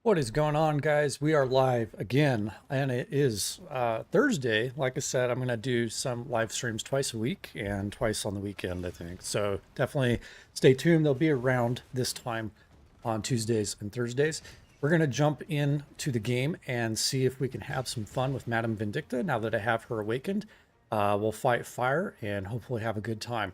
What is going on, guys? We are live again, and it is Thursday. Like I said, I'm going to do some live streams twice a week and twice on the weekend, I think. So definitely stay tuned. They'll be around this time on Tuesdays and Thursdays. We're going to jump into the game and see if we can have some fun with Madame Vindicta now that I have her awakened. We'll fight fire and hopefully have a good time.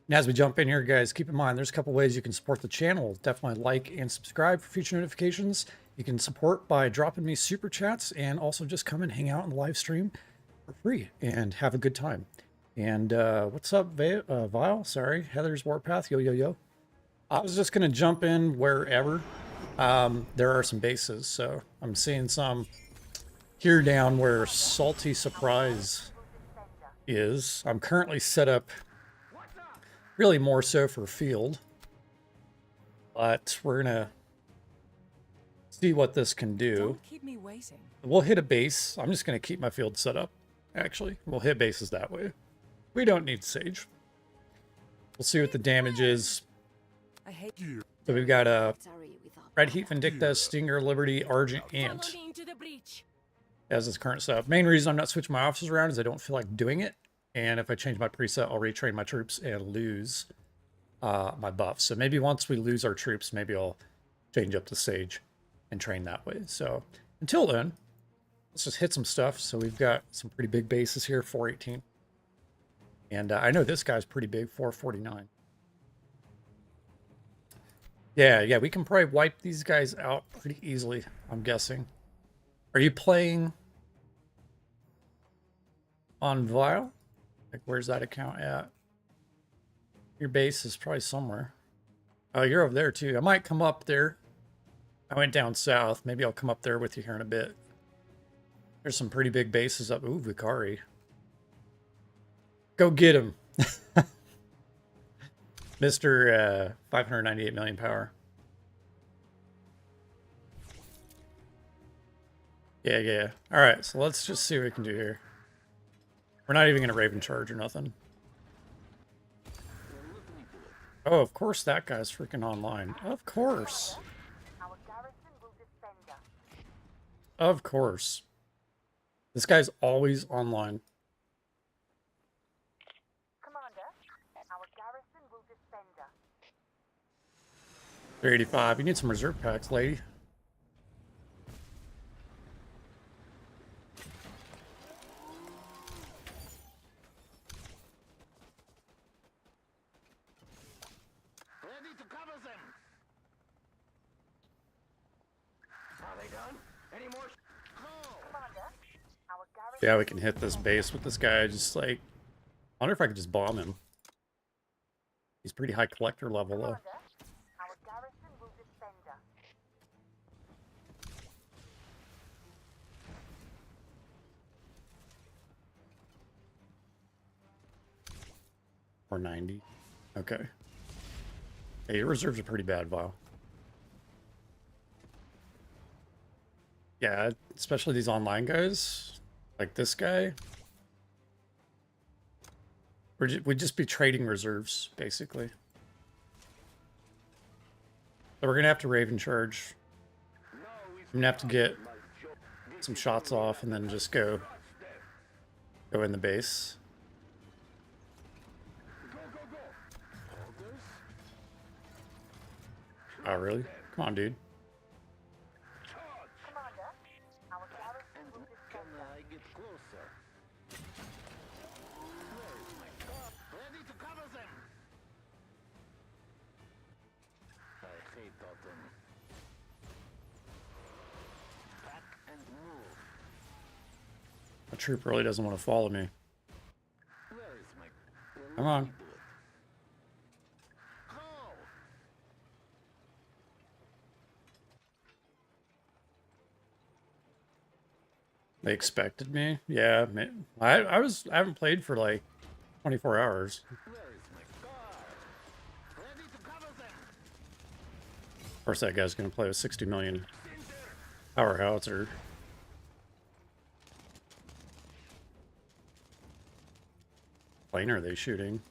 And as we jump in here, guys, keep in mind there's a couple ways you can support the channel. Definitely like and subscribe for future notifications. You can support by dropping me super chats and also just come and hang out in the live stream for free and have a good time. And what's up, Vile? Sorry, Heather's Warpath. Yo, yo, yo. I was just going to jump in wherever. There are some bases, so I'm seeing some here down where Salty Surprise is. I'm currently set up really more so for field, but we're gonna see what this can do. Don't keep me waiting. We'll hit a base. I'm just gonna keep my field set up. Actually, we'll hit bases that way. We don't need sage. We'll see what the damage is. I hate you. So we've got a Red Heat, Vindicta, Stinger, Liberty, Argent, Ant as its current setup. Main reason I'm not switching my officers around is I don't feel like doing it. And if I change my preset, I'll retrain my troops and lose my buffs. So maybe once we lose our troops, maybe I'll change up to Sage and train that way. So until then, let's just hit some stuff. So we've got some pretty big bases here, 418. And I know this guy's pretty big, 449. Yeah, we can probably wipe these guys out pretty easily, I'm guessing. Are you playing on Vile? Like, where's that account at? Your base is probably somewhere. Oh, you're over there too. I might come up there. I went down south. Maybe I'll come up there with you here in a bit. There's some pretty big bases up. Ooh, Vicari. Go get him. Mr. 598 million power. Yeah. All right, so let's just see what we can do here. We're not even going to Raven charge or nothing. Oh, of course that guy's freaking online. Of course. Of course. This guy's always online. Commander, our garrison will defend us. 385. You need some reserve packs, lady. Yeah, we can hit this base with this guy. Just like, I wonder if I could just bomb him. He's pretty high collector level though. Commander, our garrison will defend us. 490. Okay. Hey, your reserves are pretty bad, Vile. Yeah, especially these online guys. Like this guy. We'd just be trading reserves, basically. So we're going to have to Raven charge. I'm going to have to get some shots off and then just go in the base. Oh, really? Come on, dude. Commander, our garrison will defend us. I get closer? Where is my car? Ready to cover them! I hate autumn. Pack and move. A troop really doesn't want to follow me. Where is my... Come on. They expected me? Yeah, man. I haven't played for like 24 hours. Where is my car? Ready to cover them! Of course, that guy's gonna play with 60 million power howitzer. plane are they shooting?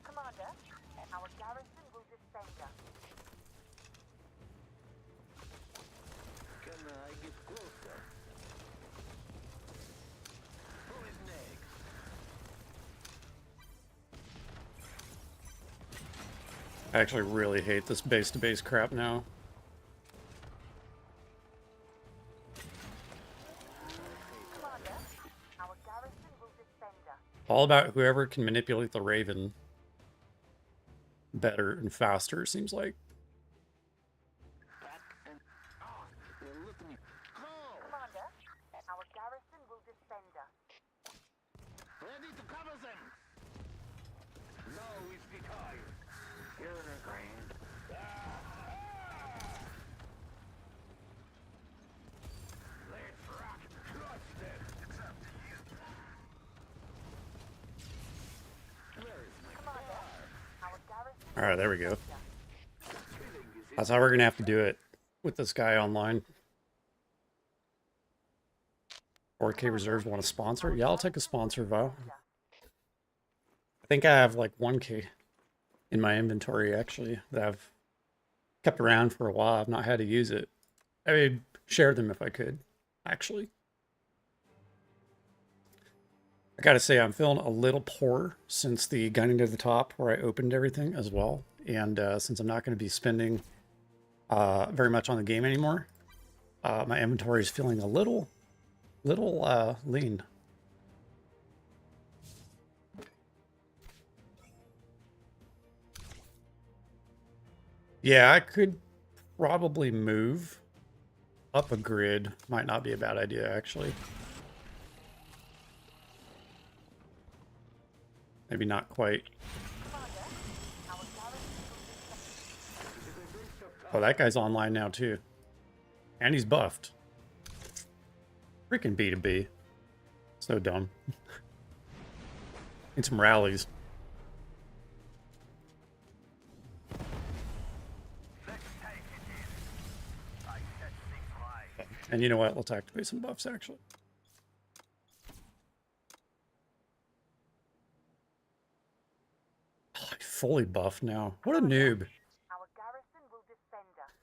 Commander, our garrison will defend us. Can I get closer? Who is next? I actually really hate this base-to-base crap now. Commander, our garrison will defend us. All about whoever can manipulate the Raven better and faster, seems like. Back and on. Let me go. Commander, our garrison will defend us. Ready to cover them. Now is the time. You're grand. Let's rock. Crush them. It's up to you. Where is my Commander, our garrison All right, there we go. will defend us. killing is That's how we're gonna have to do it with this guy online. 4K Reserves want to sponsor? Yeah, I'll take a sponsor, Vo. I think I have like 1K in my inventory, actually, that I've kept around for a while. I've not had to use it. I would share them if I could, actually. I gotta say, I'm feeling a little poor since the gunning to the top where I opened everything as well. And since I'm not going to be spending very much on the game anymore, my inventory is feeling a little lean. Yeah, I could probably move up a grid. Might not be a bad idea, actually. Maybe not quite. Oh, that guy's online now, too. And he's buffed. Freaking B2B. So dumb. Need some rallies. And you know what? Let's activate some buffs, actually. Oh, I'm fully buffed now. What a noob. Our garrison will defend us.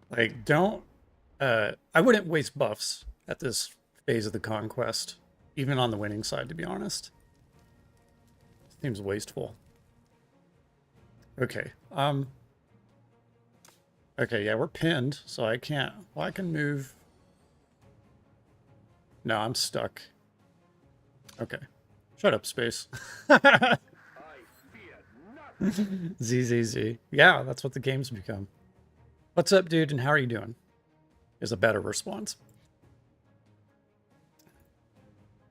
Like, don't... I wouldn't waste buffs at this phase of the Conquest. Even on the winning side, to be honest. Seems wasteful. Okay. Okay, yeah, we're pinned, so I can't... Well, I can move... No, I'm stuck. Okay. Shut up, space. I fear nothing. ZZZ. Yeah, that's what the game's become. What's up, dude, and how are you doing? Is a better response.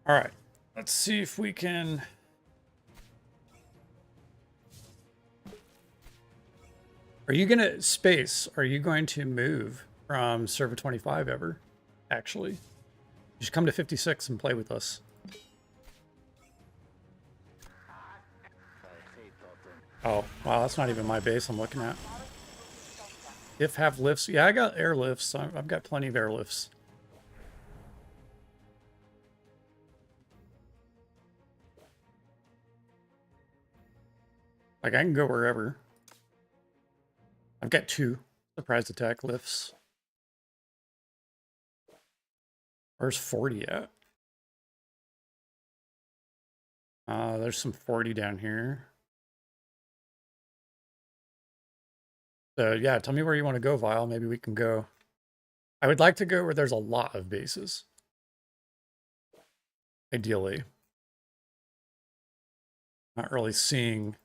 All right. Let's see if we can... Are you gonna... Space, are you going to move from server 25 ever? Actually. You should come to 56 and play with us. Oh, wow, that's not even my base I'm looking at. If have lifts. Yeah, I got airlifts. I've got plenty of airlifts. Like, I can go wherever. I've got 2 surprise attack lifts. Where's 40 at? There's some 40 down here. So, yeah, tell me where you want to go, Vile. Maybe we can go. I would like to go where there's a lot of bases. Ideally. Not really seeing,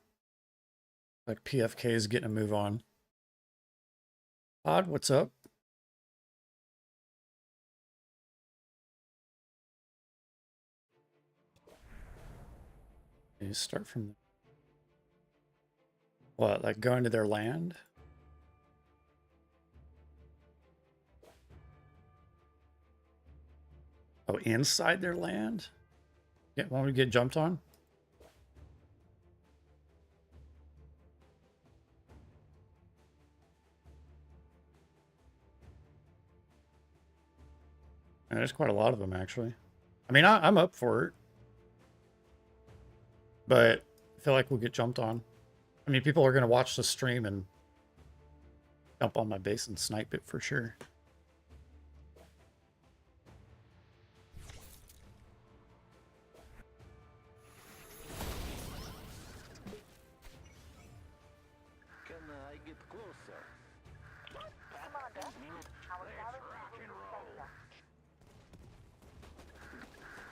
like, PFKs getting a move on. Odd, what's up? You start from... What, like going to their land? Oh, inside their land? Yeah, want me to get jumped on? And there's quite a lot of them, actually. I mean, I'm up for it. But I feel like we'll get jumped on. I mean, people are going to watch the stream and jump on my base and snipe it for sure. Can I get closer? Commander, our garrison will defend us.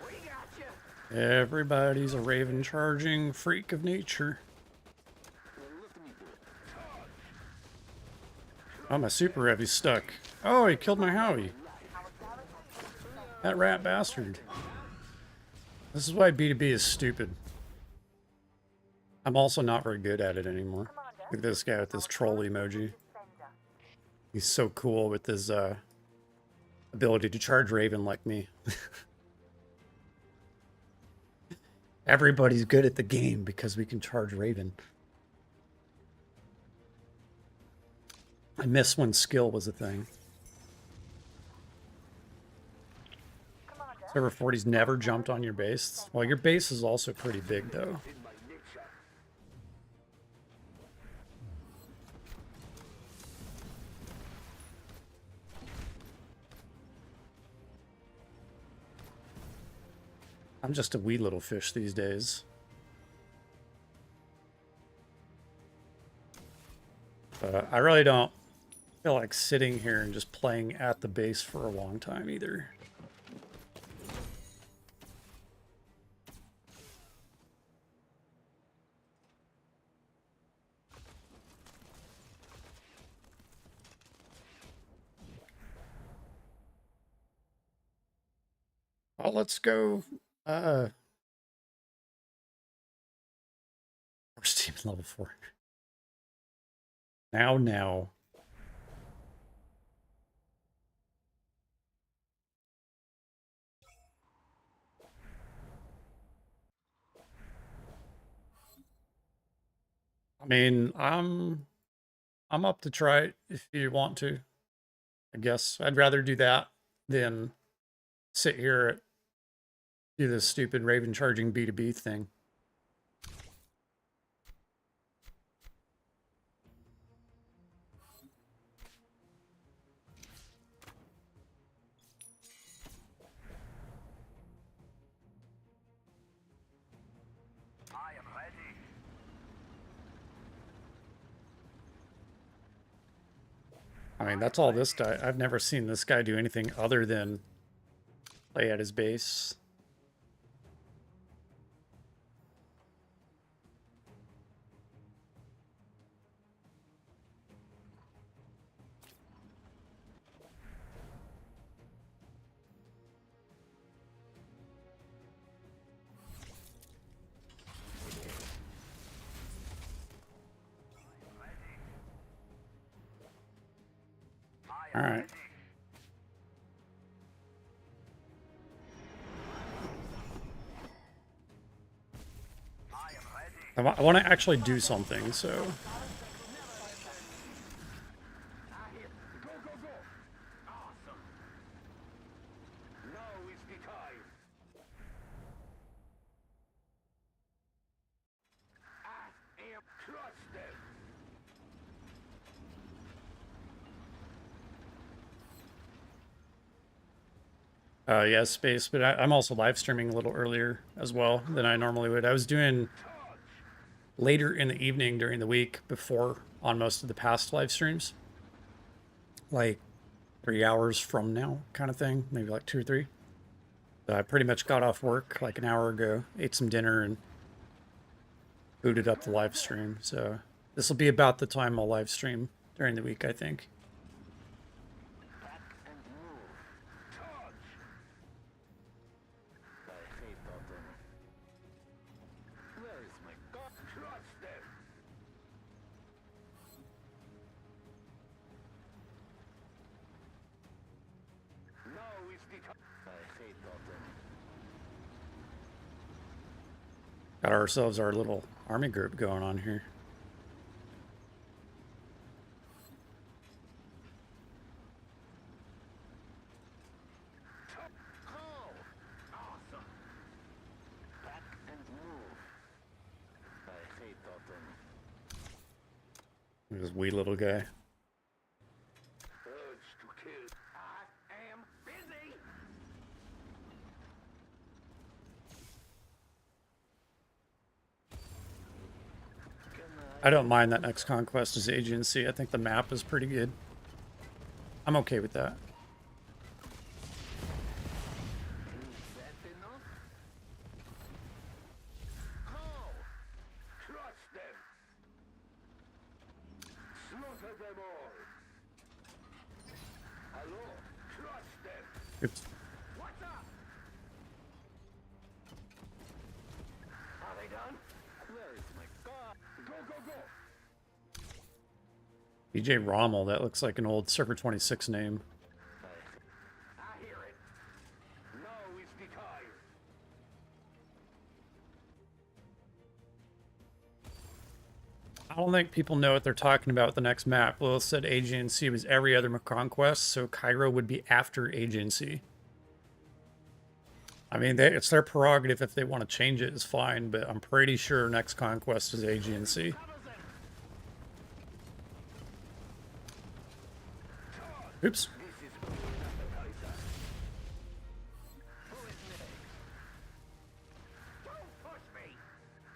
We got you. Everybody's a raven charging freak of nature. Well, let me do it. Oh, my super heavy's stuck. Oh, he killed my Howie. That rat bastard. This is why B2B is stupid. I'm also not very good at it anymore. Look at this guy with this troll emoji. He's so cool with his ability to charge Raven like me. Everybody's good at the game because we can charge Raven. I miss when skill was a thing. Server 40's never jumped on your base. Well, your base is also pretty big, though. In my nature. I'm just a wee little fish these days. I really don't feel like sitting here and just playing at the base for a long time either. Oh, let's go. We're Steam level 4. Now. I mean, I'm up to try it if you want to. I guess I'd rather do that than sit here do this stupid Raven charging B2B thing. I am ready. I mean, that's all this guy. I've never seen this guy do anything other than play at his base. All right. I want to actually do something, so... I hear. Go, go, go. Awesome. Now is the time. I am trusted. Yeah, space, but I'm also live streaming a little earlier as well than I normally would. I was doing later in the evening during the week before on most of the past live streams. Like 3 hours from now kind of thing, maybe like 2 or 3. I pretty much got off work like an hour ago, ate some dinner and booted up the live stream. So this will be about the time I'll live stream during the week, I think. Back and move. Charge. I hate autumn. Where is my god? Trusted. Now is the time. I hate autumn. Got ourselves our little army group going on here. This wee little guy. Urge to kill. I am busy. I don't mind that next conquest is agency. I think the map is pretty good. I'm okay with that. Is that enough? How? Crush them. Slaughter them all. Hello? Crush them. Oops. What's up? Are they done? Where is my car? Go, go, go. DJ Rommel, that looks like an old Server 26 name. I hear it. Now is the time. I don't think people know what they're talking about with the next map. Lilith said agency was every other conquest, so Cairo would be after agency. I mean, it's their prerogative. If they want to change it, is fine, but I'm pretty sure next conquest is agency. Oops. This is only an appetizer. Who is next? Don't push me!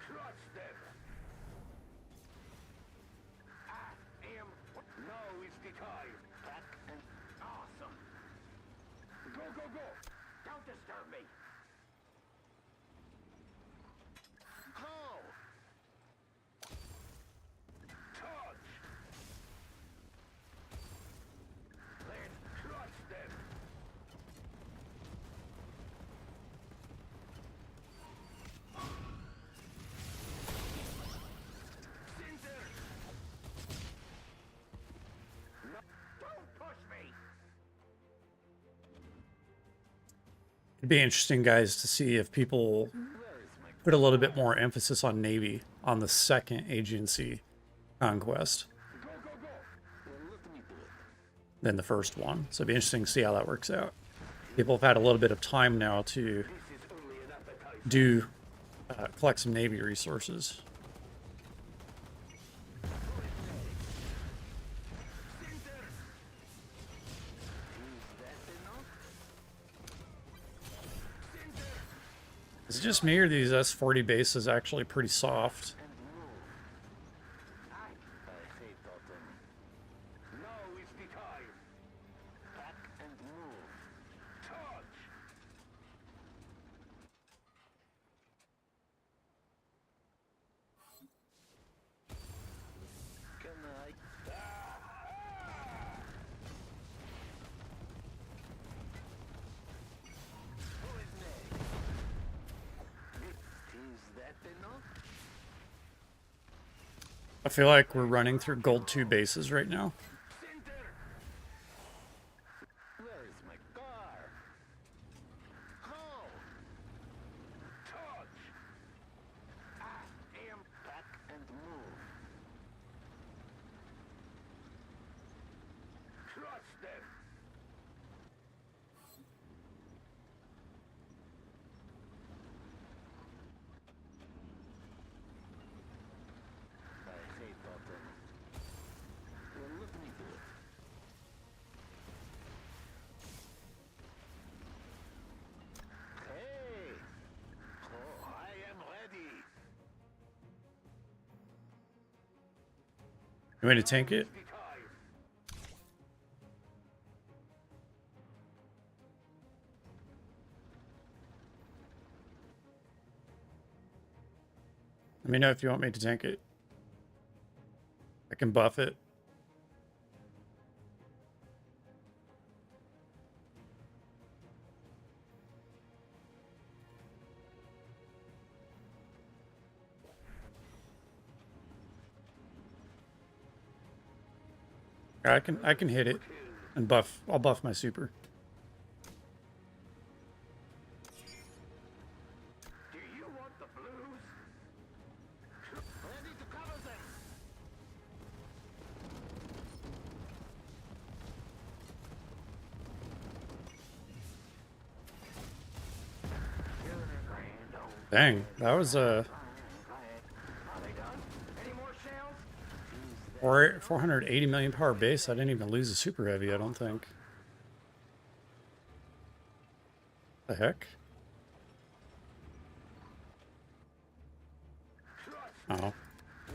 Crush them! I am... Now is the time. Back and... Awesome! Go, go, go! Don't disturb me! How? Touch! Let's crush them! Cinder! No, don't push me! It'd be interesting, guys, to see if people put a little bit more emphasis on Navy on the second agency conquest Go, go, go! Well, let me do it. than the first one. So it'd be interesting to see how that works out. People have had a little bit of time now to This is only an appetizer. do collect some Navy resources. Cinder! Is that enough? Cinder! Is it just me or these S40 bases actually pretty soft? And move. I hate autumn. Now is the time. Pack and move. Charge! Can I? Who is next? Is that enough? I feel like we're running through Gold 2 bases right now. Cinder! Where is my car? How? Charge! I am back and move. Crush them! I hate autumn. Well, let me do it. Hey! Oh, I am ready. You want me to tank it? The time. Let me know if you want me to tank it. I can buff it. I can hit it and buff. I'll buff my super. Do you want the blues? Ready to cover them. Dang, that was Are they done? Any more shells? Is 480 million power base. I didn't even lose a super heavy, I don't think. The heck? Oh. All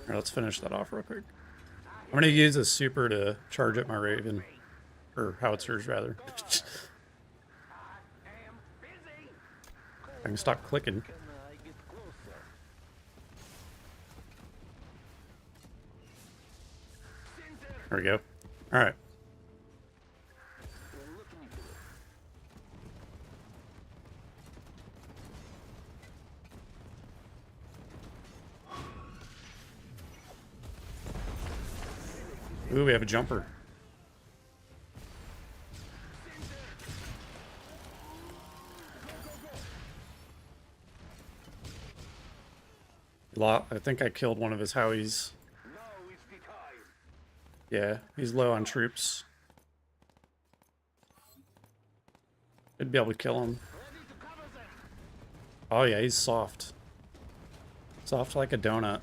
right, let's finish that off real quick. I'm going to use a super to charge up my Raven. Or howitzers, rather. I can stop clicking. There we go. All right. Ooh, we have a jumper. I think I killed one of his howies. Yeah, he's low on troops. Should be able to kill him. Oh yeah, he's soft. Soft like a donut.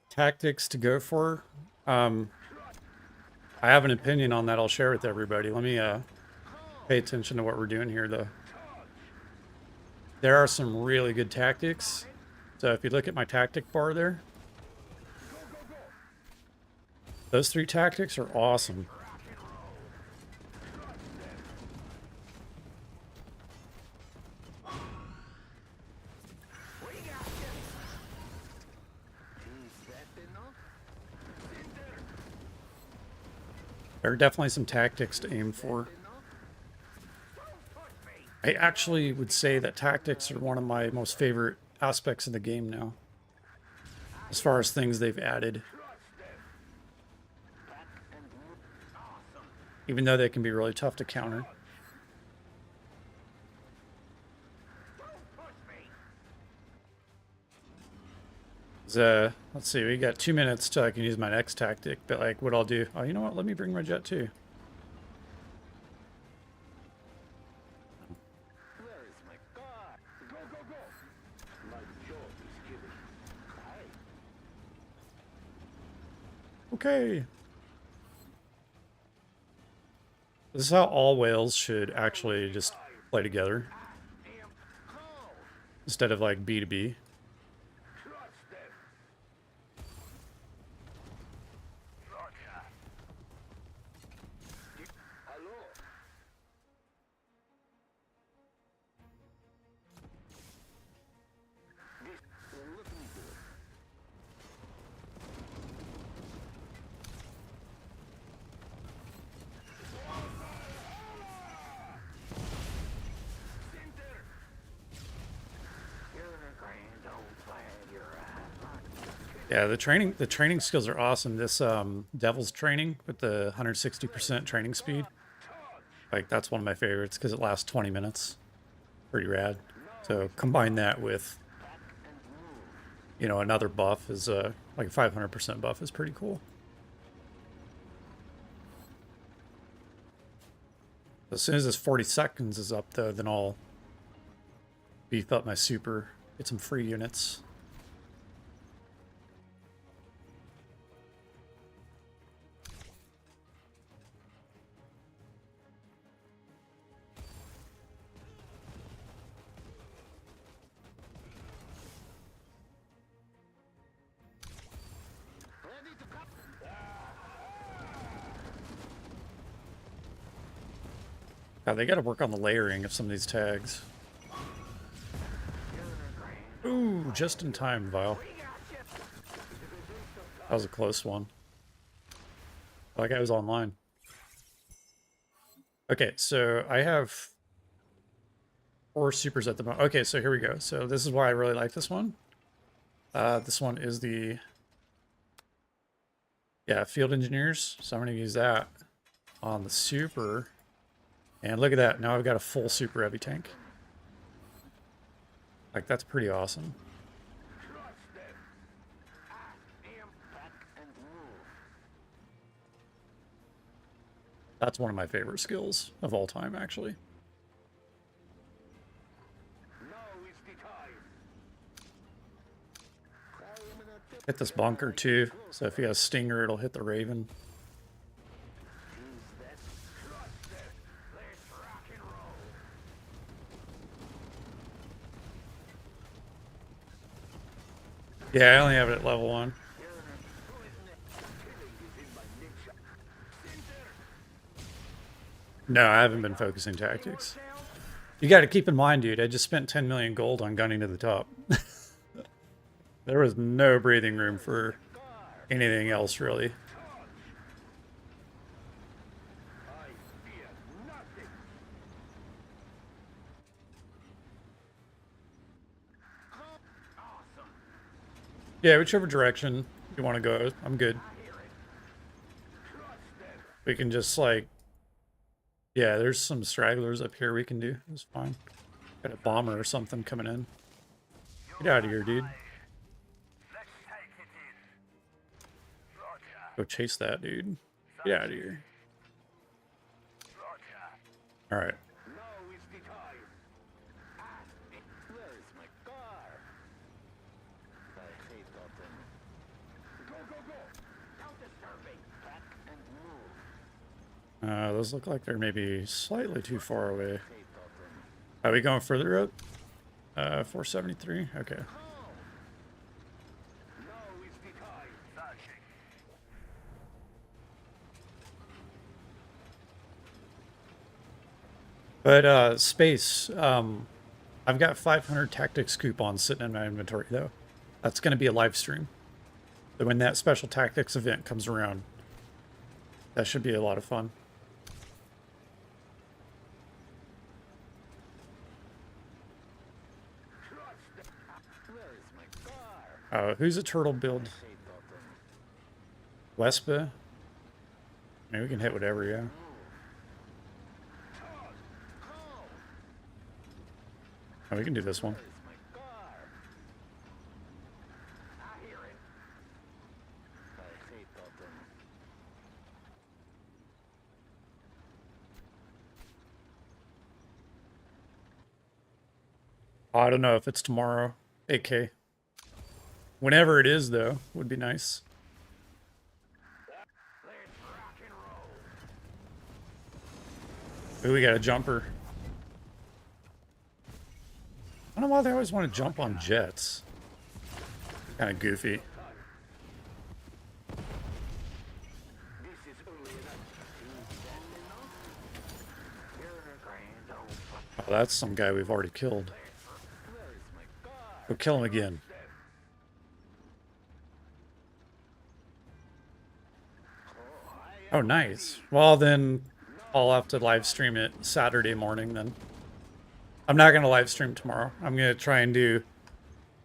Tactics to go for. I have an opinion on that. I'll share with everybody. Let me pay attention to what we're doing here, though. There are some really good tactics. So if you look at my tactic bar there, those 3 tactics are awesome. There are definitely some tactics to aim for. I actually would say that tactics are one of my most favorite aspects of the game now, as far as things they've added. Even though they can be really tough to counter. Let's see, we got 2 minutes till I can use my next tactic, but like what I'll do, oh, you know what, let me bring my jet too. Okay. This is how all whales should actually just play together. Instead of like B to B. Yeah, the training skills are awesome. This Devil's training with the 160% training speed, like that's one of my favorites because it lasts 20 minutes. Pretty rad. So combine that with, you know, another buff is like a 500% buff is pretty cool. As soon as this 40 seconds is up though, then I'll beef up my super, get some free units. God, they got to work on the layering of some of these tags. Ooh, just in time, Vile. That was a close one. That guy was online. Okay, so I have 4 supers at the moment. Okay, so here we go. So this is why I really like this one. This one is the... yeah, Field Engineers. So I'm going to use that on the super. And look at that. Now I've got a full super heavy tank. Like, that's pretty awesome. That's one of my favorite skills of all time, actually. Now is the time. Hit this bunker too. So if he has Stinger, it'll hit the Raven. Let's rock and roll. Yeah, I only have it at level 1. No, I haven't been focusing tactics. You got to keep in mind, dude, I just spent 10 million gold on gunning to the top. There was no breathing room for anything else, really. I fear nothing. Awesome. Yeah, whichever direction you want to go, I'm good. We can just, like... Yeah, there's some stragglers up here we can do. It's fine. Got a bomber or something coming in. Get out of here, dude. Let's take it in. Roger. Go chase that, dude. Get out of here. Roger. Alright. Now is the time. Where is my car? I hate that thing. Go, go, go. Don't disturb me. Pack and move. Those look like they're maybe slightly too far away. Are we going further up? 473? Okay. Now is the time. Searching. But, space, I've got 500 tactics coupons sitting in my inventory, though. That's going to be a live stream. So when that special tactics event comes around, that should be a lot of fun. Where is my car? Who's a turtle build? Hate that thing. Wespa? Maybe we can hit whatever, yeah. Oh, we can do this one. Where is my car? I hear it. I hate that thing. I don't know if it's tomorrow. 8K. Whenever it is, though, would be nice. Let's rock and roll. Ooh, we got a jumper. I don't know why they always want to jump on jets. Kind of goofy. This is early enough. You're a grand old. Oh, that's some guy we've already killed. Where is my car? Go kill him again. Oh, nice. Well, then I'll have to live stream it Saturday morning then. I'm not going to live stream tomorrow. I'm going to try and do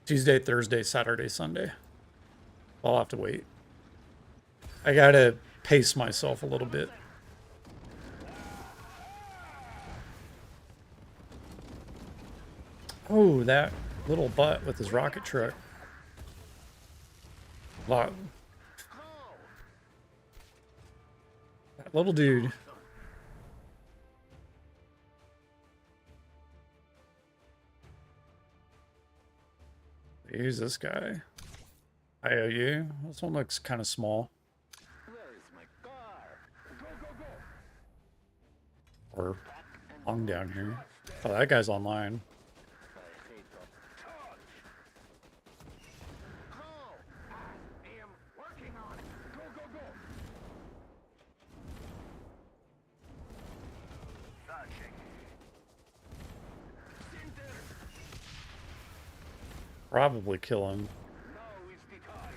Tuesday, Thursday, Saturday, Sunday. I'll have to wait. I got to pace myself a little bit. Oh, that little butt with his rocket truck. Lot. That little dude. Use this guy. IOU. This one looks kind of small. Where is my car? Go, go, go. Or long down here. Oh, that guy's online. I hate that. Charge. I am working on it. Go, go, go. Searching. Center. Probably kill him. Now is the time.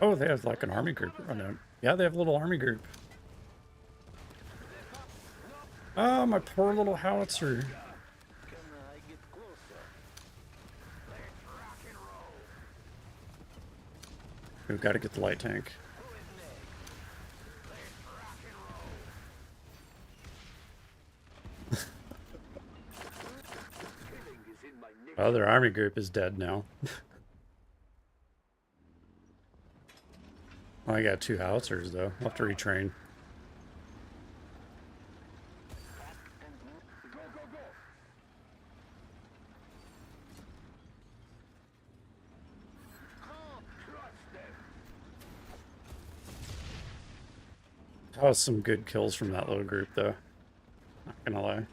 Oh, they have like an army group. Oh, no. Yeah, they have a little army group. my poor little howitzer. Can I get closer? Let's rock and roll. We've got to get the light tank. Who is next? Let's rock and roll. Killing is in my nature. Well, their army group is dead now. Well, I got 2 howitzers though. I'll have to retrain. Go, go, go. Can't trust them. That was some good kills from that little group though. Not gonna lie.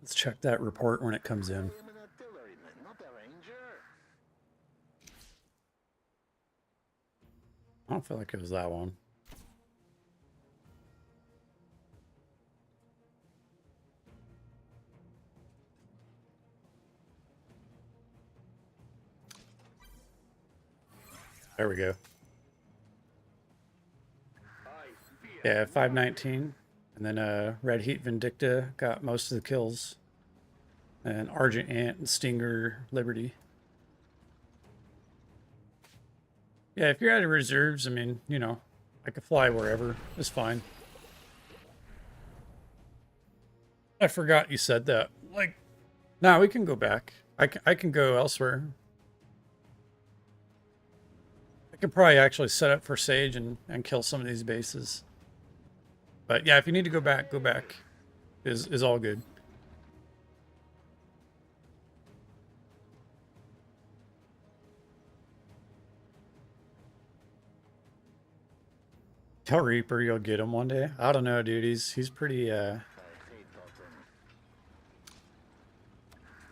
Let's check that report when it comes in. I am an artilleryman, not a ranger. I don't feel like it was that one. There we go. Yeah, 519. And then Red Heat Vindicta got most of the kills. And Argent Ant and Stinger Liberty. Yeah, if you're out of reserves, I mean, you know, I could fly wherever. It's fine. I forgot you said that. Like, no, we can go back. I can go elsewhere. I could probably actually set up for Sage and kill some of these bases. But yeah, if you need to go back, go back. Is all good. Tell Reaper you'll get him one day. I don't know, dude. He's pretty I hate autumn.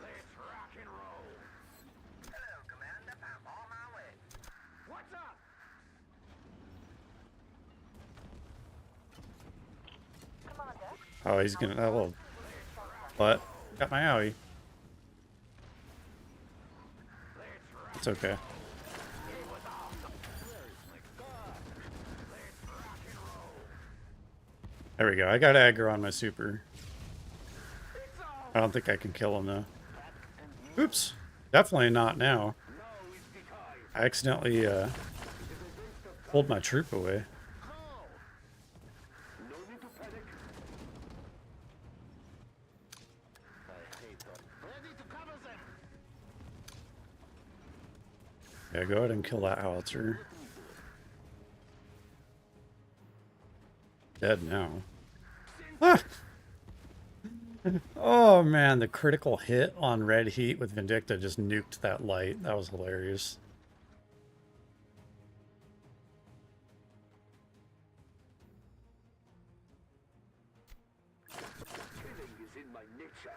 Let's rock and roll. Hello, Commander. I'm on my way. What's up? Commander, oh, he's gonna that little butt. Got my owie. It's okay. There we go. I got aggro on my super. I don't think I can kill him though. Oops. Definitely not now. I accidentally pulled my troop away. No need to panic. I hate autumn. Ready to cover them. Yeah, go ahead and kill that howitzer. Dead now. Ah! Oh man, the critical hit on Red Heat with Vindicta just nuked that light. That was hilarious. Killing is in my nature.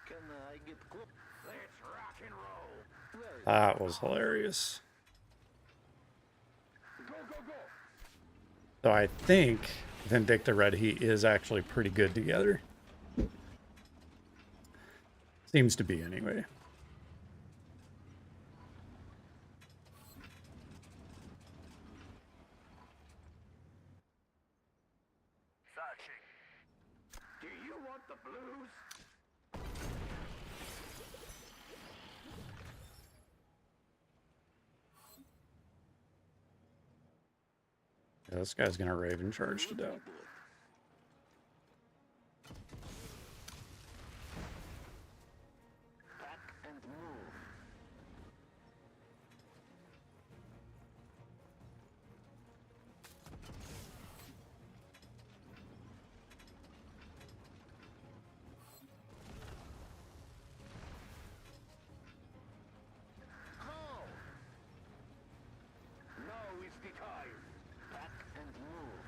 Can I get close? Let's rock and roll. Where is That was hilarious. Go, go, go. So I think Vindicta Red Heat is actually pretty good together. Seems to be anyway. Searching. Do you want the blues? Yeah, this guy's gonna Raven charge to death. Pack and move. How? Now is the time. Pack and move.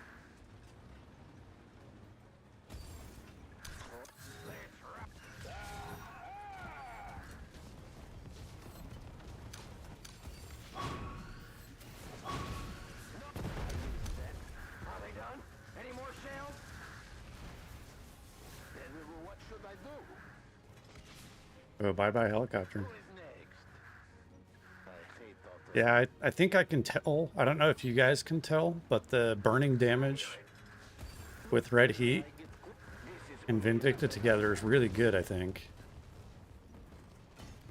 Let's rock. Are they done? Any more shells? Then what should I do? Oh, bye-bye helicopter. Who is next? Yeah, I think I can tell. I don't know if you guys can tell, but the burning damage with red heat and Vindicta together is really good, I think.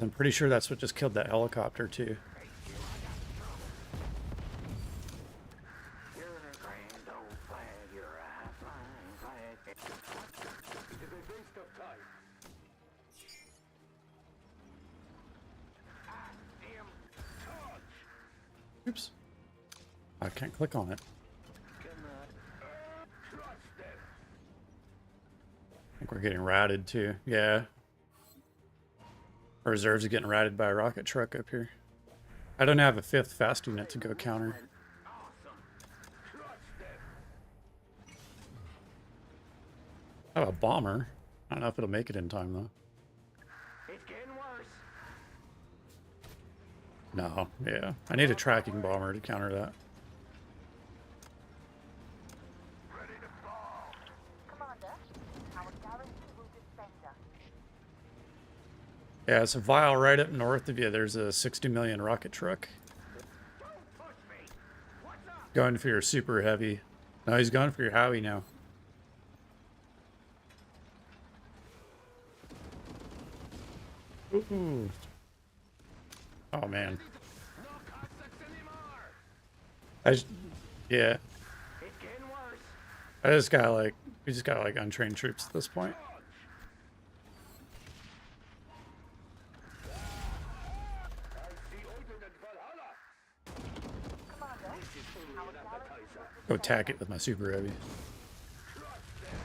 I'm pretty sure that's what just killed that helicopter, too. You're a grand old flag, you're a high-flying flag. It is a waste of time. I am charged. Oops. I can't click on it. Trust them. I think we're getting ratted, too. Yeah. Our reserves are getting ratted by a rocket truck up here. I don't have a 5th fast unit to go counter. Awesome. Trust them. I have a bomber. I don't know if it'll make it in time, though. It's getting worse. No, yeah. I need a tracking bomber to counter that. Ready to fall. Commander, our garrison will defend us. Yeah, so Vile, right up north of you, there's a 60 million rocket truck. Don't push me. What's up? Going for your super heavy. No, he's going for your Howie now. Ooh. Oh, man. No Cossacks anymore. Yeah. It's getting worse. We just got like untrained troops at this point. I see Odin and Valhalla. Commander, This is only our an garrison appetizer. will Go tack it with my super heavy. Trust them.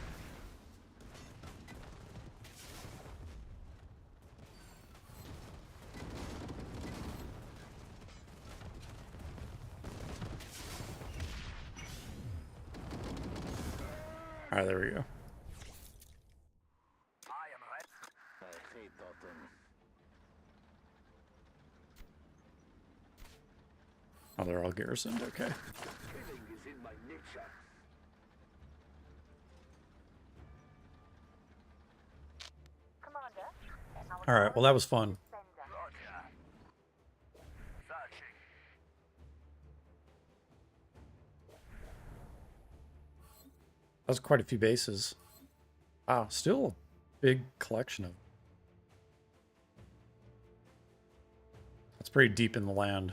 All right, there we go. I am ready. I hate Odin. Oh, they're all garrisoned. Okay. Killing is in my nature. Commander, All right. Well, that was fun. defend us. Roger. Searching. That was quite a few bases. Wow, still a big collection of. That's pretty deep in the land.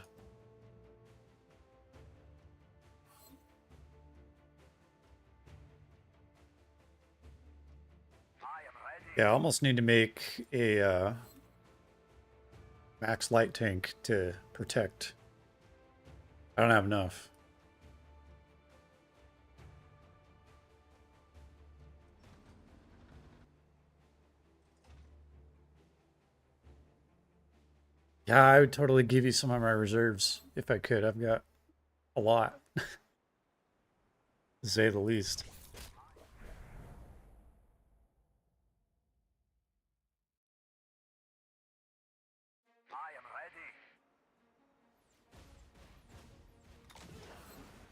I am ready. Yeah, I almost need to make a max light tank to protect. I don't have enough. Yeah, I would totally give you some of my reserves if I could. I've got a lot, to say the least. I am ready.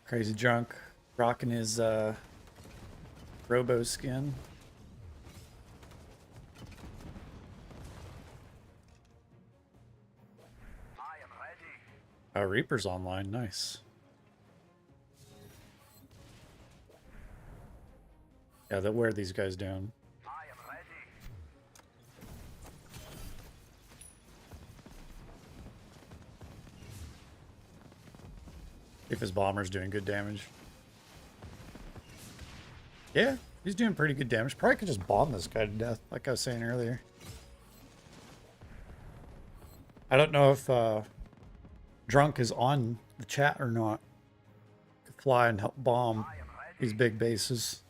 Crazy drunk, rocking his robo skin. I am ready. Reaper's online, nice. Yeah, they'll wear these guys down. I am ready. If his bomber's doing good damage. Yeah, he's doing pretty good damage. Probably could just bomb this guy to death, like I was saying earlier. I don't know if Drunk is on the chat or not. Could fly and help bomb I am ready. these big bases.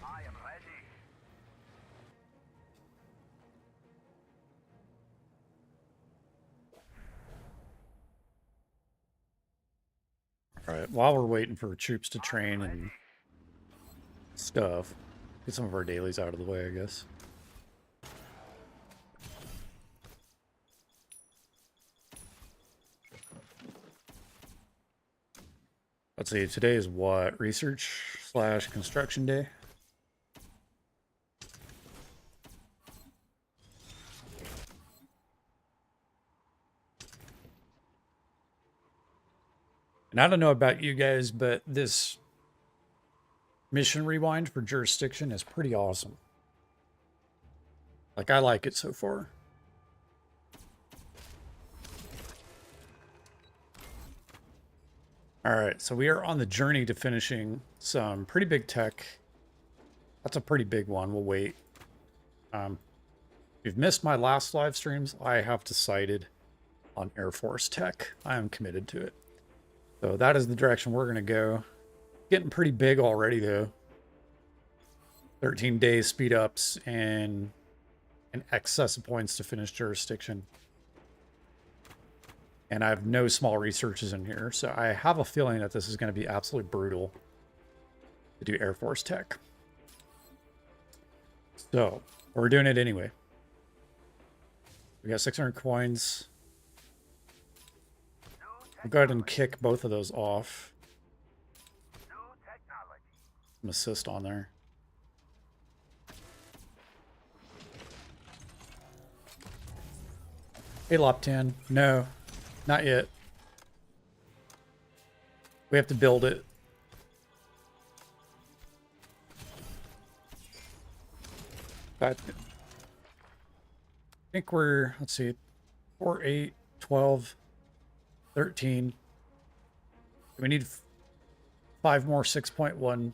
I am ready. All right, while we're waiting for troops to train and stuff, get some of our dailies out of the way, I guess. Let's see, today is what? Research / construction day? And I don't know about you guys, but this mission rewind for jurisdiction is pretty awesome. Like, I like it so far. All right, so we are on the journey to finishing some pretty big tech. That's a pretty big one. We'll wait. If you've missed my last live streams, I have decided on Air Force tech. I am committed to it. So that is the direction we're going to go. Getting pretty big already, though. 13 days speed ups and an excess of points to finish jurisdiction. And I have no small researches in here, so I have a feeling that this is going to be absolutely brutal to do Air Force tech. So, we're doing it anyway. We got 600 coins. We'll go ahead and kick both of those off. Some assist on there. ALOP 10. No, not yet. We have to build it. But I think we're, let's see, 4, 8, 12, 13. We need 5 more 6.1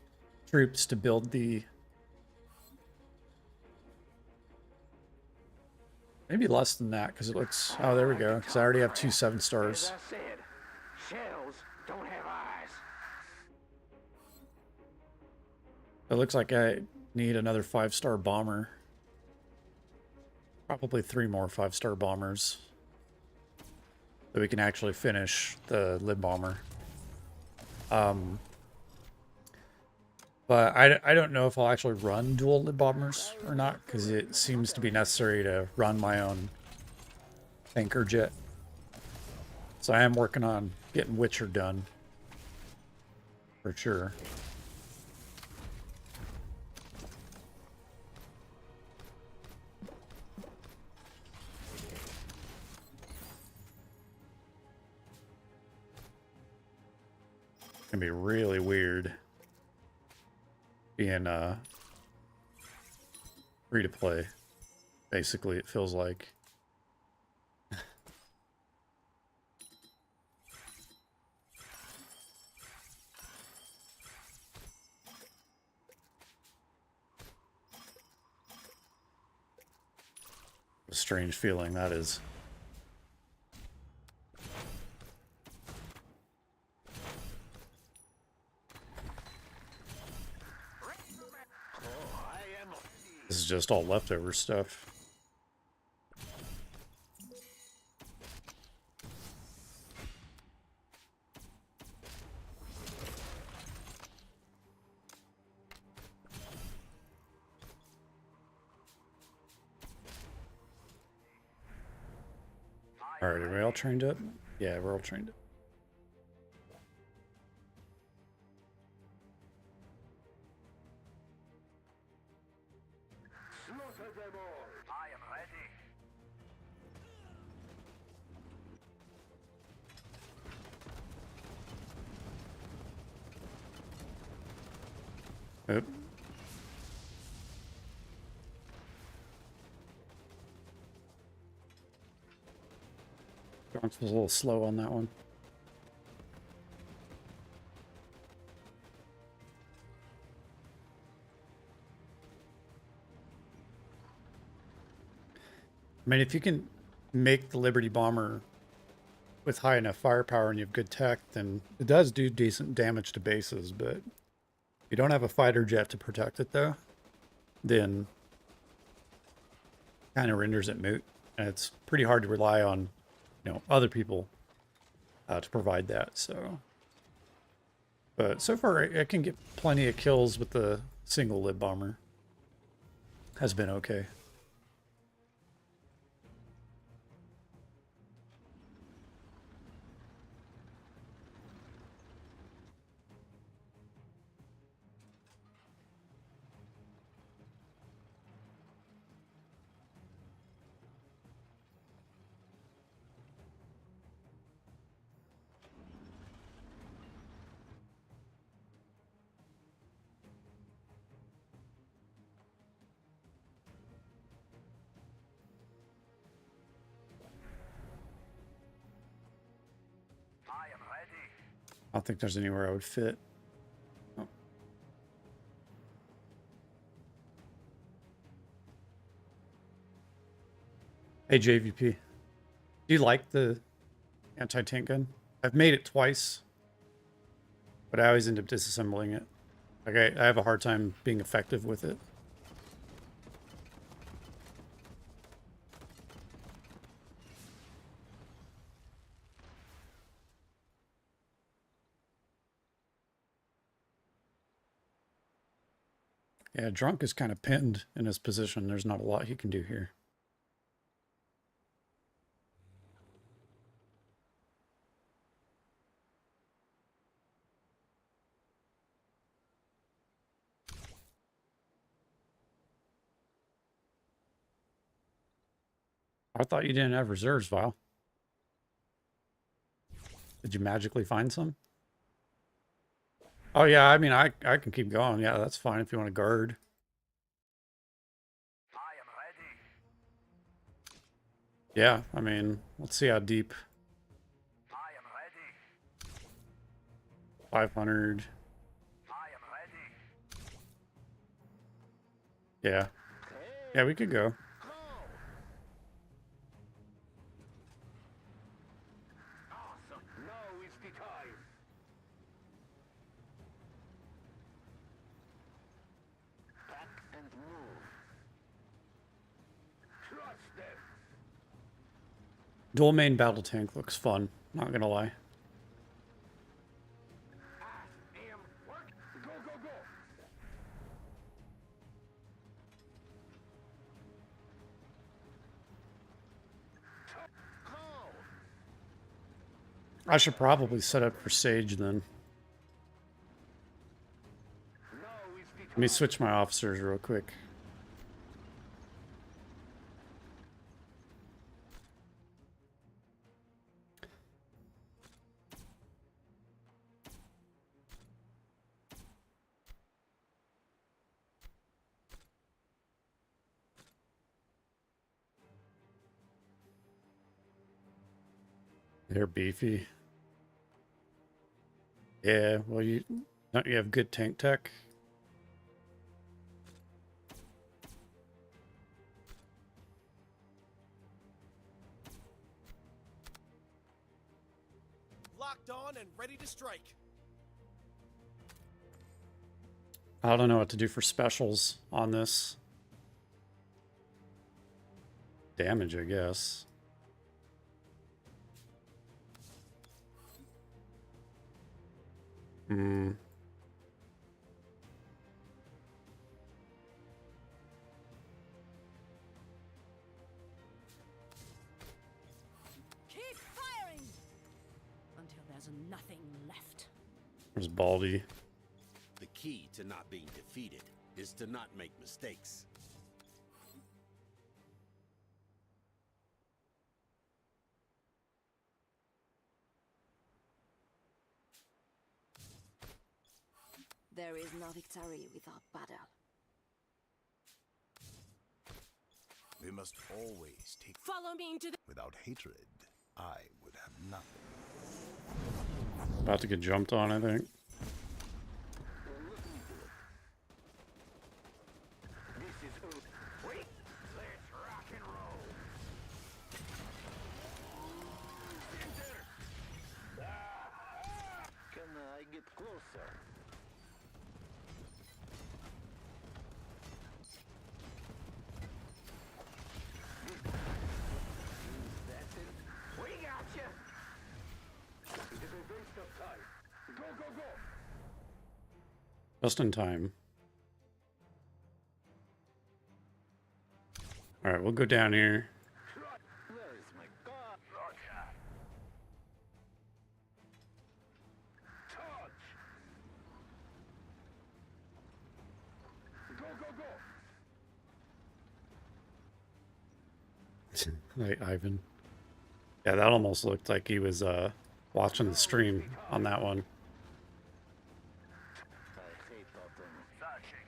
troops to build the... Maybe less than that, because it looks... Oh, there we go, because I already have 2 7-stars. As I said, shells don't have eyes. It looks like I need another 5-star bomber. Probably 3 more 5-star bombers. So we can actually finish the lid bomber. But I don't know if I'll actually run dual lid bombers or not, because it seems to be necessary to run my own tanker jet. So I am working on getting Witcher done. For sure. It's gonna be really weird being free to play. Basically, it feels like. A strange feeling that is. This is just all leftover stuff. Alright, are we all trained up? Yeah, we're all trained up. Slaughter them all. I am ready. Oop. Bronx was a little slow on that one. I mean, if you can make the Liberty Bomber with high enough firepower and you have good tech, then it does do decent damage to bases, but if you don't have a fighter jet to protect it, though, then kind of renders it moot. And it's pretty hard to rely on, you know, other people to provide that, so... But so far, I can get plenty of kills with the single lid bomber. Has been okay. don't think there's anywhere I would fit. Oh. Hey, JVP. Do you like the anti-tank gun? I've made it twice, but I always end up disassembling it. Like, I have a hard time being effective with it. Yeah, Drunk is kind of pinned in his position. There's not a lot he can do here. I thought you didn't have reserves, Val. Did you magically find some? Oh yeah, I mean, I can keep going. Yeah, that's fine if you want to guard. I am ready. Yeah, I mean, let's see how deep. I am ready. 500. I am ready. Yeah. Yeah, we could go. Awesome. Now is the time. Pack and move. Trust them. Dual main battle tank looks fun. Not gonna lie. I am work. Go, go, go. Go. I should probably set up for Sage then. Now is the Let me switch my officers real quick. They're beefy. Yeah, well, don't you have good tank tech? Locked on and ready to strike. I don't know what to do for specials on this. Damage, I guess. Hmm. Keep firing until there's nothing left. There's Baldy. The key to not being defeated is to not make mistakes. There is no victory without battle. We must always take. Follow me into the. Without hatred, I would have nothing. About to get jumped on, I think. This is wait. Let's rock and roll. Center. Can I get closer? That's it. We got you. It is a waste of time. Go, go, go. Just in time. Alright, we'll go down here. Where is my car? Roger. Touch. Go, go, go. Hey, Ivan. Yeah, that almost looked like he was watching the stream on that one. I hate autumn. Searching.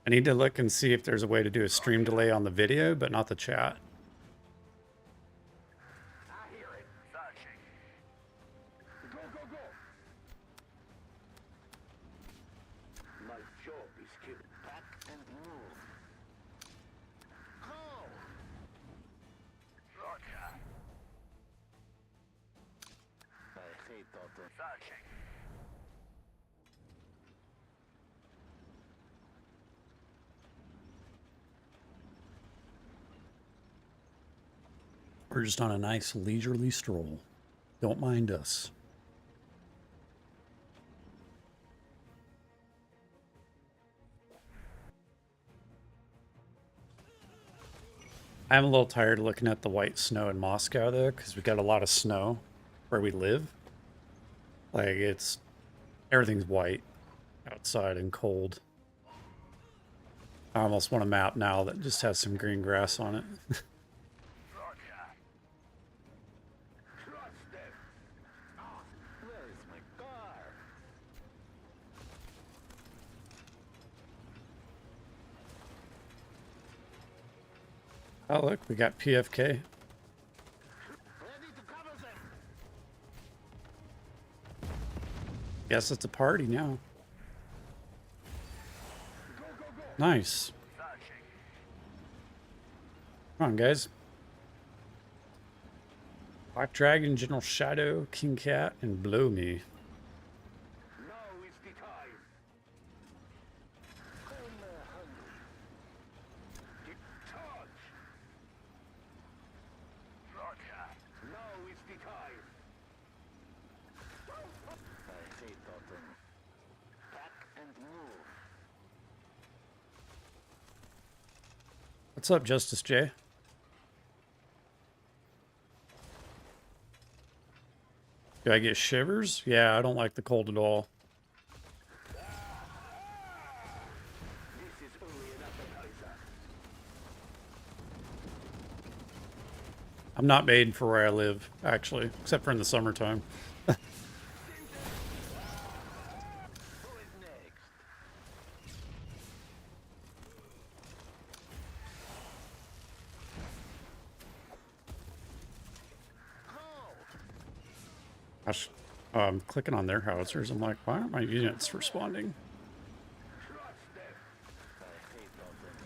I need to look and see if there's a way to do a stream delay on the video, but not the chat. go! My job is keep back and move. Go! Roger. I hate auto searching. We're just on a nice leisurely stroll. Don't mind us. I'm a little tired of looking at the white snow in Moscow though, because we got a lot of snow where we live. Like everything's white outside and cold. I almost want a map now that just has some green grass on it. Where is my car? Oh look, we got PFK. Ready to cover them. Guess it's a party now. Nice. Come on, guys. Black Dragon, General Shadow, King Cat, and Blow Me. Now is the time. I'm hungry. Charge. Roger. Now is the time. I hate autumn. Pack and move. What's up, Justice J? Do I get shivers? Yeah, I don't like the cold at all. This is only an appetizer. I'm not made for where I live, actually, except for in the summertime. Who is next? Gosh, I'm clicking on their howitzers. I'm like, why aren't my units responding? Trust them. I hate autumn.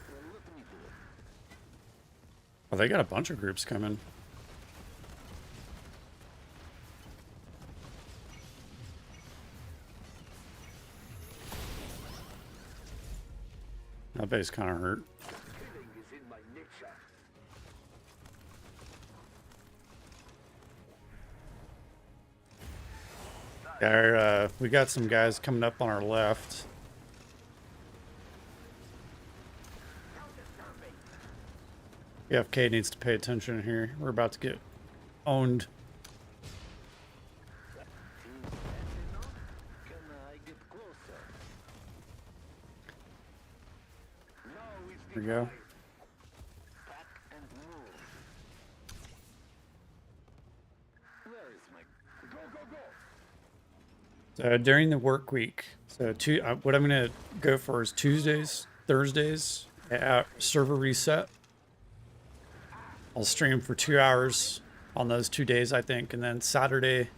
Well, let me do it. Oh, they got a bunch of groups coming. That base kind of hurt. Killing is in my nature. We got some guys coming up on our left. PFK needs to pay attention here. We're about to get owned. Seems bad enough. Can I get closer? Now is the Here we go. time. Pack and move. Where is my... Go, go, go! So during the work week, so what I'm gonna go for is Tuesdays, Thursdays at server reset. I'll stream for 2 hours on those 2 days, I think, and then Saturday,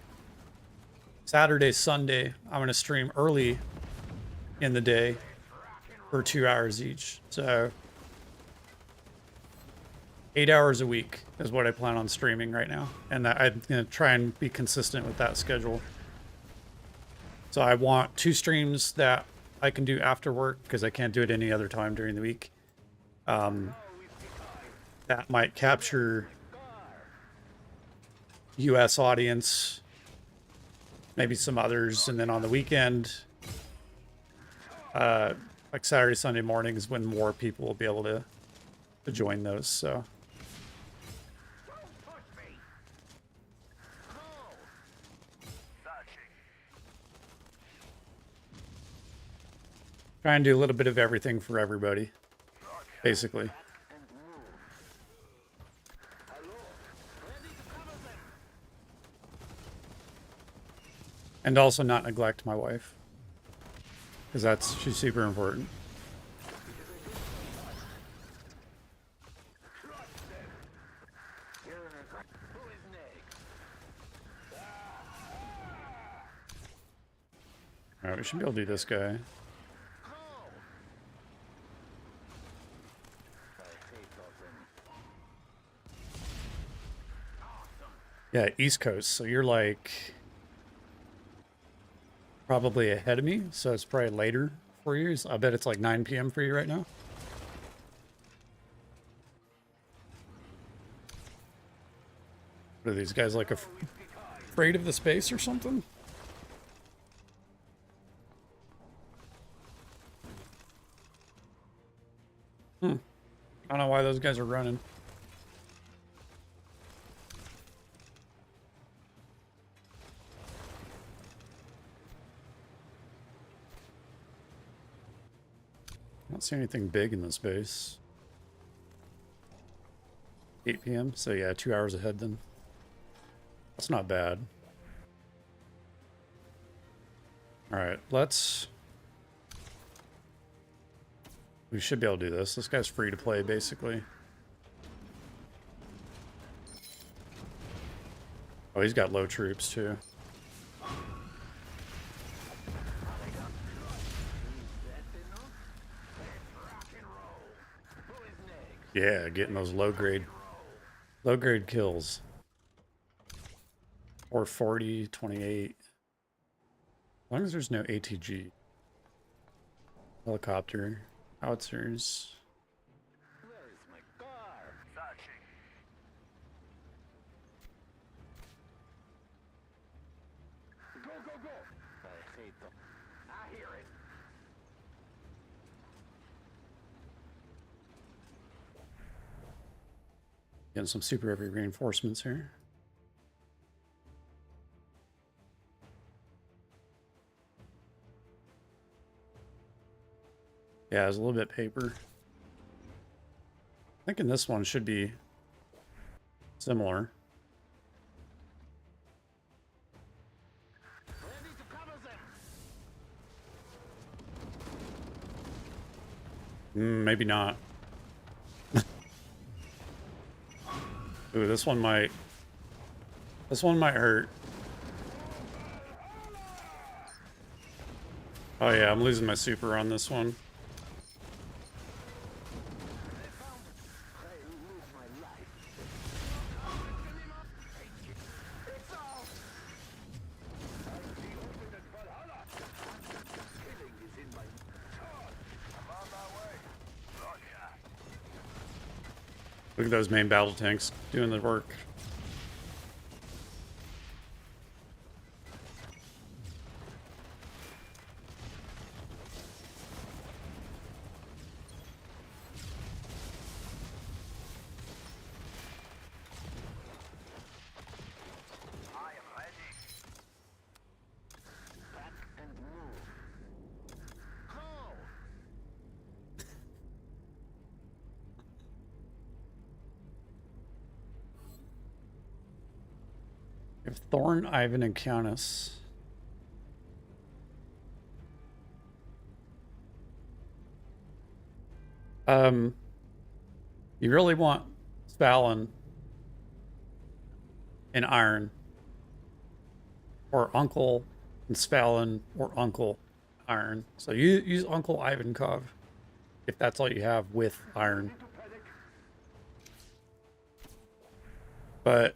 Sunday, I'm gonna stream early in the day for 2 hours each. So 8 hours a week is what I plan on streaming right now, and I'm gonna try and be consistent with that schedule. So I want 2 streams that I can do after work because I can't do it any other time during the week. That might capture US audience, maybe some others, and then on the weekend, like Saturday, Sunday mornings, when more people will be able to join those. So Don't touch me! Go! Searching. try and do a little bit of everything for everybody, basically. And move. Hello? Ready to cover them. And also not neglect my wife, because she's super important. Alright, we should be able to do this guy. Yeah, East Coast. So you're like probably ahead of me. So it's probably later for you. I bet it's like 9 p.m. for you right now. What are these guys like afraid of the space or something? I don't know why those guys are running. I don't see anything big in this base. 8 p.m. So yeah, 2 hours ahead then. That's not bad. Alright, let's... We should be able to do this. This guy's free to play, basically. Oh, he's got low troops, too. Yeah, getting those low-grade kills. Or 40, 28. As long as there's no ATG. Helicopter. Howitzers. Where's my car? Searching. Go, go, go! I hate them. I hear it. Getting some super heavy reinforcements here. Yeah, there's a little bit paper. Thinking this one should be similar. Ready to cover them. Maybe not. Ooh, this one might hurt. Oh yeah, I'm losing my super on this one. Look at those main battle tanks doing the work. I am ready. Back and move. Go! If Thorn, Ivan, and Countess. You really want Svalin and Iron, or Uncle and Svalin, or Uncle Iron. So you use Uncle Ivankov if that's all you have with Iron. But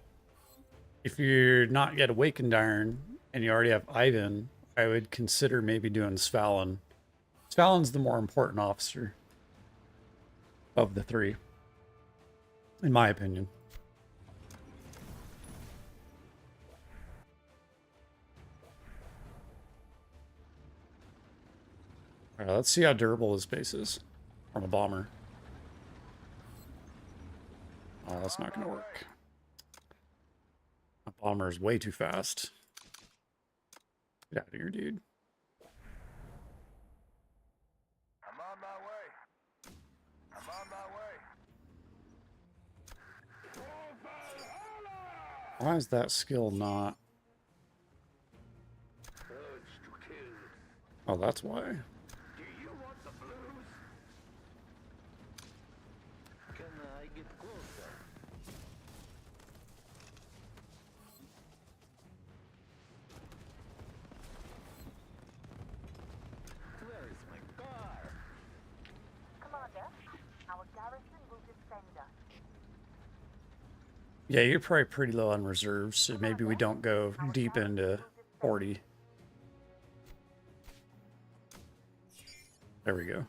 if you're not yet awakened Iron and you already have Ivan, I would consider maybe doing Svalin. Svalin's the more important officer of the three, in my opinion. All right, let's see how durable this base is from a bomber. Oh, that's not going to work. A bomber is way too fast. Get out of here, dude. I'm on my way. I'm on my way. Why is that skill not? Urge to kill. Oh, that's why. Do you want the blues? Can I get closer? Yeah, you're probably pretty low on reserves, so maybe we don't go deep into 40. There we go.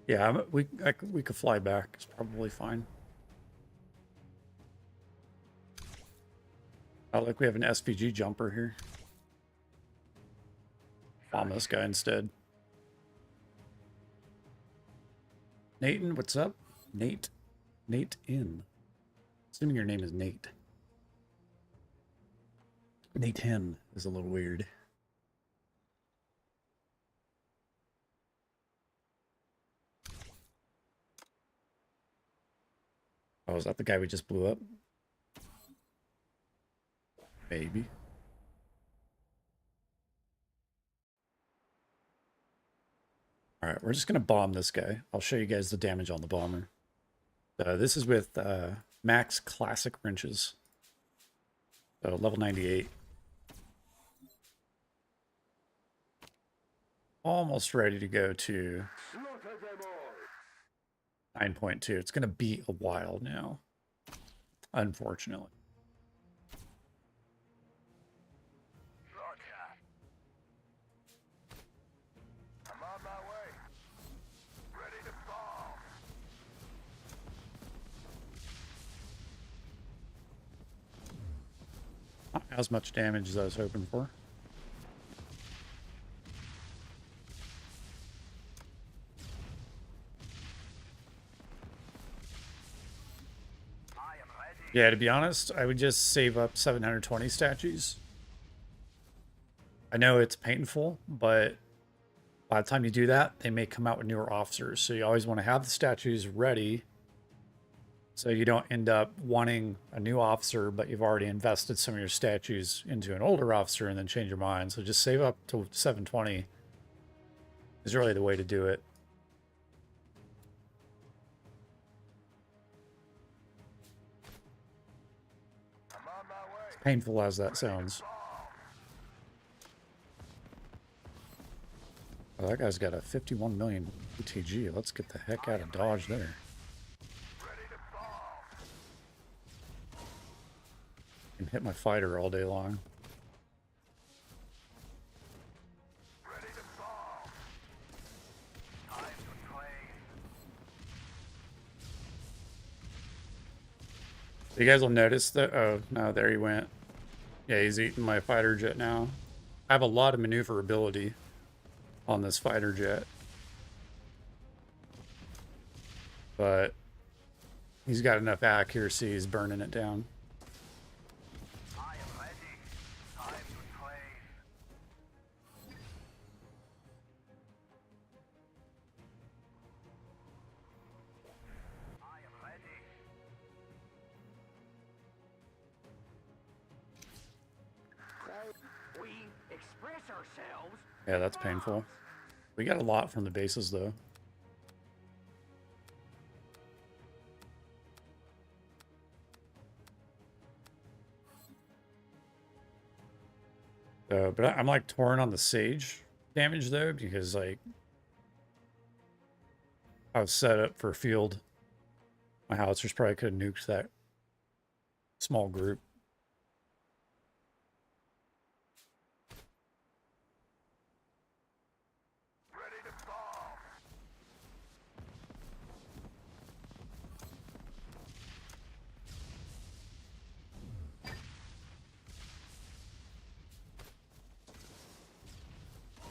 Yeah, we could fly back. It's probably fine. Oh, look, we have an SVG jumper here. Bomb this guy instead. Nathan, what's up? Nate. Nate in. Assuming your name is Nate. Nathan is a little weird. Oh, is that the guy we just blew up? Maybe. Alright, we're just going to bomb this guy. I'll show you guys the damage on the bomber. This is with max classic wrenches. So level 98. Almost ready to go to 9.2. It's going to be a while now, unfortunately. I'm on my way. Ready to bomb. Not as much damage as I was hoping for. Yeah, to be honest, I would just save up 720 statues. I know it's painful, but by the time you do that, they may come out with newer officers. So you always want to have the statues ready so you don't end up wanting a new officer, but you've already invested some of your statues into an older officer and then change your mind. So just save up to 720 is really the way to do it. As painful as that sounds. Oh, that guy's got a 51 million UTG. Let's get the heck out of Dodge there. I can hit my fighter all day long. You guys will notice that. Oh, no, there he went. Yeah, he's eating my fighter jet now. I have a lot of maneuverability on this fighter jet. But he's got enough accuracy, he's burning it down. I am ready. Time to train. I am ready. We express ourselves. Yeah, that's painful. We got a lot from the bases, though. But I'm like torn on the Sage damage, though, because like I was set up for field. My howitzers probably could have nuked that small group.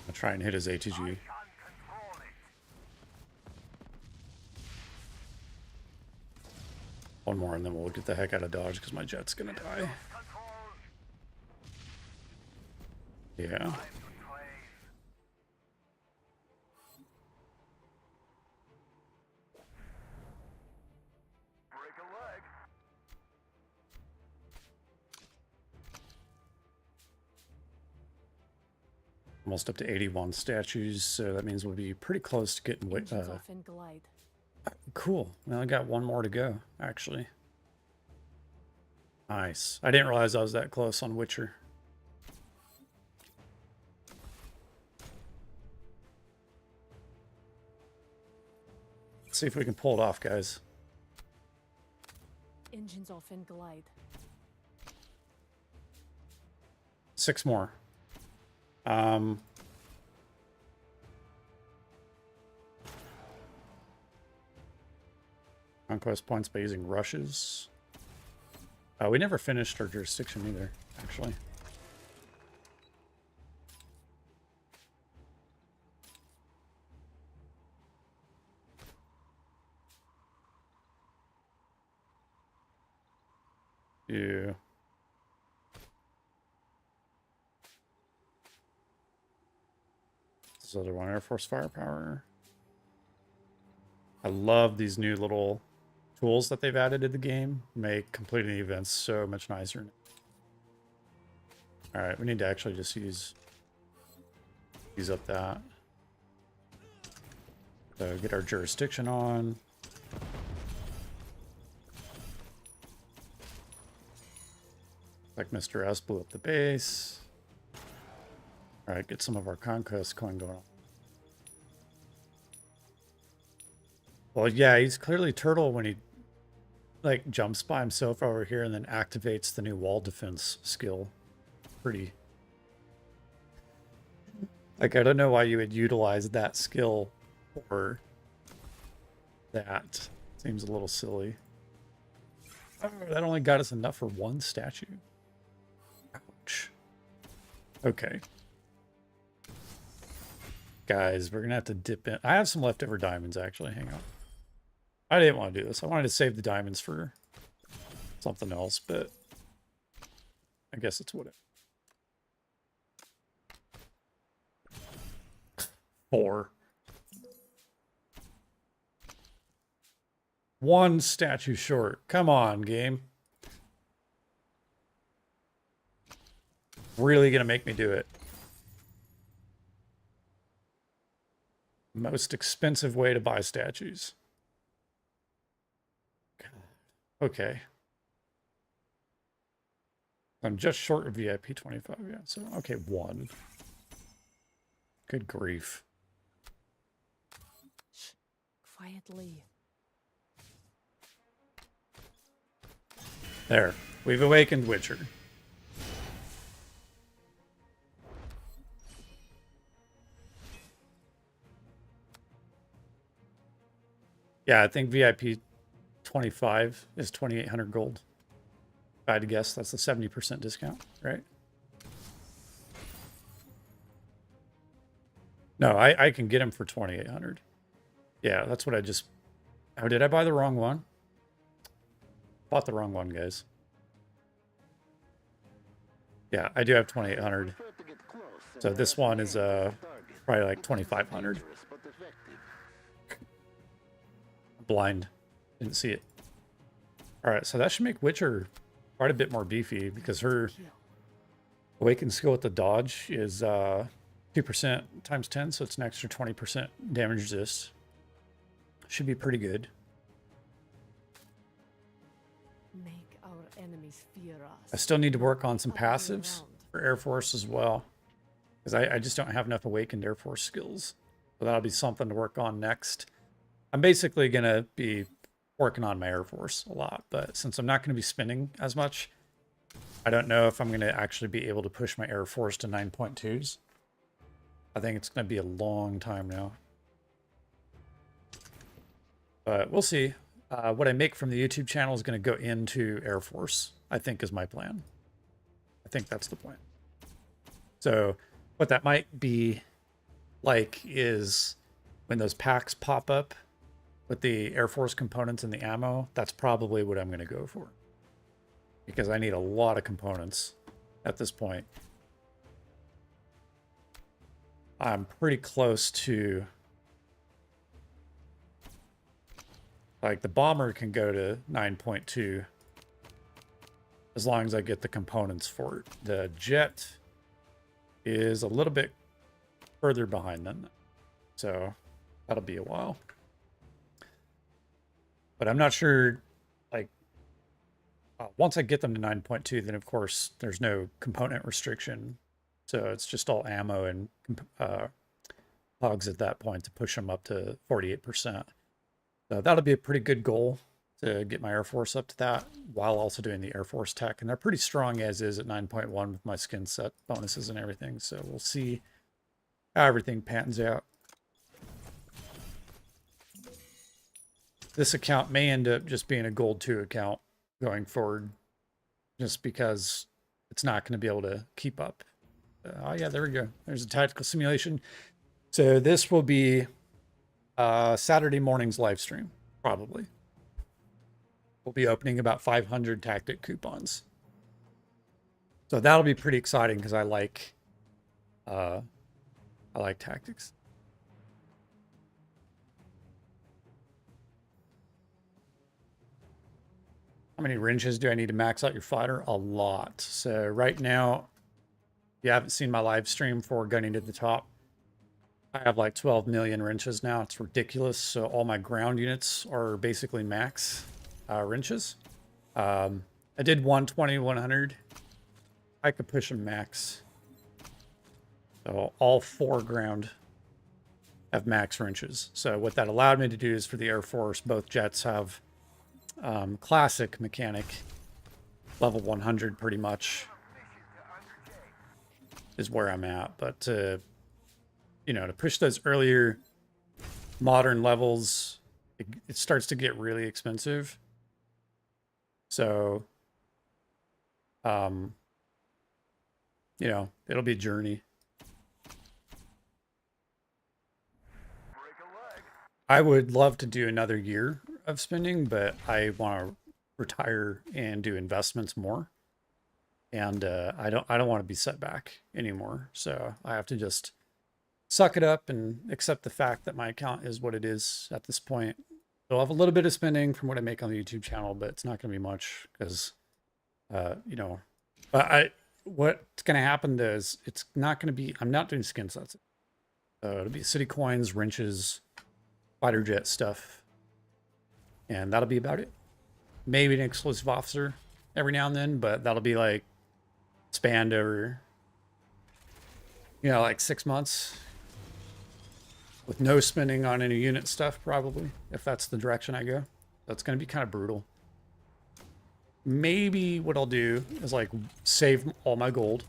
I'll try and hit his ATG. One more and then we'll get the heck out of Dodge because my jet's gonna die. Yeah. Almost up to 81 statues, so that means we'll be pretty close to getting Off and glide. cool. Well, I got one more to go, actually. Nice. I didn't realize I was that close on Witcher. Let's see if we can pull it off, guys. engines off and glide. 6 more. Conquest points by using rushes. We never finished our jurisdiction either, actually. Yeah. This other one, Air Force Firepower. I love these new little tools that they've added to the game. Make completing events so much nicer. All right, we need to actually just use up that. So get our jurisdiction on. Like Mr. S blew up the base. All right, get some of our conquest coin going on. Well, yeah, he's clearly turtle when he like jumps by himself over here and then activates the new wall defense skill. Pretty. Like, I don't know why you would utilize that skill for that. Seems a little silly. Oh, that only got us enough for 1 statue. Ouch. Okay. Guys, we're going to have to dip in. I have some leftover diamonds, actually. Hang on. I didn't want to do this. I wanted to save the diamonds for something else, but I guess it's whatever. 4. 1 statue short. Come on, game. Really gonna make me do it. Most expensive way to buy statues. Okay. I'm just short of VIP 25, yeah. So, okay, 1. Good grief. Shh. Quietly. There. We've awakened Witcher. Yeah, I think VIP 25 is 2,800 gold. If I had to guess, that's a 70% discount, right? No, I can get him for 2,800. Yeah, that's what I just... Oh, did I buy the wrong one? Bought the wrong one, guys. Yeah, I do have 2,800. So this one is probably like 2,500. Blind. Didn't see it. Alright, so that should make Witcher quite a bit more beefy because her awakened skill with the dodge is 2% times 10, so it's an extra 20% damage resist. Should be pretty good. Make our enemies fear us. I still need to work on some passives for Air Force as well. Because I just don't have enough awakened Air Force skills. So that'll be something to work on next. I'm basically going to be working on my Air Force a lot. But since I'm not going to be spending as much, I don't know if I'm going to actually be able to push my Air Force to 9.2s. I think it's going to be a long time now. But we'll see. What I make from the YouTube channel is going to go into Air Force, I think is my plan. I think that's the plan. So what that might be like is when those packs pop up with the Air Force components and the ammo, that's probably what I'm going to go for. Because I need a lot of components at this point. I'm pretty close to... Like, the bomber can go to 9.2 as long as I get the components for it. The jet is a little bit further behind than that. So that'll be a while. But I'm not sure, like, once I get them to 9.2, then of course there's no component restriction. So it's just all ammo and hogs at that point to push them up to 48%. So that'll be a pretty good goal to get my Air Force up to that while also doing the Air Force tech. And they're pretty strong as is at 9.1 with my skin set bonuses and everything. So we'll see how everything pans out. This account may end up just being a gold 2 account going forward, just because it's not going to be able to keep up. Oh yeah, there we go. There's a tactical simulation. So this will be Saturday morning's live stream, probably. We'll be opening about 500 tactic coupons. So that'll be pretty exciting because I like tactics. How many wrenches do I need to max out your fighter? A lot. So right now, if you haven't seen my live stream for Gunning to the Top, I have like 12 million wrenches now. It's ridiculous. So all my ground units are basically max wrenches. I did 120, 100. I could push them max. So all 4 ground have max wrenches. So what that allowed me to do is for the Air Force, both jets have classic mechanic, level 100 pretty much is where I'm at. But you know, to push those earlier modern levels, it starts to get really expensive. So, you know, it'll be a journey. I would love to do another year of spending, but I want to retire and do investments more. And I don't want to be set back anymore. So I have to just suck it up and accept the fact that my account is what it is at this point. I'll have a little bit of spending from what I make on the YouTube channel, but it's not going to be much because, you know, what's going to happen is it's not going to be, I'm not doing skin sets. It'll be city coins, wrenches, fighter jet stuff. And that'll be about it. Maybe an exclusive officer every now and then, but that'll be like spanned over, you know, like 6 months. With no spending on any unit stuff, probably, if that's the direction I go. That's going to be kind of brutal. Maybe what I'll do is like save all my gold.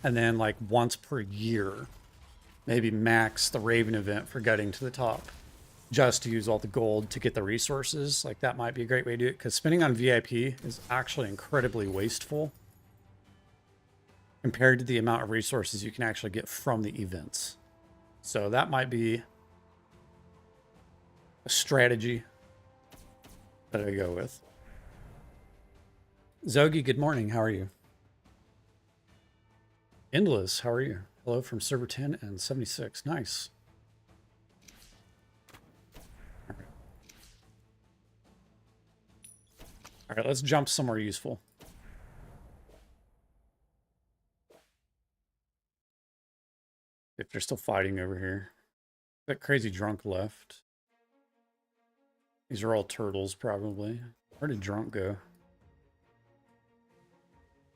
And then like once per year, maybe max the Raven event for Gutting to the Top. Just to use all the gold to get the resources. Like that might be a great way to do it. Because spending on VIP is actually incredibly wasteful. Compared to the amount of resources you can actually get from the events. So that might be a strategy that I go with. Zogi, good morning. How are you? Endless, how are you? Hello from server 10 and 76. Nice. All right, let's jump somewhere useful. If they're still fighting over here. That crazy drunk left. These are all turtles, probably. Where did drunk go?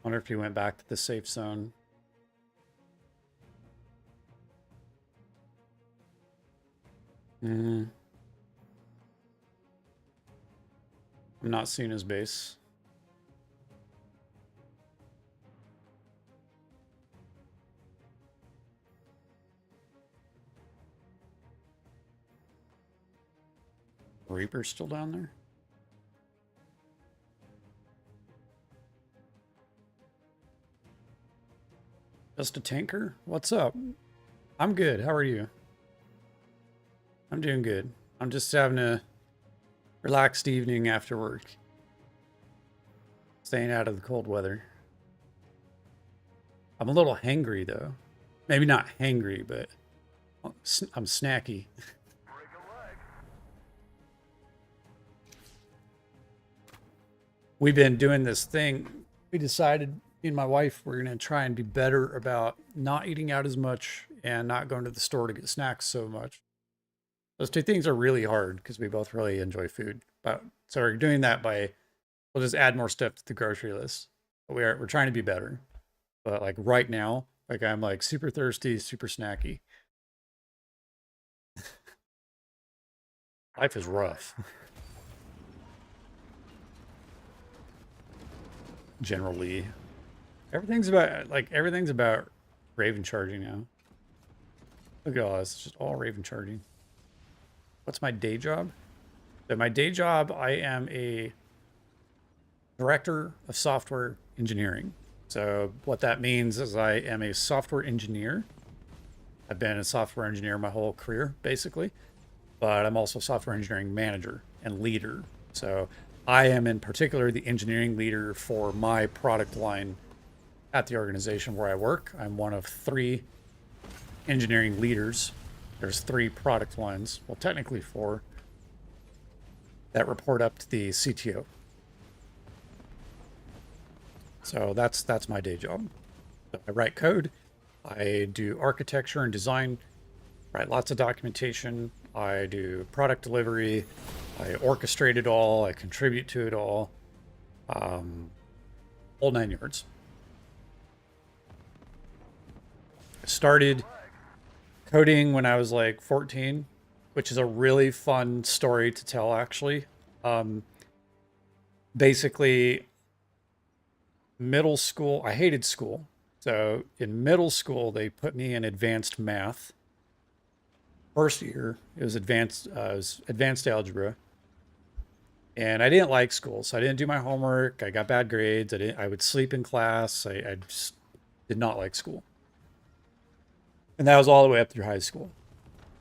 Wonder if he went back to the safe zone. I'm not seeing his base. Reaper's still down there? Just a tanker? What's up? I'm good. How are you? I'm doing good. I'm just having a relaxed evening after work. Staying out of the cold weather. I'm a little hangry though. Maybe not hangry, but I'm snacky. We've been doing this thing. We decided, me and my wife, we're going to try and be better about not eating out as much and not going to the store to get snacks so much. Those two things are really hard because we both really enjoy food. But so we're doing that by, we'll just add more stuff to the grocery list. But we're trying to be better. But like right now, like I'm like super thirsty, super snacky. Life is rough. generally. Everything's about Raven charging now. Look at all this. It's just all Raven charging. What's my day job? So my day job, I am a director of software engineering. So what that means is I am a software engineer. I've been a software engineer my whole career, basically. But I'm also a software engineering manager and leader. So I am in particular the engineering leader for my product line at the organization where I work. I'm one of 3 engineering leaders. There's 3 product lines, well, technically 4, that report up to the CTO. So that's my day job. So I write code, I do architecture and design, write lots of documentation, I do product delivery, I orchestrate it all, I contribute to it all, whole 9 yards. I started coding when I was like 14, which is a really fun story to tell, actually. Basically, middle school, I hated school. So in middle school, they put me in advanced math. First year, it was advanced algebra. And I didn't like school, so I didn't do my homework. I got bad grades. I would sleep in class. I just did not like school. And that was all the way up through high school.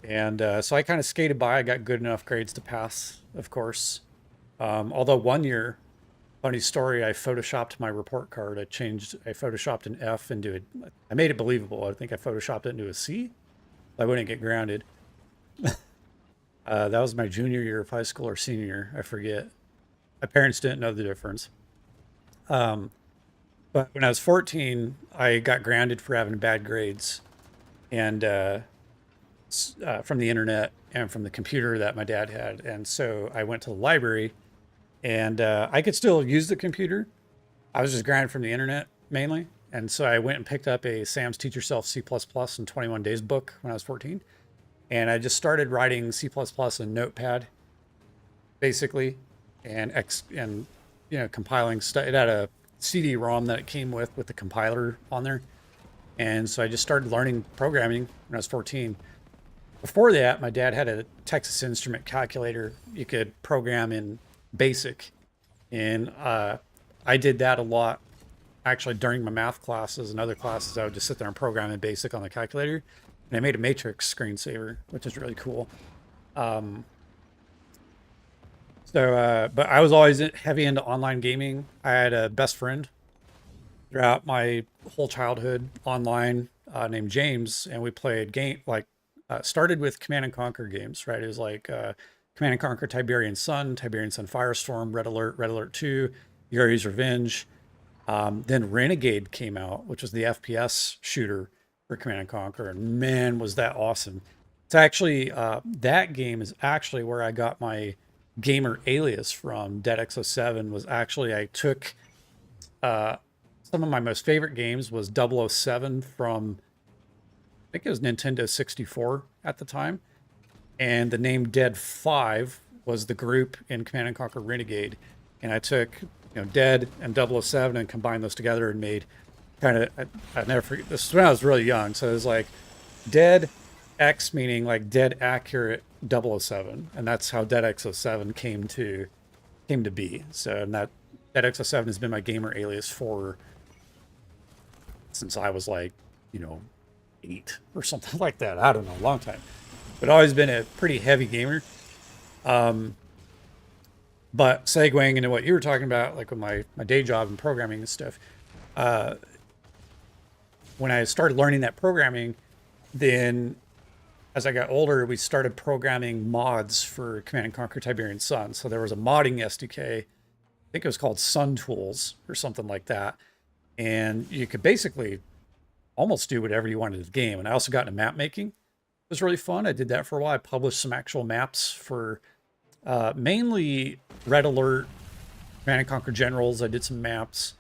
And so I kind of skated by. I got good enough grades to pass, of course. Although one year, funny story, I photoshopped my report card. I photoshopped an F into I made it believable. I think I photoshopped it into a C. I wouldn't get grounded. That was my junior year of high school or senior year. I forget. My parents didn't know the difference. But when I was 14, I got grounded for having bad grades. And from the internet and from the computer that my dad had. And so I went to the library, and I could still use the computer. I was just grounded from the internet mainly. And so I went and picked up a Sam's Teach Yourself C++ in 21 Days book when I was 14. And I just started writing C++ in Notepad, basically, and compiling stuff. It had a CD-ROM that it came with the compiler on there. And so I just started learning programming when I was 14. Before that, my dad had a Texas Instrument calculator. You could program in BASIC. And I did that a lot. Actually, during my math classes and other classes, I would just sit there and program in BASIC on the calculator. And I made a Matrix screensaver, which is really cool. But I was always heavy into online gaming. I had a best friend throughout my whole childhood online named James, and we played started with Command and Conquer games, right? It was like Command and Conquer Tiberian Sun Firestorm, Red Alert 2, Yuri's Revenge. Then Renegade came out, which was the FPS shooter for Command and Conquer, and man, was that awesome. It's actually, that game is actually where I got my gamer alias from. DeadX07 was actually, I took some of my most favorite games was 007 from, I think it was Nintendo 64 at the time. And the name Dead 5 was the group in Command and Conquer Renegade. And I took, Dead and 007 and combined those together and made I never forget, this is when I was really young. So it was like Dead X, meaning like dead accurate 007. And that's how Dead X07 came to be. So, and that Dead X07 has been my gamer alias since I was like, 8 or something like that. I don't know, a long time. But always been a pretty heavy gamer. But segueing into what you were talking about, like with my day job and programming and stuff, when I started learning that programming, then as I got older, we started programming mods for Command and Conquer Tiberian Sun. So there was a modding SDK, I think it was called Sun Tools or something like that. And you could basically almost do whatever you wanted with the game. And I also got into map making. It was really fun. I did that for a while. I published some actual maps for mainly Red Alert, Command and Conquer Generals. I did some maps.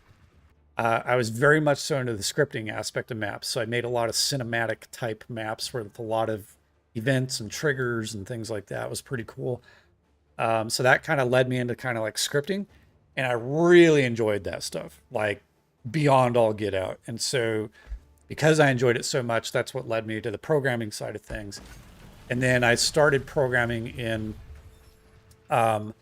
I was very much so into the scripting aspect of maps. So I made a lot of cinematic type maps with a lot of events and triggers and things like that. It was pretty cool. So that kind of led me into kind of like scripting. And I really enjoyed that stuff, like beyond all get out. And so because I enjoyed it so much, that's what led me to the programming side of things. And then I started programming in like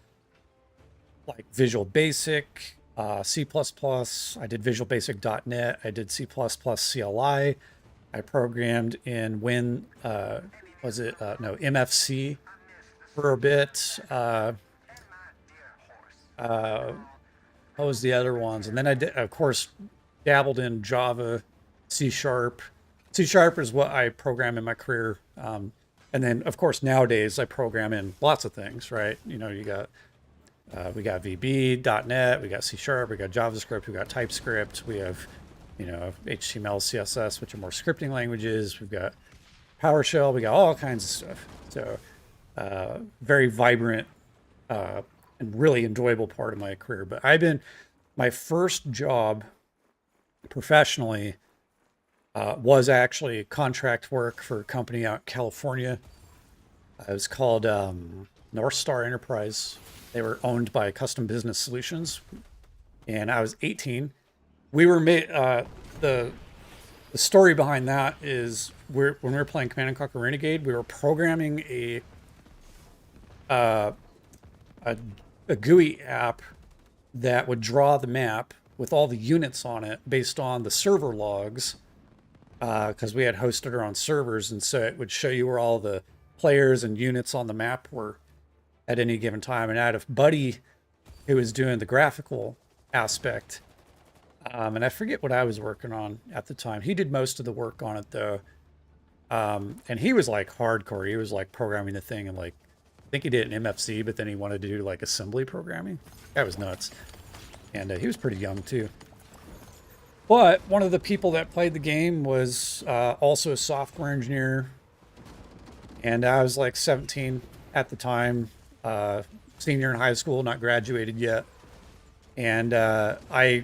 Visual Basic, C++. I did Visual Basic.NET. I did C++ CLI. I programmed in MFC for a bit. What was the other ones? And then I did, of course, dabbled in Java, C Sharp. C Sharp is what I program in my career. And then, of course, nowadays I program in lots of things, right? You know, we got VB, .NET, we got C Sharp, we got JavaScript, we got TypeScript, we have, you know, HTML, CSS, which are more scripting languages. We've got PowerShell, we got all kinds of stuff. So very vibrant and really enjoyable part of my career. But my first job professionally was actually contract work for a company out in California. It was called North Star Enterprise. They were owned by Custom Business Solutions, and I was 18. We were made. The story behind that is when we were playing Command and Conquer Renegade, we were programming a GUI app that would draw the map with all the units on it based on the server logs, because we had hosted our own servers, and so it would show you where all the players and units on the map were at any given time. And I had a buddy who was doing the graphical aspect, and I forget what I was working on at the time. He did most of the work on it though, and he was like hardcore. He was like programming the thing, and like I think he did it in MFC, but then he wanted to do like assembly programming. That was nuts. And he was pretty young too. But one of the people that played the game was also a software engineer. And I was like 17 at the time, senior in high school, not graduated yet. And I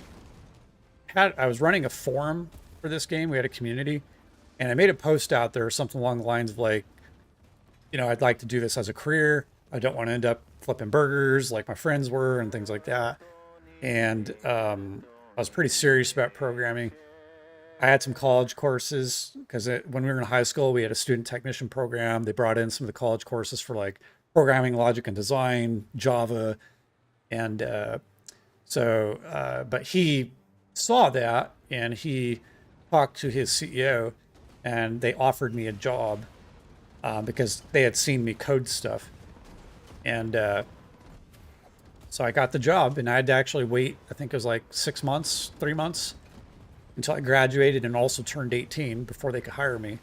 was running a forum for this game. We had a community. And I made a post out there, something along the lines of like, you know, I'd like to do this as a career. I don't want to end up flipping burgers like my friends were and things like that. And I was pretty serious about programming. I had some college courses because when we were in high school, we had a student technician program. They brought in some of the college courses for like programming, logic, and design, Java. And but he saw that and he talked to his CEO and they offered me a job because they had seen me code stuff. And so I got the job, and I had to actually wait, I think it was like 3 months, until I graduated and also turned 18 before they could hire me.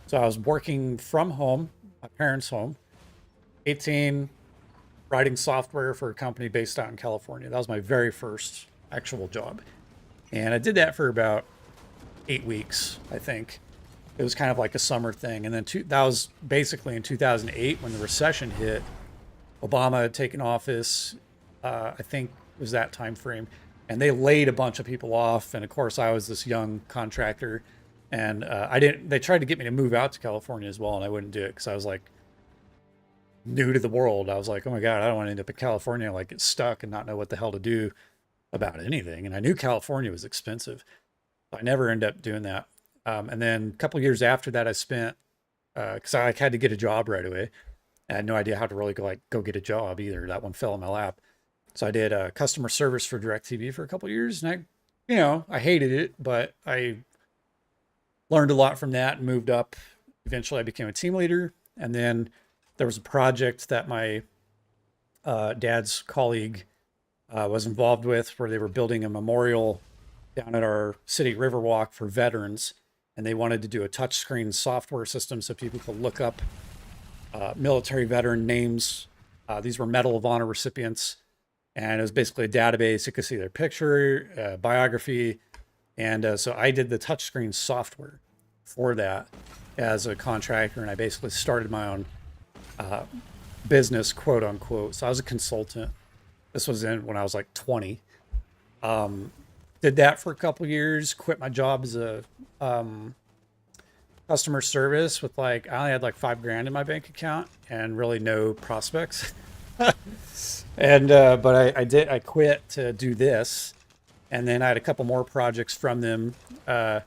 So I was working from home, my parents' home, 18, writing software for a company based out in California. That was my very first actual job. And I did that for about 8 weeks, I think. It was kind of like a summer thing. And then that was basically in 2008 when the recession hit. Obama had taken office. I think it was that time frame, and they laid a bunch of people off. And of course, I was this young contractor, and they tried to get me to move out to California as well, and I wouldn't do it because I was like new to the world. I was like, oh my God, I don't want to end up in California, like get stuck and not know what the hell to do about anything. And I knew California was expensive, so I never ended up doing that. And then a couple of years after that, I spent, because I had to get a job right away. I had no idea how to really go get a job either. That one fell in my lap. So I did customer service for DirecTV for a couple of years, and I hated it, but I learned a lot from that and moved up. Eventually I became a team leader. And then there was a project that my dad's colleague was involved with where they were building a memorial down at our city Riverwalk for veterans. And they wanted to do a touchscreen software system so people could look up military veteran names. These were Medal of Honor recipients. And it was basically a database. You could see their picture, biography. And so I did the touchscreen software for that as a contractor. And I basically started my own business, quote unquote. So I was a consultant. This was when I was like 20. Did that for a couple of years, quit my job as a customer service with I only had like $5,000 in my bank account and really no prospects. And but I quit to do this, and then I had a couple more projects from them, and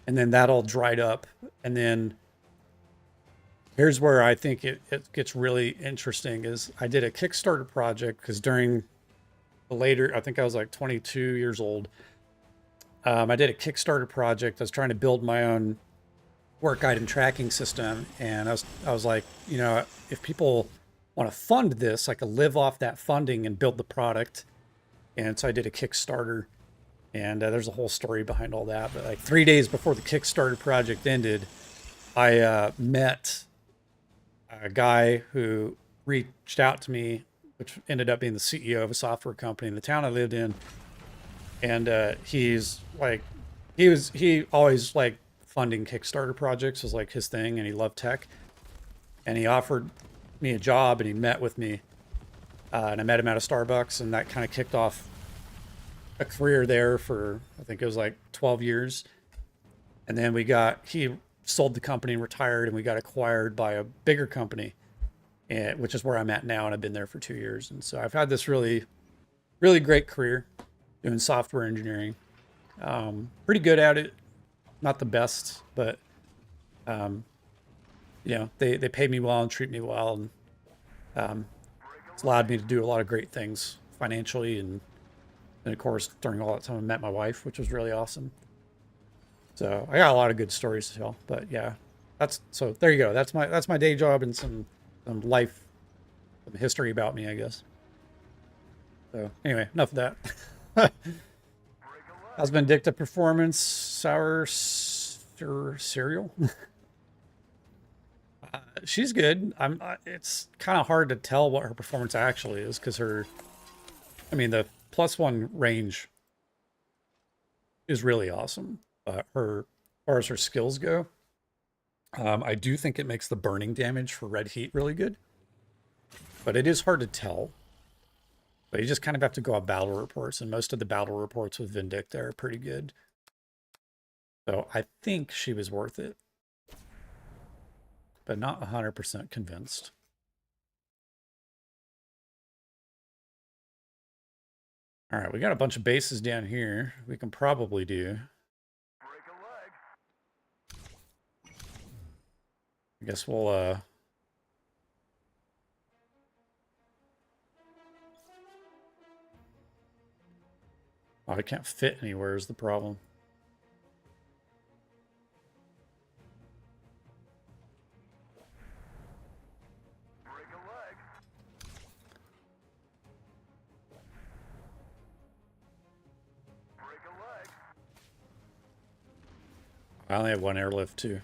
then that all dried up. And then here's where I think it gets really interesting is I did a Kickstarter project because during the later, I think I was like 22 years old. I did a Kickstarter project. I was trying to build my own work item tracking system, and I was like, you know, if people want to fund this, I could live off that funding and build the product. And so I did a Kickstarter, and there's a whole story behind all that. But like 3 days before the Kickstarter project ended, I met a guy who reached out to me, which ended up being the CEO of a software company in the town I lived in. And he's like, he always like funding Kickstarter projects was like his thing, and he loved tech. And he offered me a job, and he met with me, and I met him at a Starbucks, and that kind of kicked off a career there for, I think it was like 12 years. And then he sold the company and retired, and we got acquired by a bigger company, which is where I'm at now. And I've been there for 2 years. And so I've had this really, really great career doing software engineering. Pretty good at it. Not the best, but, you know, they pay me well and treat me well. And it's allowed me to do a lot of great things financially. And of course, during all that time, I met my wife, which was really awesome. So I got a lot of good stories to tell. But yeah, so there you go. That's my day job and some life, some history about me, I guess. So anyway, enough of that. How's Vindicta performance? Sour cereal? She's good. It's kind of hard to tell what her performance actually is because the +1 range is really awesome. As far as her skills go, I do think it makes the burning damage for red heat really good, but it is hard to tell. But you just kind of have to go off battle reports, and most of the battle reports with Vindicta are pretty good. So I think she was worth it, but not 100% convinced. All right, we got a bunch of bases down here we can probably do. I guess we'll oh, I can't fit anywhere is the problem. I only have one airlift too.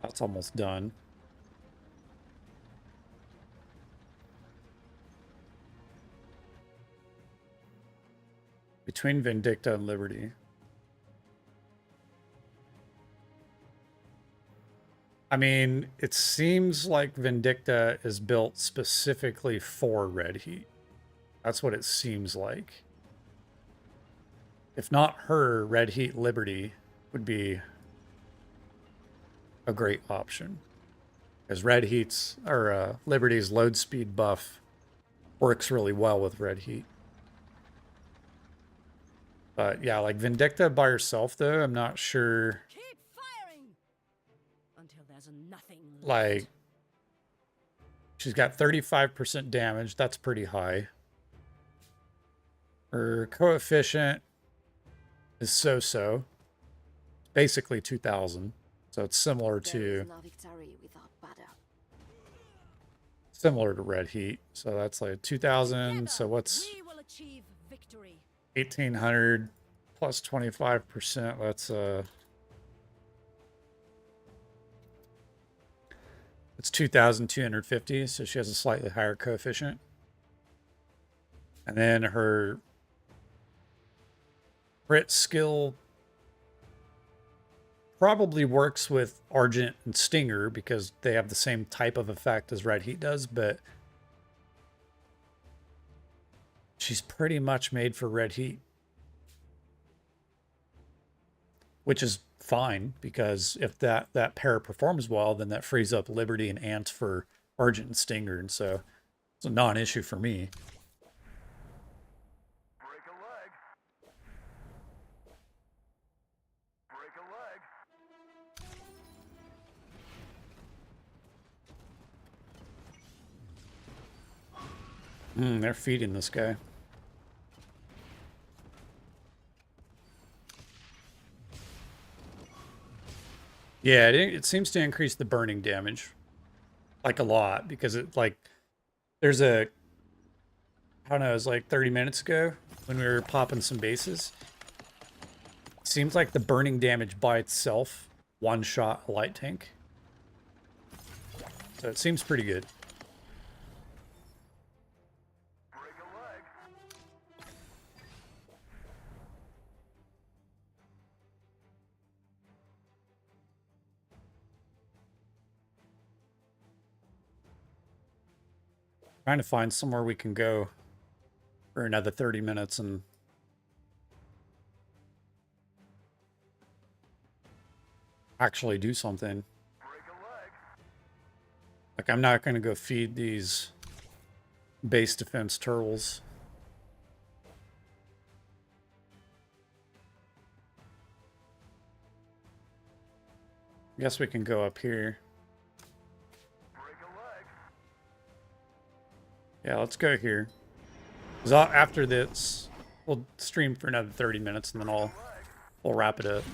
That's almost done. Between Vindicta and Liberty. I mean, it seems like Vindicta is built specifically for red heat. That's what it seems like. If not her, red heat Liberty would be a great option. Because Liberty's load speed buff works really well with red heat. But yeah, like Vindicta by herself though, I'm not sure. Keep firing until there's nothing left. Like, she's got 35% damage. That's pretty high. Her coefficient is so-so. Basically 2,000. So it's similar to red heat. So that's like 2,000. So what's 1,800 plus 25%? That's it's 2,250. So she has a slightly higher coefficient. And then her crit skill probably works with Argent and Stinger because they have the same type of effect as red heat does, but she's pretty much made for red heat. which is fine because if that pair performs well, then that frees up Liberty and Ant for Argent and Stinger, and so it's a non-issue for me. Break a leg. Break a leg. They're feeding this guy. Yeah, it seems to increase the burning damage, like a lot, because it like there's a I don't know, it was like 30 minutes ago when we were popping some bases. Seems like the burning damage by itself one shot a light tank. So it seems pretty good. Break a leg. Trying to find somewhere we can go for another 30 minutes and actually do something. Break a leg. Like, I'm not going to go feed these base defense turtles. Guess we can go up here. Break a leg. Yeah, let's go here. 'Cause after this, we'll stream for another 30 minutes and then we'll wrap it up.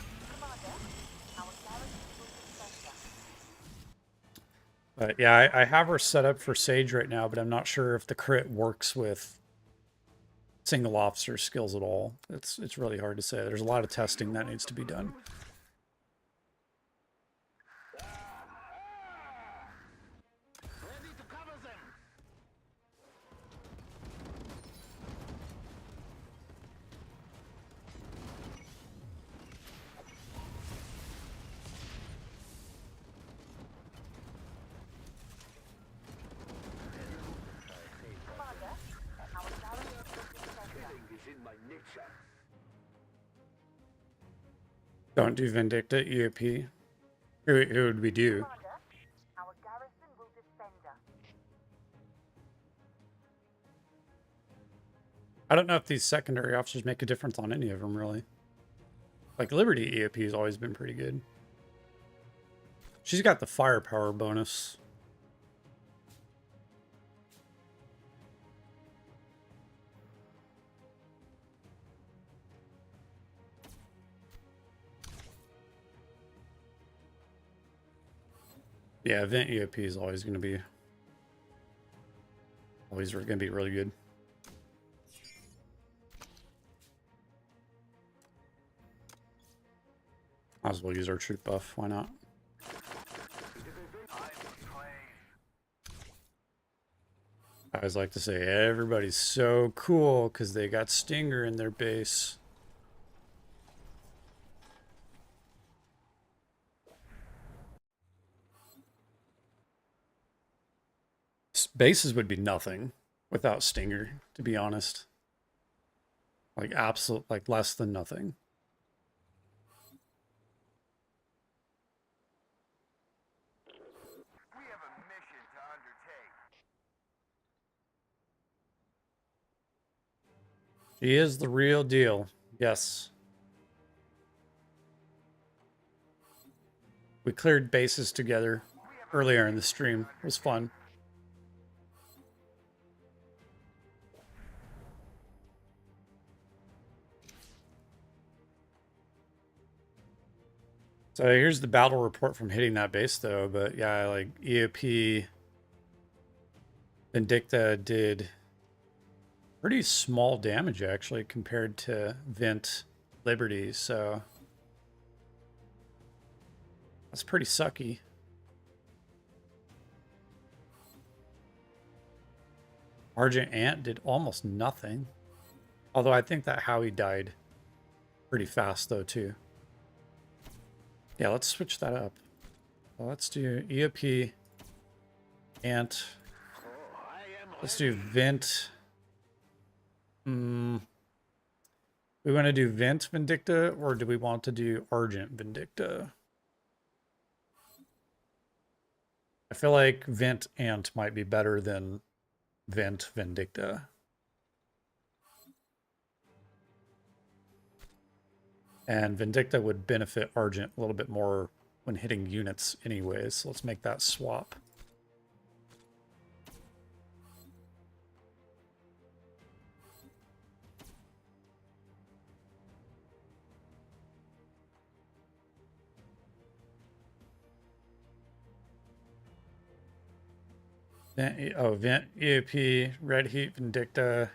But yeah, I have her set up for Sage right now, but I'm not sure if the crit works with single officer skills at all. It's really hard to say. There's a lot of testing that needs to be done. Ready to cover them. Killing is in my nature. Don't do Vindicta EOP. Who would we do? Commander, our garrison will defend us. I don't know if these secondary officers make a difference on any of them, really. Like, Liberty EOP has always been pretty good. She's got the firepower bonus. Yeah, event EOP is always going to be really good. Might as well use our troop buff. Why not? I always like to say everybody's so cool because they got Stinger in their base. Bases would be nothing without Stinger, to be honest. Like absolute, like less than nothing. We have a mission to undertake. She is the real deal. Yes. We cleared bases together earlier in the stream. It was fun. So here's the battle report from hitting that base, though. But yeah, like EOP Vindicta did pretty small damage, actually, compared to Vent Liberty. So that's pretty sucky. Argent Ant did almost nothing. Although I think that Howie died pretty fast, though, too. Yeah, let's switch that up. Well, let's do EOP, Ant. Let's do Vent. We want to do Vent Vindicta, or do we want to do Argent Vindicta? I feel like Vent Ant might be better than Vent Vindicta. And Vindicta would benefit Argent a little bit more when hitting units anyways. So let's make that swap. Vent EOP, Red Heat Vindicta.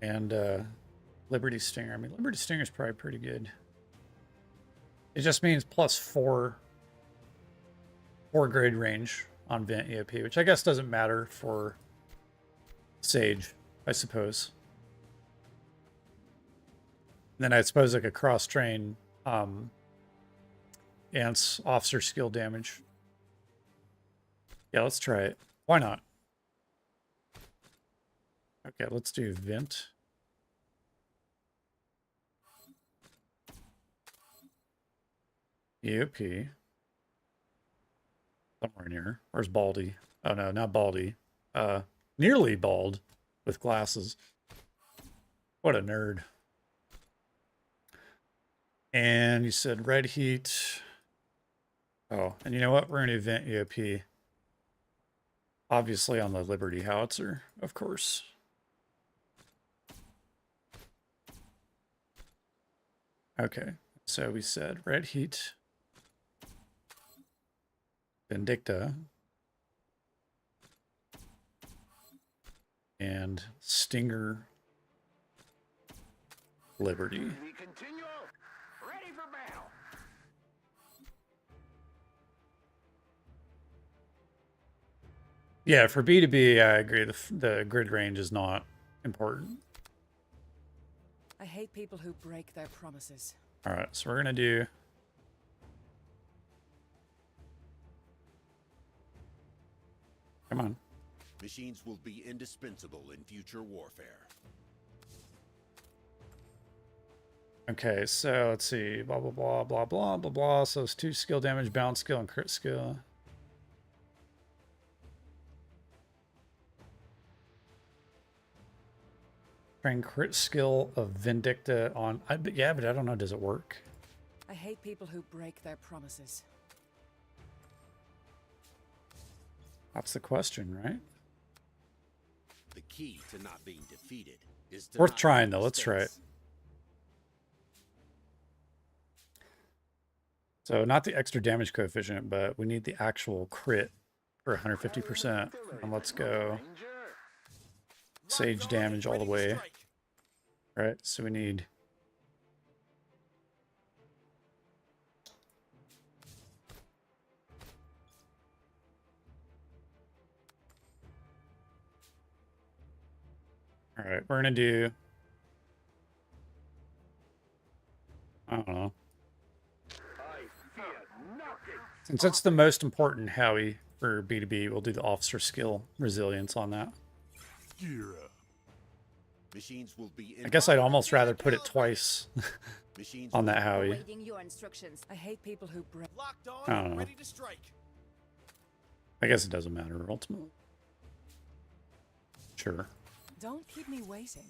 And Liberty Stinger. I mean, Liberty Stinger is probably pretty good. It just means plus four grade range on Vent EOP, which I guess doesn't matter for Sage, I suppose. And then I suppose I could cross-train Ant's officer skill damage. Yeah, let's try it. Why not? Okay, let's do Vent. EOP. Somewhere near. Where's Baldy? Oh no, not Baldy. Nearly bald with glasses. What a nerd. And you said Red Heat. Oh, and you know what? We're going to event EOP. Obviously on the Liberty Howitzer, of course. Okay, so we said Red Heat, Vindicta, and Stinger Liberty. We continue. Ready for battle. Yeah, for B2B, I agree. The grid range is not important. I hate people who break their promises. All right, so we're going to do... Come on. Machines will be indispensable in future warfare. Okay, so let's see. Blah, blah, blah, blah, blah, blah, blah. So it's 2 skill damage, bounce skill, and crit skill. Train crit skill of Vindicta on... yeah, but I don't know. Does it work? I hate people who break their promises. That's the question, right? The key to not being defeated is to Worth not trying, make though. Let's try it. mistakes. So not the extra damage coefficient, but we need the actual crit for 150%. And let's go Sage damage all the way. All right, so we need... All right, we're going to do... I don't know. Since it's the most important Howie for B2B, we'll do the officer skill resilience on that. Gear up. Machines will be I guess I'd almost rather put it twice Machines on will that Howie. Awaiting your instructions. I hate people who break. Locked on I don't and know. ready to strike. I guess it doesn't matter ultimately. Sure. Don't keep me waiting.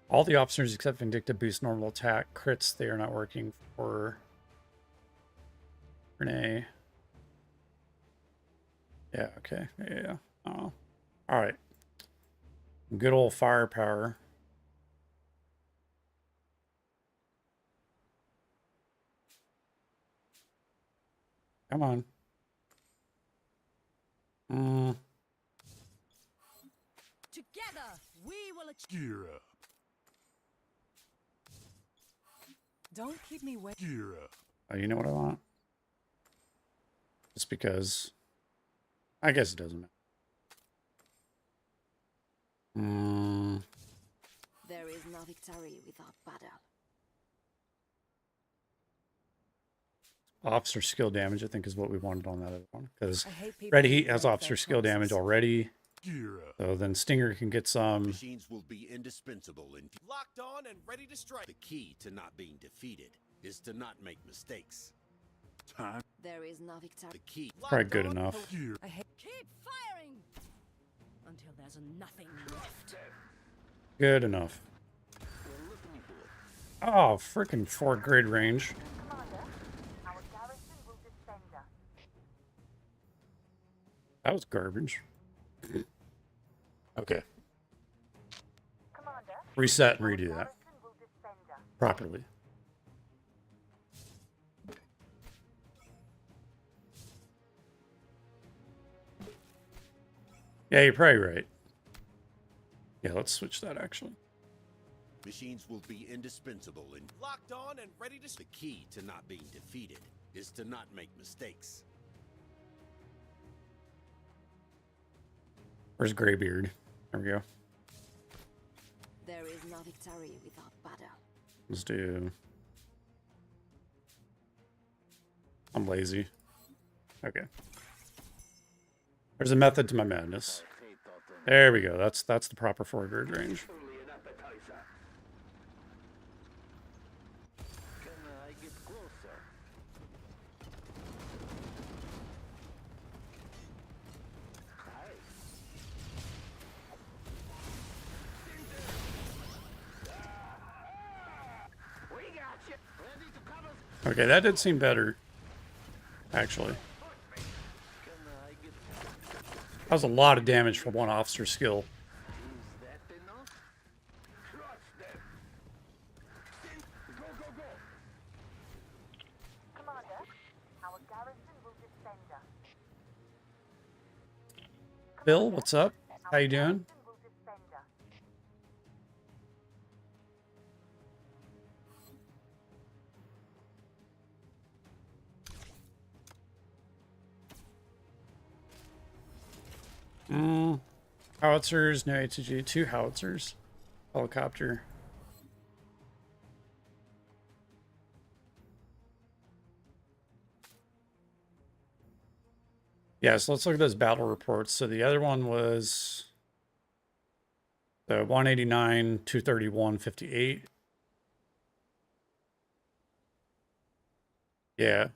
All the officers except Vindicta boost normal attack. Crits, they are not working for Renee. Yeah, okay. Yeah. Oh. Alright. Good old firepower. Come on. Together, we will achieve. Gear up. Don't keep me waiting. Gear up. Oh, you know what I want? Just because. I guess it doesn't matter. There is no victory without battle. officer skill damage, I think, is what we wanted on that other one. Because I hate people Red who Heat has break officer their skill damage promises. already. Gear up. So then Stinger can get some. Machines will be indispensable in Locked on and ready to strike. the key to not being defeated is to not make mistakes. Time. There is no victory. The key Probably good enough. Gear. I hate. Keep firing until there's nothing left. Good enough. Oh, freaking 4th grade range. Commander, our garrison will defend us. That was garbage. Okay. Commander, Reset and our redo that garrison will defend us. properly. Yeah, you're probably right. Yeah, let's switch that actually. machines will be indispensable in Locked on and ready to the strike. key to not being defeated is to not make mistakes. Where's Graybeard? There we go. There is no victory without battle. Let's do. I'm lazy. Okay. There's a method to my madness. There we go. That's the proper 4th grade range. Only an appetizer. Can I get closer? Hi. We got you. Ready to cover. Okay, that did seem better. Actually. Can I get? That was a lot of damage for one officer skill. Is that enough? Trust them. Go, go, go. Commander, our garrison will defend us. Bill, what's up? How you doing? Garrison will defend us. Howitzers, no ATG, 2 howitzers. Helicopter. Yeah, so let's look at those battle reports. So the other one was the 189, 231, 58. Yeah.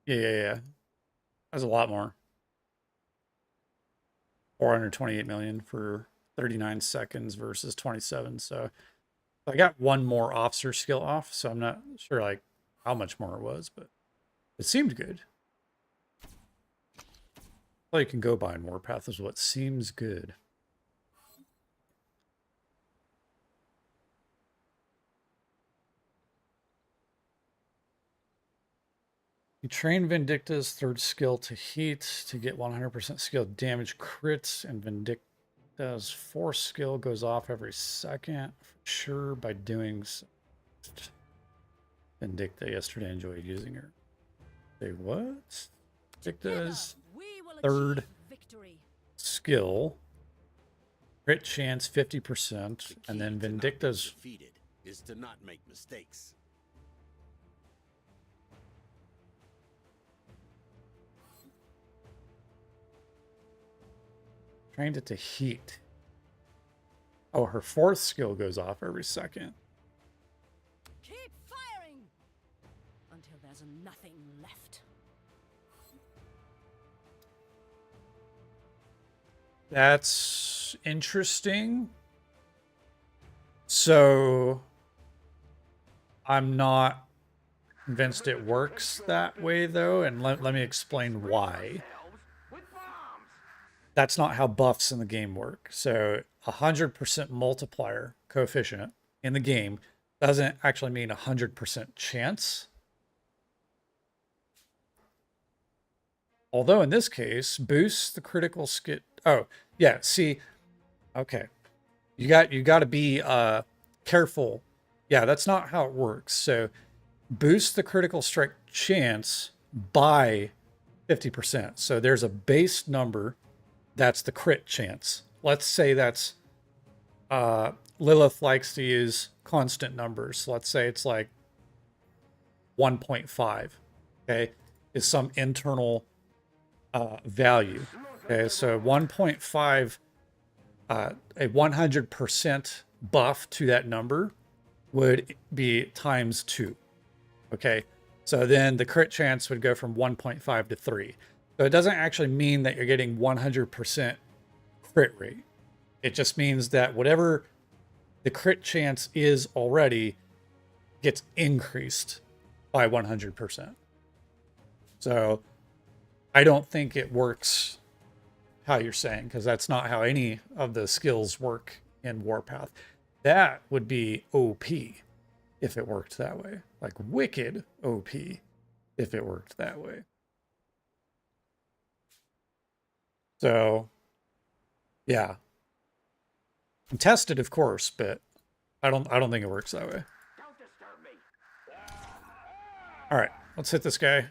Yeah. That's a lot more. 428 million for 39 seconds versus 27. So I got one more officer skill off, so I'm not sure like how much more it was, but it seemed good. All you can go by in Warpath is what seems good. You train Vindicta's 3rd skill to heat to get 100% skill damage crits, and Vindicta's 4th skill goes off every second for sure by doing so. Vindicta yesterday enjoyed using her. Say what? Vindicta's We will 3rd achieve victory. skill, crit chance 50%, The and key then to not being Vindicta's defeated is to not make mistakes. trained it to heat. Oh, her 4th skill goes off every second. Keep firing until there's nothing left. That's interesting. So I'm not convinced it works that way though, and let me explain why. With bombs. That's not how buffs in the game work. So 100% multiplier coefficient in the game doesn't actually mean 100% chance. Although in this case, boosts the critical skill. Oh, yeah, see. Okay. You got to be careful. Yeah, that's not how it works. So boost the critical strike chance by 50%. So there's a base number that's the crit chance. Let's say that's Lilith likes to use constant numbers. Let's say it's like 1.5. okay, is some internal value. Okay, so 1.5, a 100% buff to that number would be times 2. Okay, so then the crit chance would go from 1.5 to 3. So it doesn't actually mean that you're getting 100% crit rate. It just means that whatever the crit chance is already gets increased by 100%. So I don't think it works how you're saying, because that's not how any of the skills work in Warpath. That would be OP if it worked that way. Like wicked OP if it worked that way. So yeah. Tested, of course, but I don't think it works that way. Don't disturb me. All right, let's hit this guy.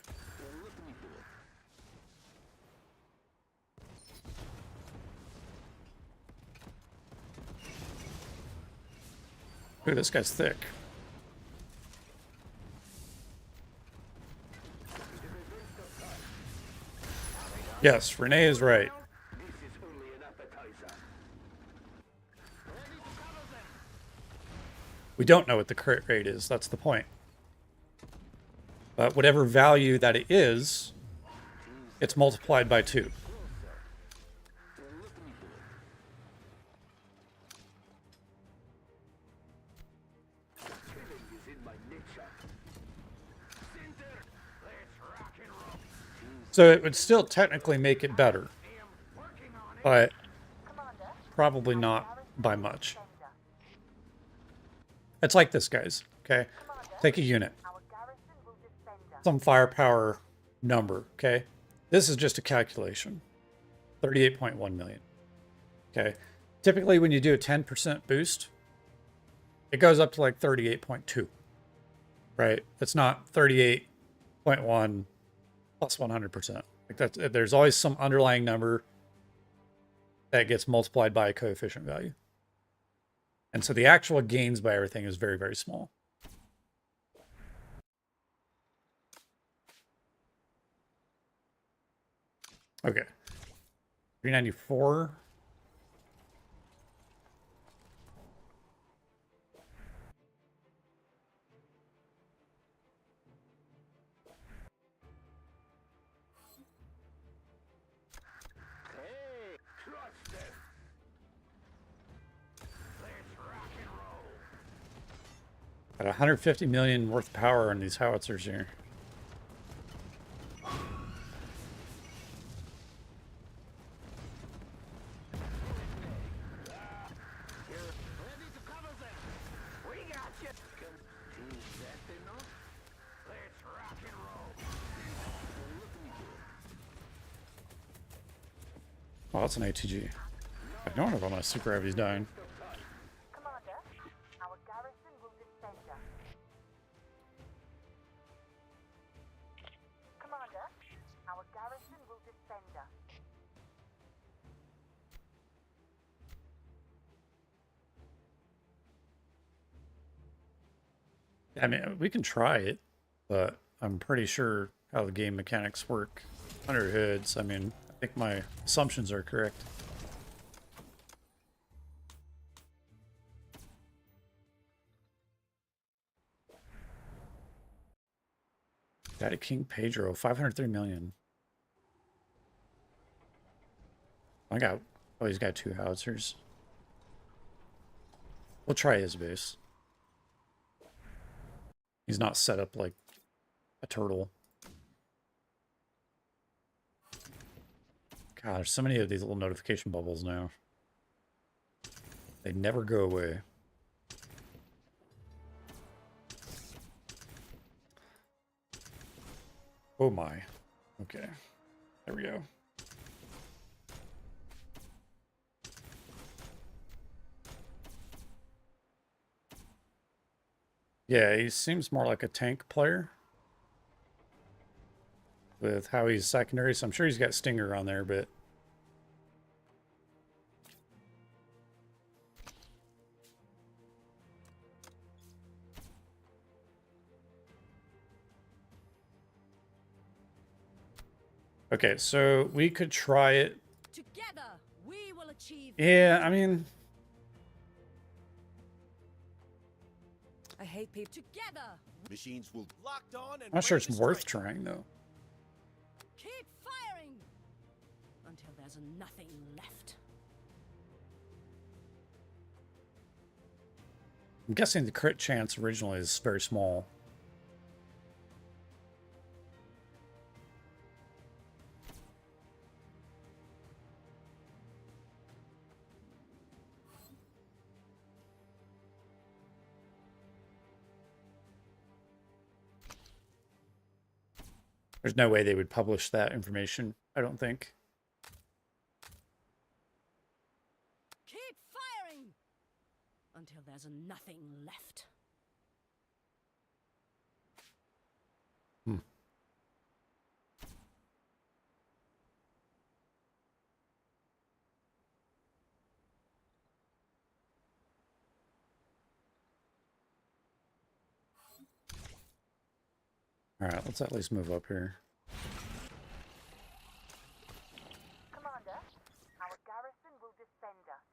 Ooh, this guy's thick. Yes, Renee is right. This is only an appetizer. We don't know what the crit rate is. That's the point. But whatever value that it is, it's multiplied by 2. Killing is in my nature. Center. Let's rock and roll. So it would still technically make it better, Working on it. but Commander, probably not by much. defender. It's like this, guys. Okay, take a unit, Our garrison will defend us. some firepower number. Okay, this is just a calculation. 38.1 million. Okay, typically when you do a 10% boost, it goes up to like 38.2. Right? It's not 38.1 plus 100%. Like that's, there's always some underlying number that gets multiplied by a coefficient value. And so the actual gains by everything is very, very small. Okay. 394. Hey, trust them. Let's rock and roll. Got 150 million worth of power in these howitzers here. Ready to cover them. We got you. Is that enough? Let's rock and roll. Oh, that's an ATG. I don't know if I'm gonna super heavy's dying. Commander, our garrison will defend us. Commander, our garrison will defend us. I mean, we can try it, but I'm pretty sure how the game mechanics work under hoods. I mean, I think my assumptions are correct. Daddy King Pedro, 503 million. I got, oh, he's got 2 howitzers. We'll try his base. He's not set up like a turtle. God, there's so many of these little notification bubbles now. They never go away. Oh my. Okay. There we go. Yeah, he seems more like a tank player with how he's secondary, so I'm sure he's got Stinger on there, but Okay, so we could try it. Together, we will achieve. Yeah, I mean, I hate people. Together, Machines will Locked on and I'm not sure ready it's to worth strike. trying though. keep firing until there's nothing left. I'm guessing the crit chance originally is very small. There's no way they would publish that information, I don't think. Keep firing until there's nothing left. All right, let's at least move up here. Commander, our garrison will defend us.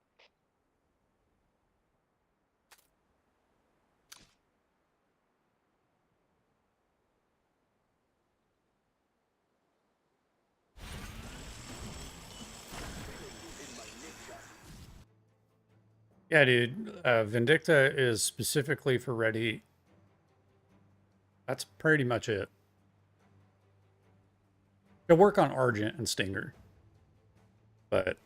Yeah, dude. Vindicta is specifically for red heat. That's pretty much it. She'll work on Argent and Stinger. But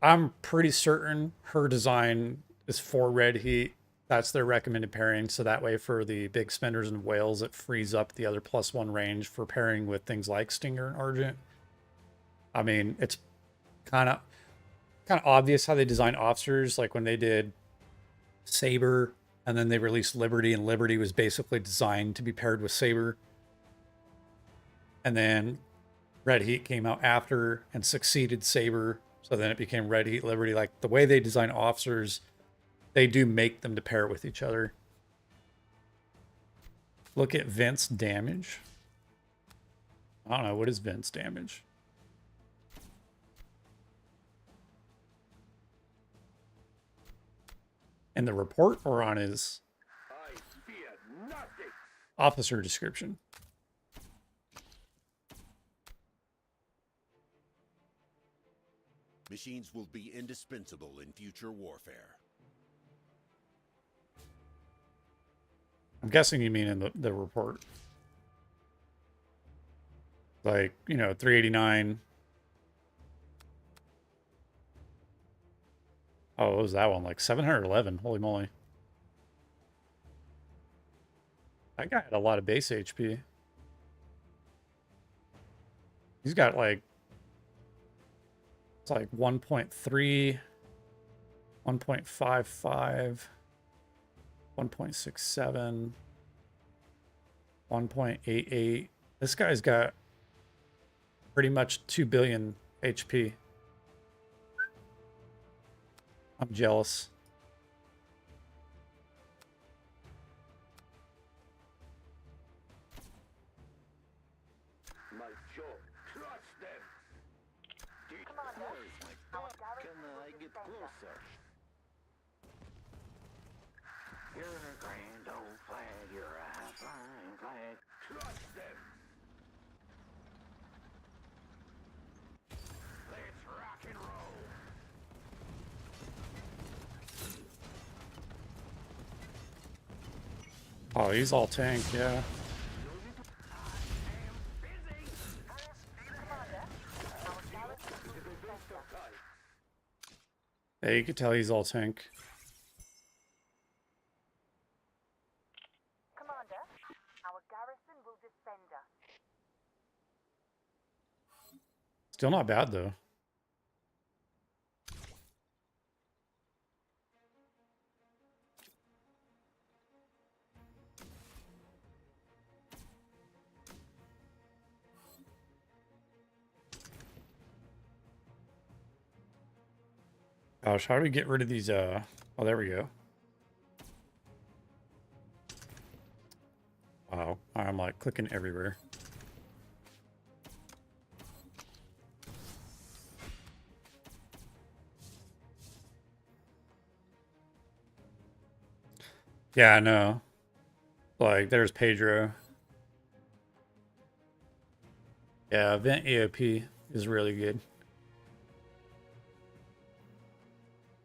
I'm pretty certain her design is for red heat. That's their recommended pairing. So that way for the big spenders and whales, it frees up the other +1 range for pairing with things like Stinger and Argent. I mean, it's kind of obvious how they design officers, like when they did Saber and then they released Liberty, and Liberty was basically designed to be paired with Saber. And then Red Heat came out after and succeeded Saber, so then it became Red Heat Liberty. Like the way they design officers, they do make them to pair with each other. Look at Vent's damage. I don't know, what is Vent's damage? In the report or on his I fear nothing. officer description? machines will be indispensable in future warfare. I'm guessing you mean in the report. Like, you know, 389. Oh, what was that one? Like 711. Holy moly. That guy had a lot of base HP. He's got like, it's like 1.3, 1.55, 1.67, 1.88. This guy's got pretty much 2 billion HP. I'm jealous. My job. Trust them. Commander, our garrison Can will I get defend us. closer? You're a grand old flag. You're a high-flying flag. Trust them. Let's rock and roll. Oh, he's all tank, yeah. Yeah, you could tell he's all tank. Commander, our garrison will defend us. Still not bad, though. Gosh, how do we get rid of these, oh, there we go. Wow, I'm like clicking everywhere. Yeah, I know. Like, there's Pedro. Yeah, Vent AOP is really good.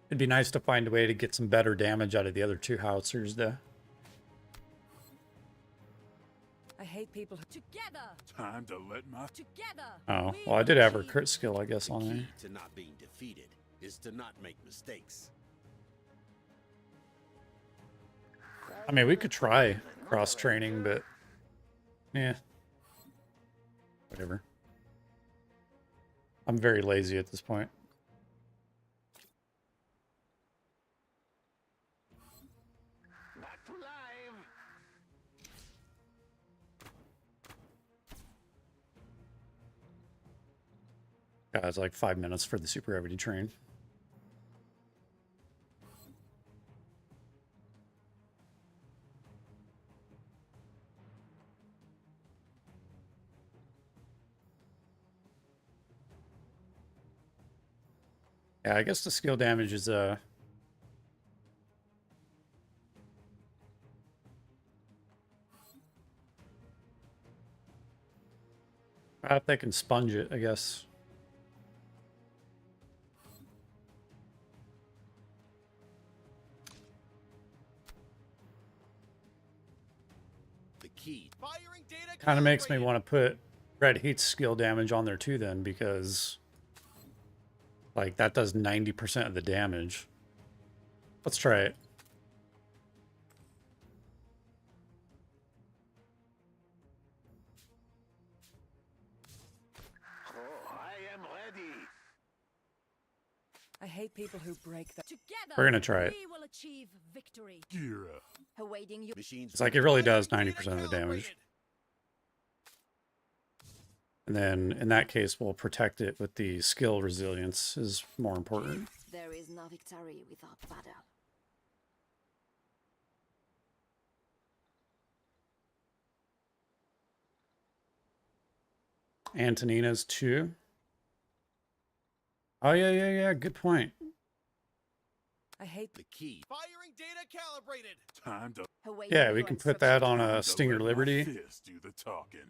It'd be nice to find a way to get some better damage out of the other two howitzers, though. I hate people who... Together! Time to let my Together! Oh, we well, I will did have her achieve- crit skill, I guess, The on there. key to not being defeated is to not make mistakes. I mean, we could try cross-training, but... yeah. Whatever. I'm very lazy at this point. Back to live. God, it's like 5 minutes for the super heavy train. Yeah, I guess the skill damage is if they can sponge it, I guess. The key. firing data. Kind of makes me calibrated. want to put Red Heat's skill damage on there too then, because like that does 90% of the damage. Let's try it. Oh, I am ready. I hate people who break the... Together! We're gonna try it. We will achieve victory. Gear up. Awaiting you. Machines. It's like it really does Firing 90% data of the damage. calibrated. And then in that case, we'll protect it with the skill resilience is more important. There is no victory without battle. Antonina's 2. Oh, yeah. Good point. I hate... The key. Firing data calibrated. Time to Awaiting Yeah, we your can put that on time a to Stinger let my Liberty. fist do the talking.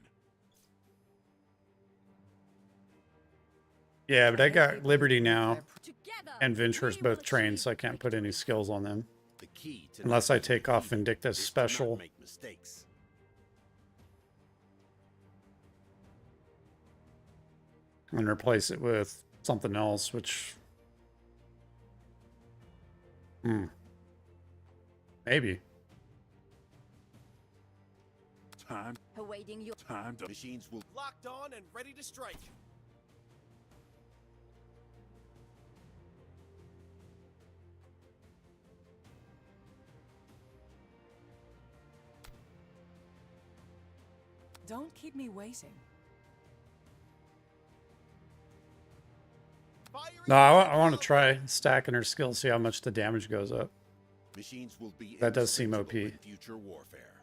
Yeah, but I got Liberty now, Together! and Venture's we will both trained, achieve so I can't put any victory. skills on them. The key to Unless not I being take off defeated Vindicta's is to special. not make mistakes. And replace it with something else, which... Maybe. Time Awaiting you. to Machines will. Locked on and ready to strike. Don't keep me waiting. Firing No, data I want to calibrated. try stacking her skills, see how much the damage goes up. Machines will be. That does seem indispensable OP. in future warfare.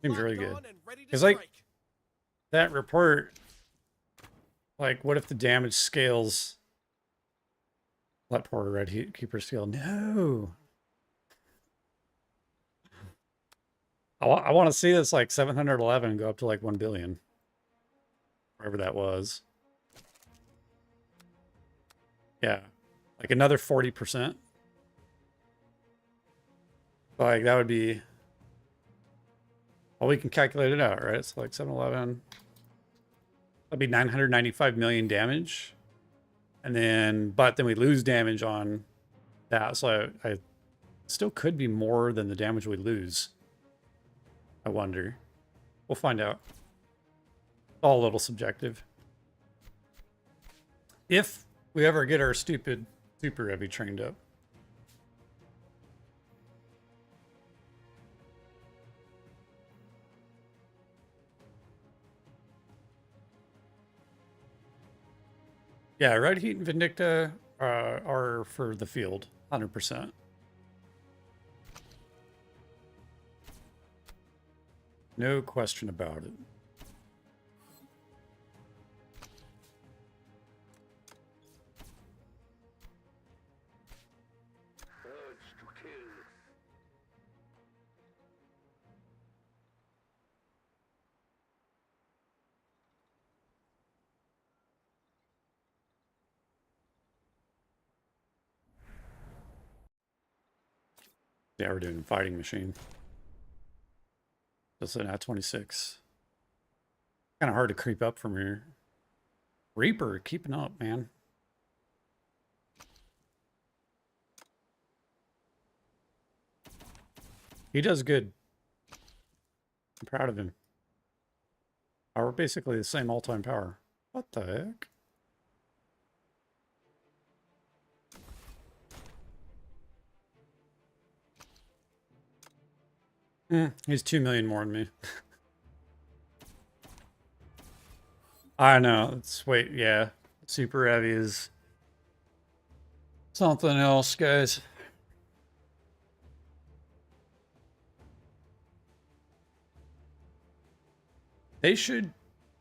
Seems really Locked good. on and ready to It's like- strike. That report, like, what if the damage scales? Let poor Red Heat keep her skill. No. I want to see this like 711 go up to like 1 billion. Wherever that was. Yeah. Like another 40%. Like that would be... Well, we can calculate it out, right? It's like 711. That'd be 995 million damage. And then, but then we lose damage on that. So I still could be more than the damage we lose. I wonder. We'll find out. All a little subjective. If we ever get our stupid super heavy trained up. Yeah, Red Heat and Vindicta are for the field, 100%. No question about it. Urge to kill. Yeah, we're doing fighting machine. That's an at-26. Kind of hard to creep up from here. Reaper, keeping up, man. He does good. I'm proud of him. We're basically the same all-time power. What the heck? He's 2 million more than me. I know. It's wait, yeah. Super heavy is something else, guys. They should.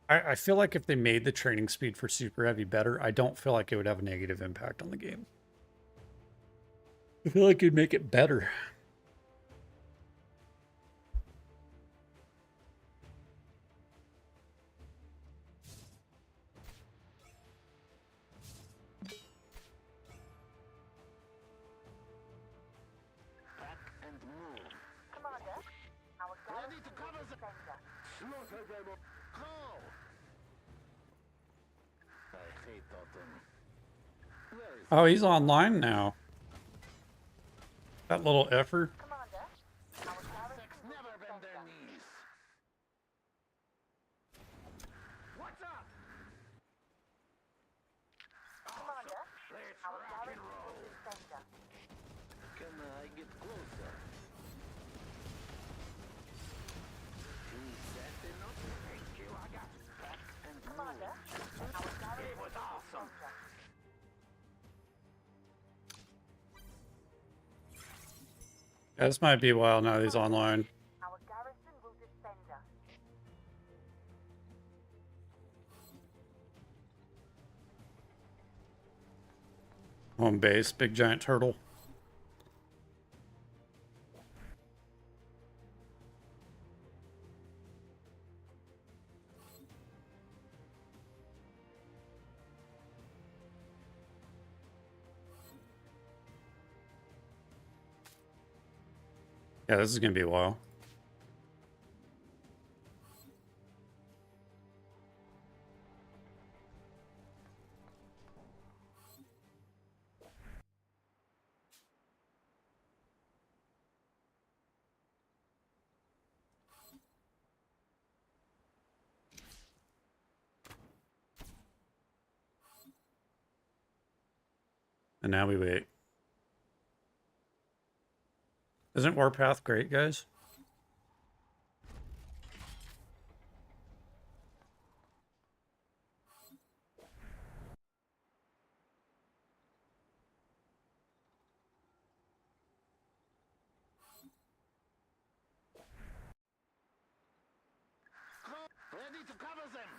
I feel like if they made the training speed for super heavy better, I don't feel like it would have a negative impact on the game. I feel like it'd make it better. Pack and move. Commander, our Ready garrison to will cover the... defend us. Slaughter them all. Go! I hate autumn. Where is Oh, he's online now. That little effort. Commander, our garrison Sex will never bend defend their us. knees. What's up? Commander, Let's our rock and garrison roll. will defend us. Can I get closer? Is that enough? Thank you, I got pack and Commander, move. our garrison It was will awesome. defend us. Yeah, this might be a while now that he's online. Our garrison will defend us. Home base, big giant turtle. Yeah, this is gonna be a while. And now we wait. Isn't Warpath great, guys? Ready to cover them.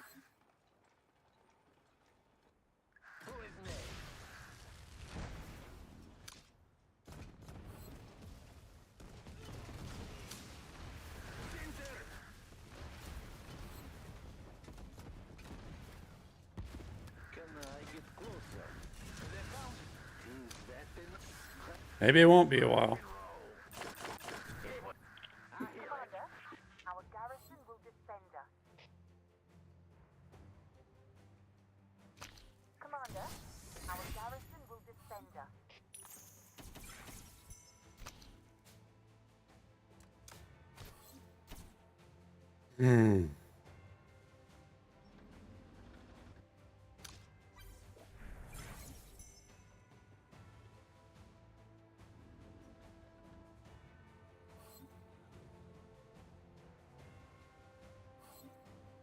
Who is next? Center. Can I get closer? They found it. Is that enough? Maybe it won't be a while. Commander, our garrison will defend us. Commander, our garrison will defend us.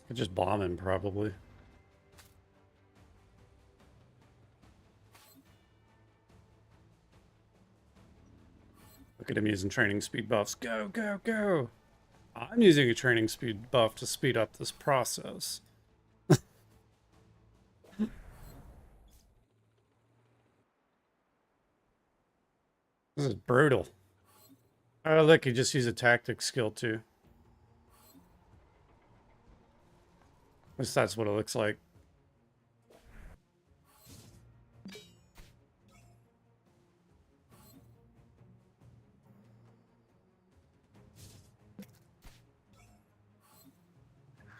Could just bomb him, probably. Look at him using training speed buffs. Go, go, go! I'm using a training speed buff to speed up this process. This is brutal. Oh, look, you just use a tactic skill too. At least that's what it looks like.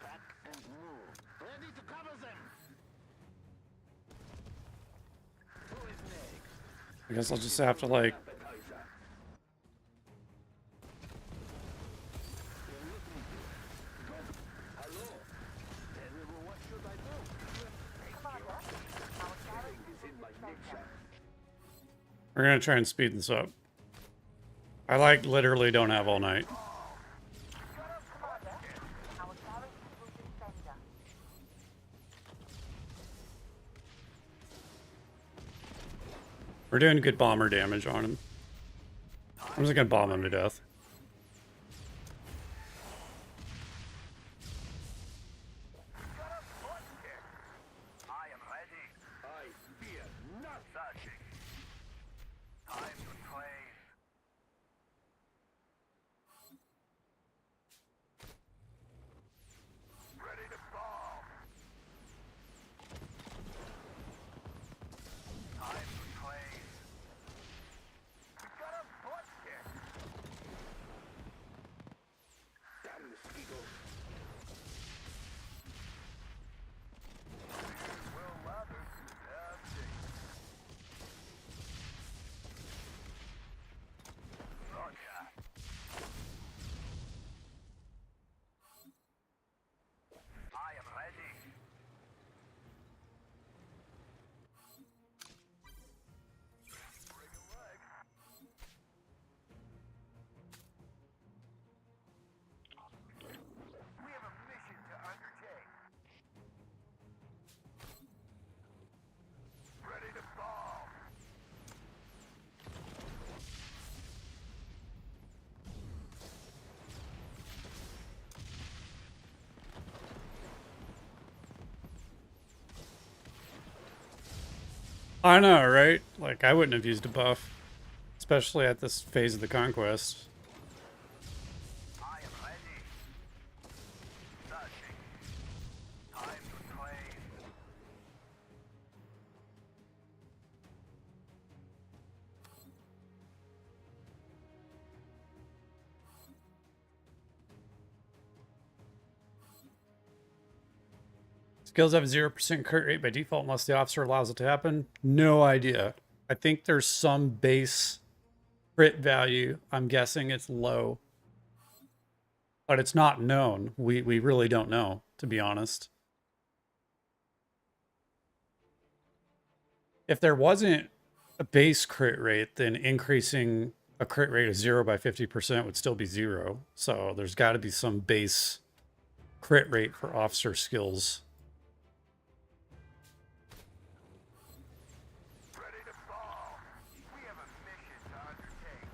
Back and move. Ready to cover them. Who is next? I guess I'll just have to, like, Appetizer. Hello. Terrible, what should I do? Commander, our garrison Is will in my defend nature. us. we're gonna try and speed this up. I, like, literally don't have all night. Commander, our garrison will defend us. We're doing good bomber damage on him. I'm just gonna bomb him to death. I am ready. I fear not searching. Time to train. Ready to bomb. Time to train. We got a butt kick. Damn mosquito. Will lather. Roger. I am ready. Break a leg. We have a mission to undertake. Ready to bomb. I know, right? Like, I wouldn't have used a buff. Especially at this phase of the Conquest. I am ready. Searching. Time to train. Skills have a 0% crit rate by default unless the officer allows it to happen. No idea. I think there's some base crit value. I'm guessing it's low. But it's not known. We really don't know, to be honest. If there wasn't a base crit rate, then increasing a crit rate of 0 by 50% would still be 0. So there's got to be some base crit rate for officer skills. Ready to bomb. We have a mission to undertake.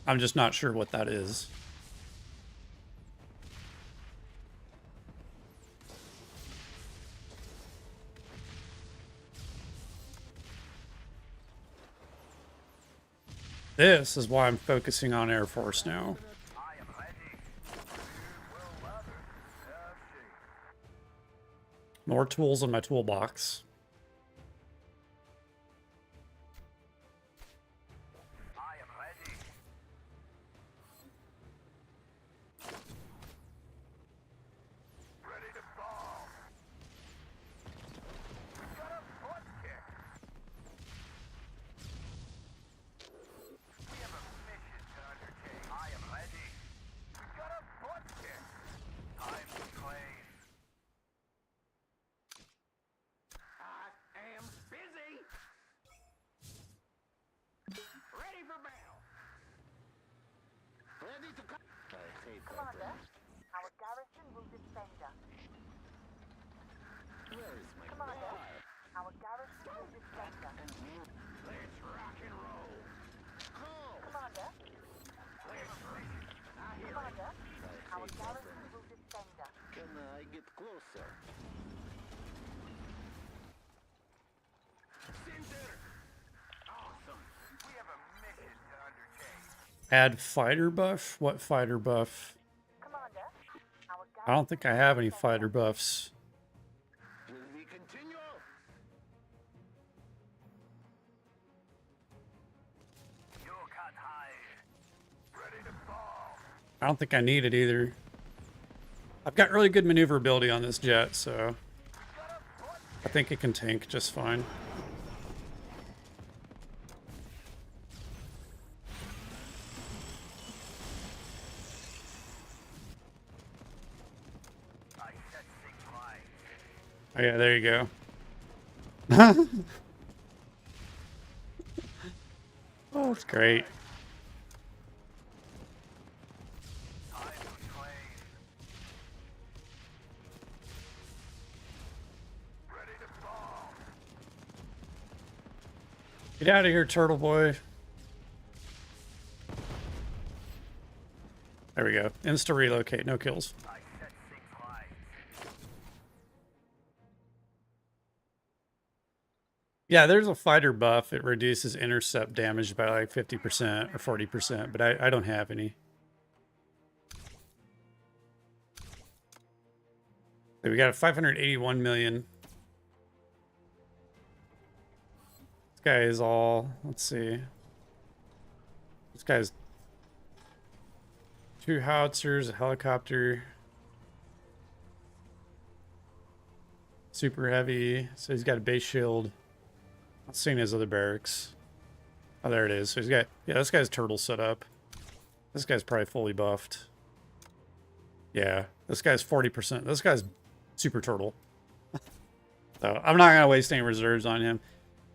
I'm just not sure what that is. This is why I'm focusing on Air Force now. I am ready. Will lather. Searching. More tools in my toolbox. I am ready. Ready to bomb. We got a butt kick. We have a mission to undertake. I am ready. We got a butt kick. Time to train. I am busy. Ready for battle. Ready to come. I hate Commander, our garrison will defend us. Where is my Commander, car? our garrison will defend us. Let's rock and roll. Go. garrison will defend us. Can I get closer? Cinder! Awesome. We have a mission to undertake. Add fighter buff? What fighter buff? Commander, our I don't think I have any fighter buffs. Will we continue? You cut high. Ready to fall. I don't think I need it either. I've got really good maneuverability on this jet, so I think it can tank just fine. I set things high. Oh yeah, there you go. Oh, it's great. Time to claim. Ready to fall. Get out of here, turtle boy. There we go. Insta relocate, no kills. I set things high. Yeah, there's a fighter buff. It reduces intercept damage by like 50% or 40%, but I don't have any. So we got a 581 million. This guy is all, let's see. This guy's 2 howitzers, a helicopter. Super heavy. So he's got a base shield. Not seeing his other barracks. Oh, there it is. So he's got, yeah, this guy's turtle set up. This guy's probably fully buffed. Yeah, this guy's 40%. This guy's super turtle. So I'm not going to waste any reserves on him.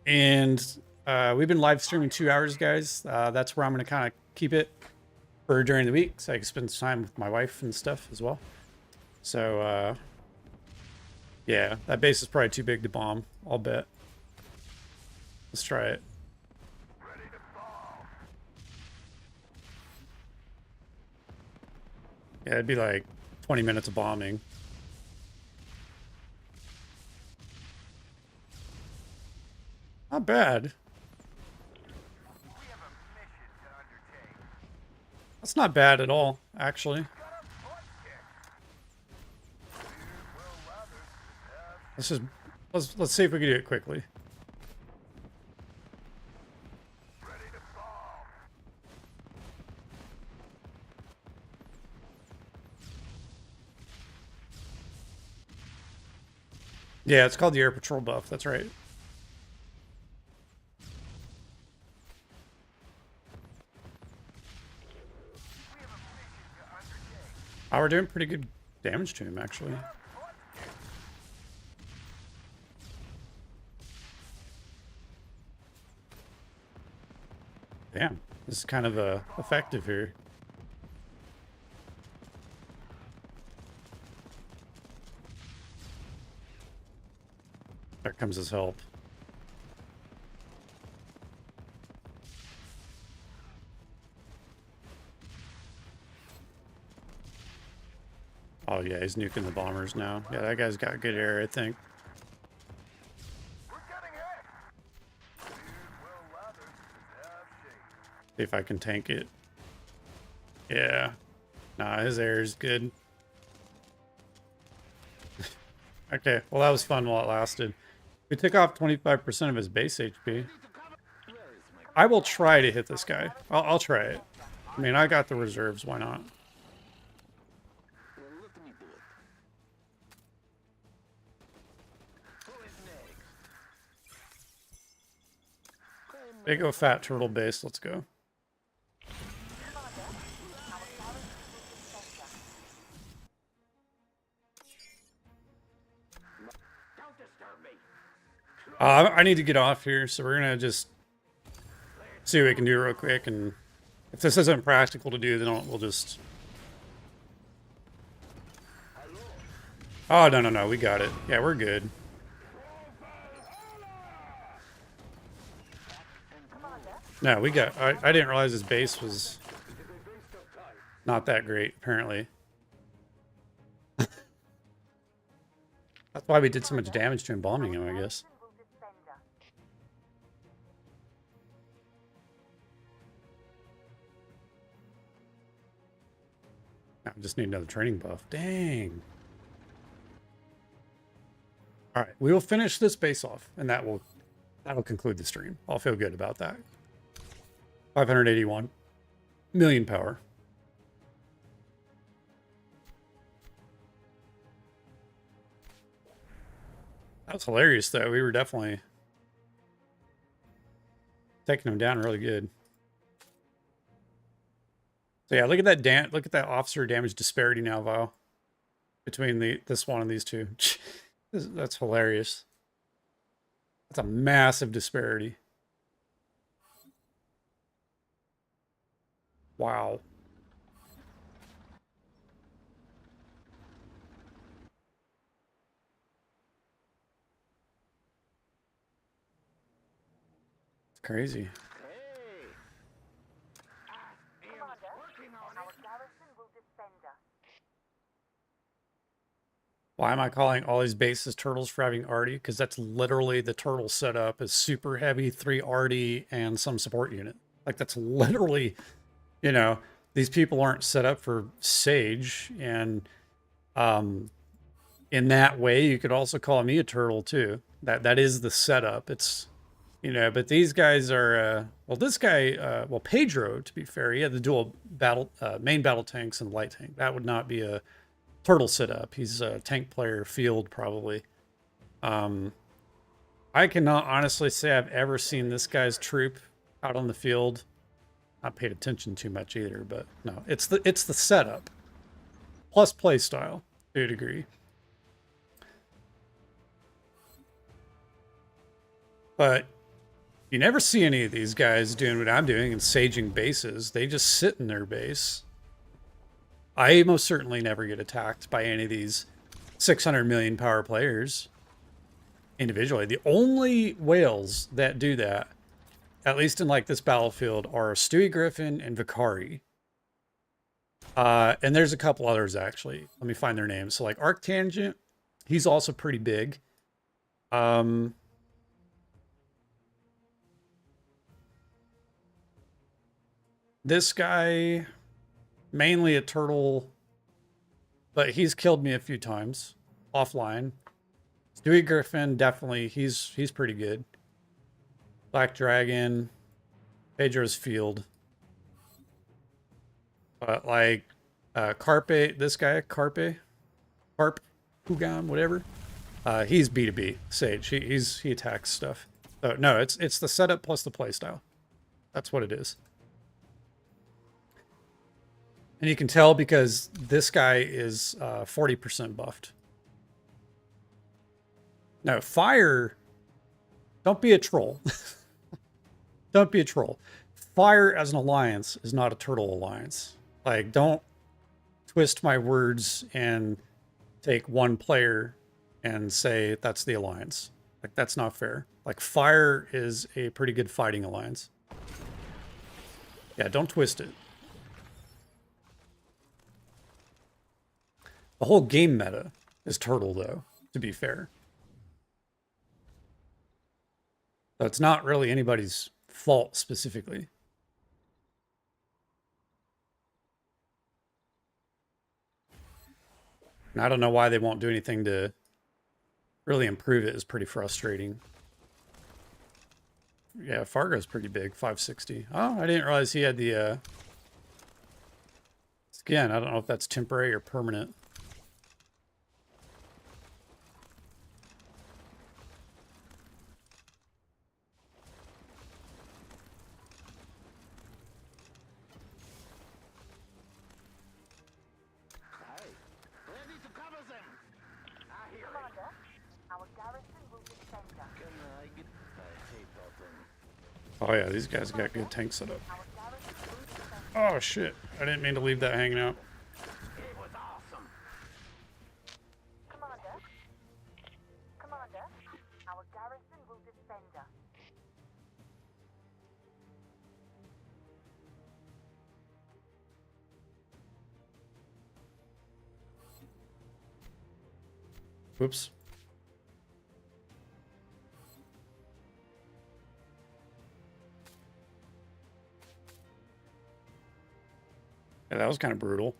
And we've been live streaming 2 hours, guys. That's where I'm going to kind of keep it for during the week, so I can spend some time with my wife and stuff as well. So, yeah, that base is probably too big to bomb, I'll bet. Let's try it. Ready to fall. Yeah, it'd be like 20 minutes of bombing. Not bad. We have a mission to undertake. That's not bad at all, actually. Got a foot kick. Will others Let's just let's see if we can do it quickly. ready to fall. Yeah, it's called the air patrol buff. That's right. We have a mission to undertake. Oh, we're doing pretty good damage to him, actually. Damn, this is kind of effective here. There comes his help. Oh yeah, he's nuking the bombers now. Yeah, that guy's got good air, I think. We're getting hit. Will others have shape. See if I can tank it. Yeah. Nah, his air is good. Okay, well that was fun while it lasted. We took off 25% of his base HP. I will try to hit this guy. I'll try it. I mean, I got the reserves, why not? Well, let me do it. Who is next? Big O fat turtle base, let's go. Don't disturb me. I need to get off here, so we're gonna just see what we can do real quick, and if this isn't practical to do, then we'll just... Oh, no, we got it. Yeah, we're good. No, we got... I didn't realize his base was not that great, apparently. That's why we did so much damage to him bombing him, I guess. Garrison will defend us. I just need another training buff. Dang. All right, we will finish this base off, and that'll conclude the stream. I'll feel good about that. 581 million power. That was hilarious, though. We were definitely taking him down really good. So yeah, look at that look at that officer damage disparity now, Val, between this one and these two. That's hilarious. That's a massive disparity. Wow. It's crazy. Commander, our garrison will defend us. Why am I calling all these bases turtles for having Arty? Because that's literally the turtle setup is super heavy, 3 Arty, and some support unit. Like, that's literally, you know, these people aren't set up for Sage. And in that way, you could also call me a turtle, too. That is the setup. It's, you know, but these guys are, well, this guy, well, Pedro, to be fair, he had the dual battle, main battle tanks and light tank. That would not be a turtle setup. He's a tank player field, probably. I cannot honestly say I've ever seen this guy's troop out on the field. Not paid attention too much either, but no, it's the setup plus play style to a degree. But you never see any of these guys doing what I'm doing and saging bases. They just sit in their base. I most certainly never get attacked by any of these 600 million power players individually. The only whales that do that, at least in like this battlefield, are Stewie Griffin and Vicari. And there's a couple others actually. Let me find their names. So like Arctangent, he's also pretty big. This guy, mainly a turtle, but he's killed me a few times offline. Stewie Griffin, definitely, he's pretty good. Black Dragon, Pedro's Field. But like Carpe, this guy, Carp, Hugan, whatever. He's B2B Sage. He attacks stuff. So no, it's the setup plus the playstyle. That's what it is. And you can tell because this guy is 40% buffed. No, fire. Don't be a troll. Don't be a troll. Fire as an alliance is not a turtle alliance. Like, don't twist my words and take one player and say that's the alliance. Like, that's not fair. Like, fire is a pretty good fighting alliance. Yeah, don't twist it. The whole game meta is turtle, though, to be fair. So it's not really anybody's fault specifically. And I don't know why they won't do anything to really improve it. It's pretty frustrating. Yeah, Fargo's pretty big, 560. Oh, I didn't realize he had the skin. I don't know if that's temporary or permanent. Ready to cover them. I hear it. Commander, our garrison will defend us. Can I get... I hate that. Oh yeah, these guys got good tank setup. Our garrison will defend us. Oh shit, I didn't mean to leave that hanging out. It was awesome. Commander, our garrison will defend us. Whoops. Yeah, that was kind of brutal.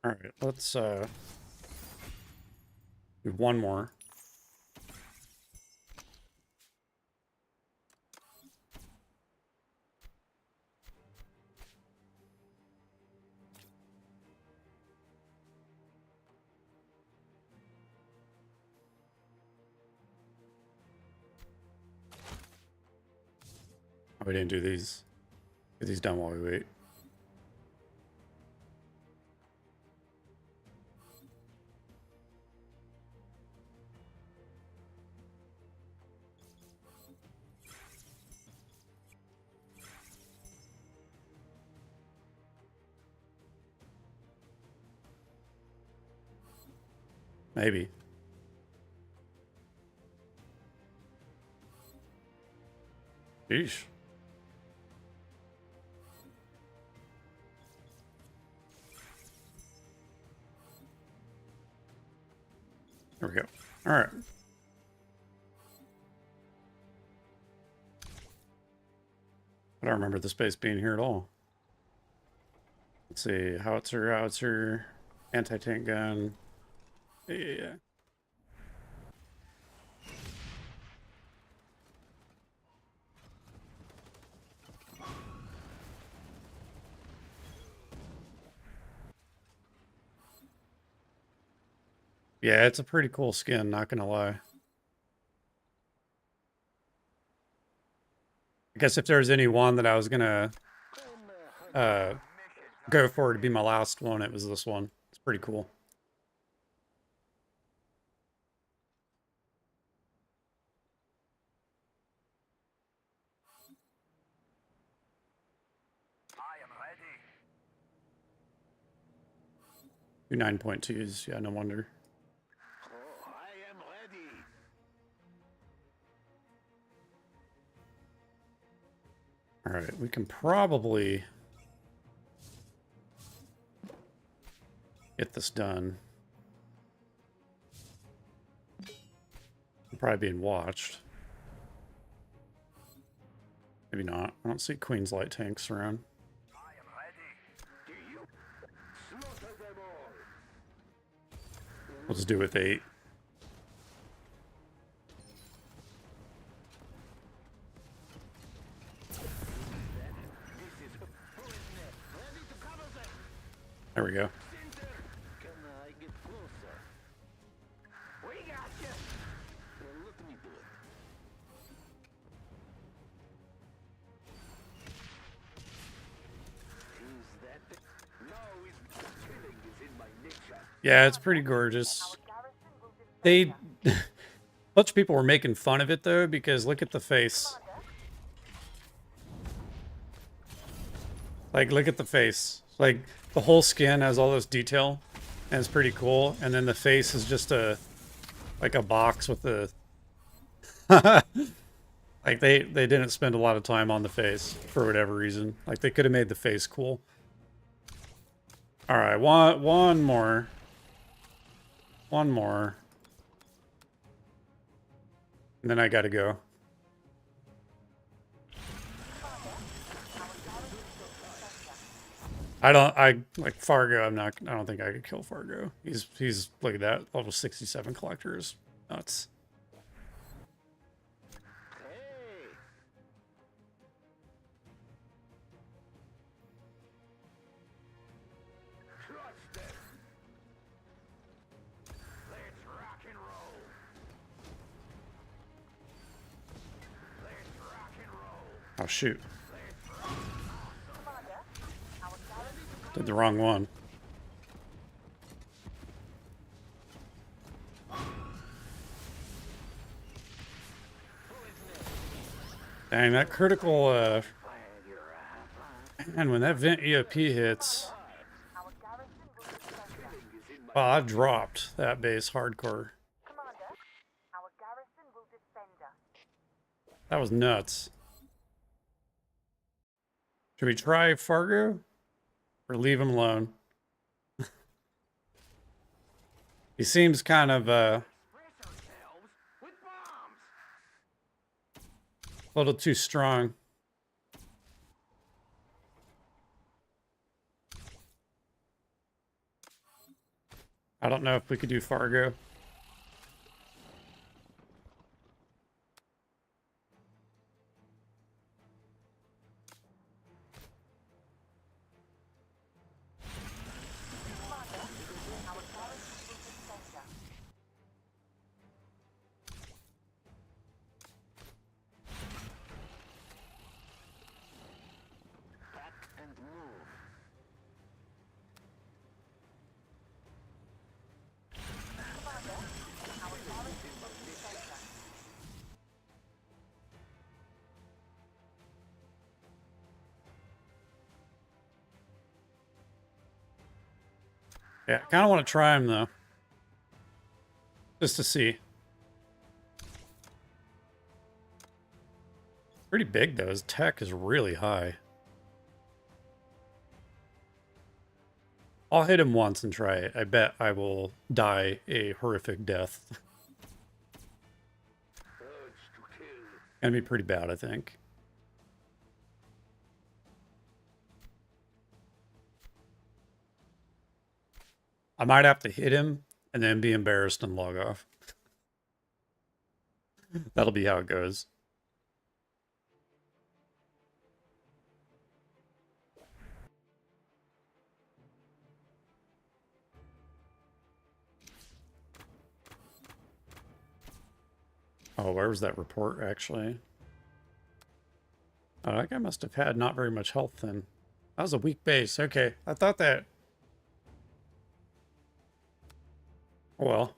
All right, let's do one more. Oh, we didn't do these. Get these done while we wait. Maybe. Sheesh. There we go. All right. I don't remember the space being here at all. Let's see. Howitzer, anti-tank gun. Yeah. Yeah, it's a pretty cool skin, not gonna lie. I guess if there's any one that I was gonna go for to be my last one, it was this one. It's pretty cool. I am ready. Two 9.2s, yeah, no wonder. Oh, I am ready. All right, we can probably get this done. I'm probably being watched. Maybe not. I don't see Queen's light tanks around. I am ready. Do you slaughter them all? We'll just do it with 8. Ready to cover them. There we go. Center. Can I get closer? We got you. Well, let me do it. Is that the... No, it's killing is in my nature. Yeah, it's pretty gorgeous. Our garrison will They... a bunch of people were making fun of it, though, because look at the face. Like, look at the face. Like, the whole skin has all this detail, and it's pretty cool. And then the face is just like a box with the... like, they didn't spend a lot of time on the face, for whatever reason. Like, they could have made the face cool. Alright, one more. One more. And then I gotta go. I like Fargo. I don't think I could kill Fargo. He's look at that, level 67 collector is nuts. Hey. Trust them. Let's rock and roll. Let's rock and roll. Oh shoot. Commander, our garrison Did the wrong one. Dang, that critical man, when that vent EOP hits, our garrison will defend us. oh, I dropped that base hardcore. Commander, our garrison will defend us. That was nuts. Should we try Fargo? Or leave him alone. He seems kind of a little too strong. I don't know if we could do Fargo. Yeah, I kind of want to try him though. Just to see. Pretty big though. His tech is really high. I'll hit him once and try it. I bet I will die a horrific death. Gonna be pretty bad, I think. I might have to hit him and then be embarrassed and log off. That'll be how it goes. Oh, where was that report, actually? Oh, that guy must have had not very much health then. That was a weak base. Okay, I thought that... Oh, well.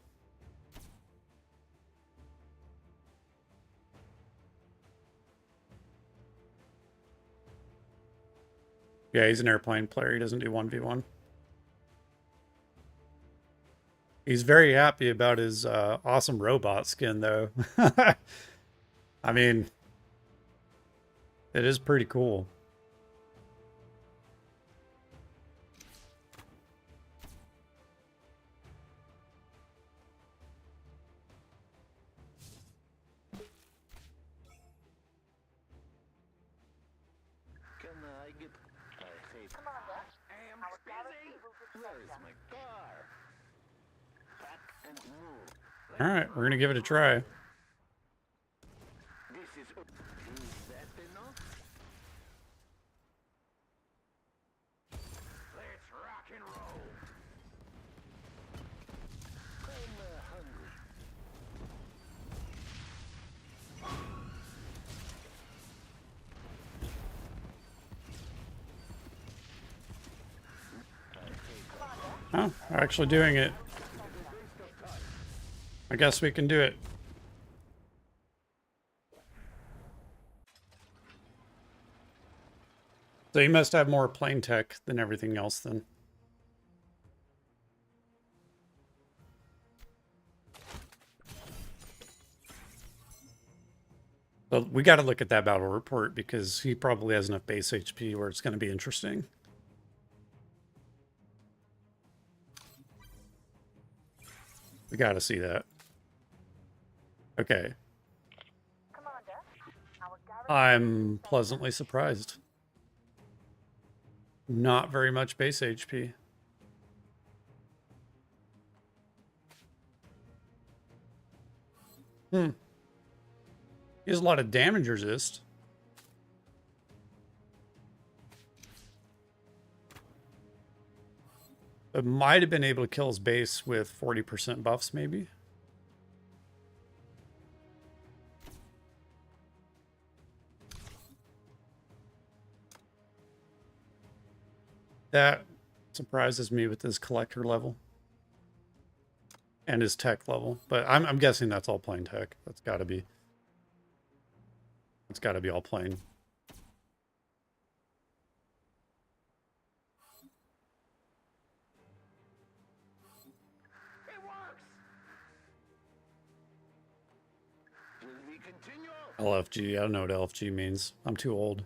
Yeah, he's an airplane player. He doesn't do 1v1. He's very happy about his awesome robot skin, though. I mean, it is pretty cool. All right, we're gonna give it a try. Is that enough? Let's rock and roll. I'm hungry. Oh, we're actually doing it. I guess we can do it. So you must have more plane tech than everything else then. But we got to look at that battle report because he probably has enough base HP where it's going to be interesting. We got to see that. Okay. Commander, our garrison I'm pleasantly surprised. Not very much base HP. He has a lot of damage resist. It might have been able to kill his base with 40% buffs, maybe. That surprises me with his collector level and his tech level, but I'm guessing that's all plain tech. That's got to be. It's got to be all plain. It works. Will we continue? LFG. I don't know what LFG means. I'm too old.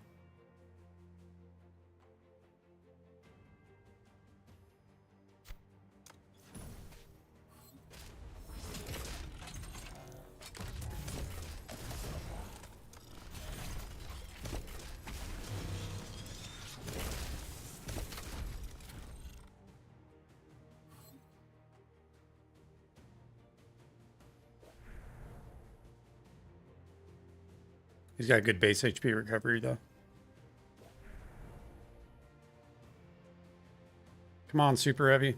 He's got good base HP recovery, though. Come on, Super Heavy.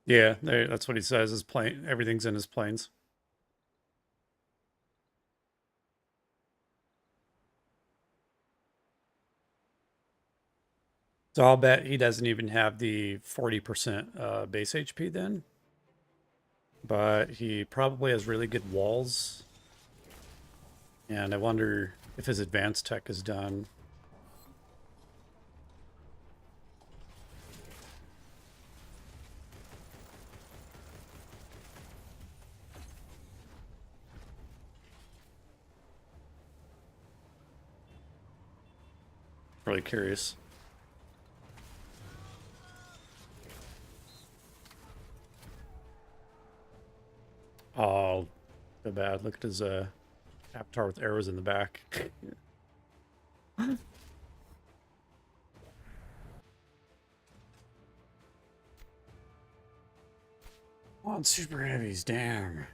Yeah, that's what he says. His plane, everything's in his planes. So I'll bet he doesn't even have the 40% base HP then. But he probably has really good walls. And I wonder if his advanced tech is done. Really curious. Oh, so bad. Look at his avatar with arrows in the back. On super heavies, damn.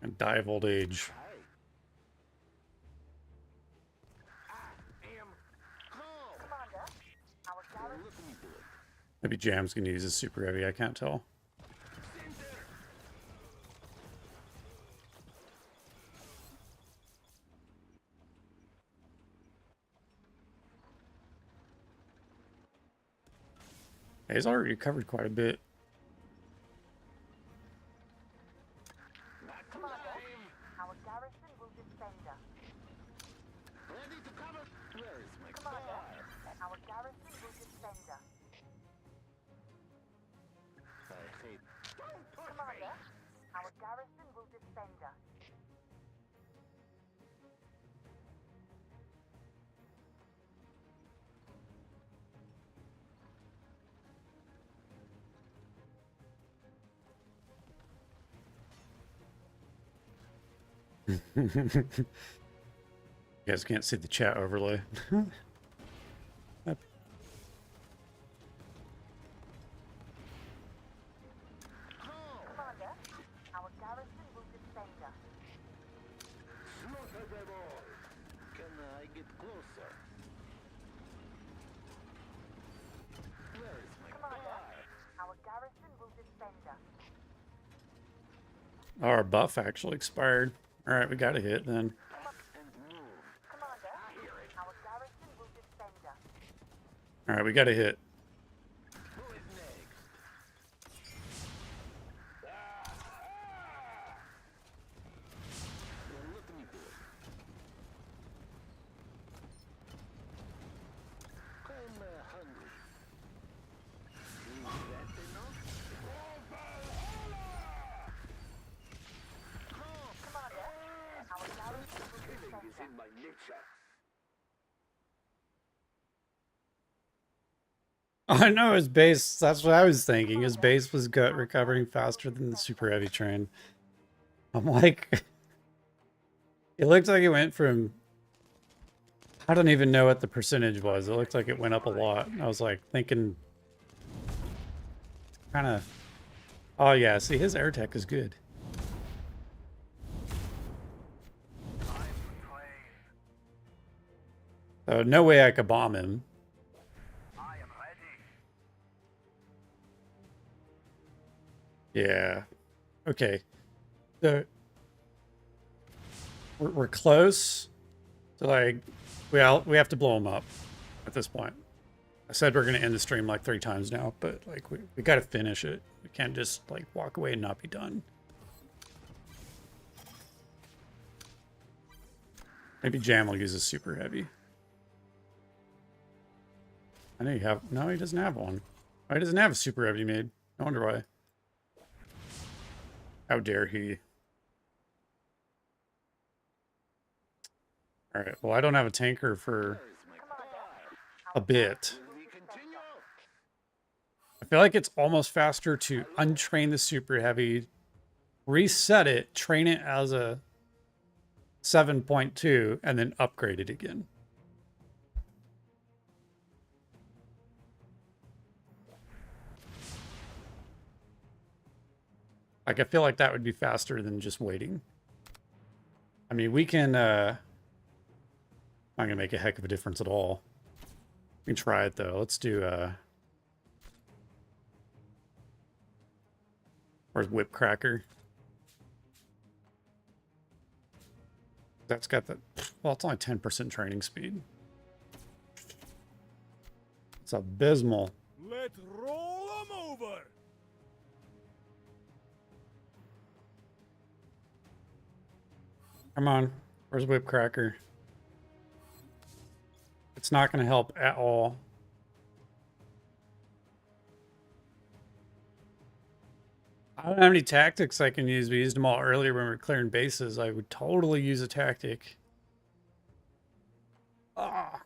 And die of old age. Commander, our garrison. Maybe Jam's gonna use his super heavy, I can't tell. He's already recovered quite a bit. Commander, our garrison will defend us. Ready to cover. Where is my Commander, our garrison will defend us. I hate. Commander, our garrison will defend us. You guys can't see the chat overlay. Commander, our garrison will defend us. Slaughter them all. Can I get closer? Where is my Commander, car? our garrison will defend us. Our buff actually expired. Alright, we got a hit then. And move. Commander, our garrison will defend us. Alright, we got a hit. Who is next? Well, let me do it. I'm hungry. Is that enough? Commander, our garrison will defend us. In my nature. I know his base, that's what I was thinking. His base was recovering faster than the super heavy train. I'm like, it looked like it went from, I don't even know what the percentage was. It looked like it went up a lot. I was like thinking, kind of, oh yeah, see his air tech is good. So no way I could bomb him. Yeah. Okay. So we're close. So like we have to blow him up at this point. I said we're gonna end the stream like 3 times now, but like we gotta finish it. We can't just like walk away and not be done. Maybe Jam will use a super heavy. I know you have. No, he doesn't have one. Oh, he doesn't have a super heavy made. I wonder why. How dare he? All right. Well, I don't have a tanker for a bit. I feel like it's almost faster to untrain the super heavy, reset it, train it as a 7.2, and then upgrade it again. Like, I feel like that would be faster than just waiting. I mean, we can, not gonna make a heck of a difference at all. We can try it, though. Let's do, where's Whip Cracker? That's got the, well, it's only 10% training speed. It's abysmal. Let's roll 'em over. Come on. Where's Whip Cracker? It's not going to help at all. I don't have any tactics I can use. We used them all earlier when we were clearing bases. I would totally use a tactic. Ah.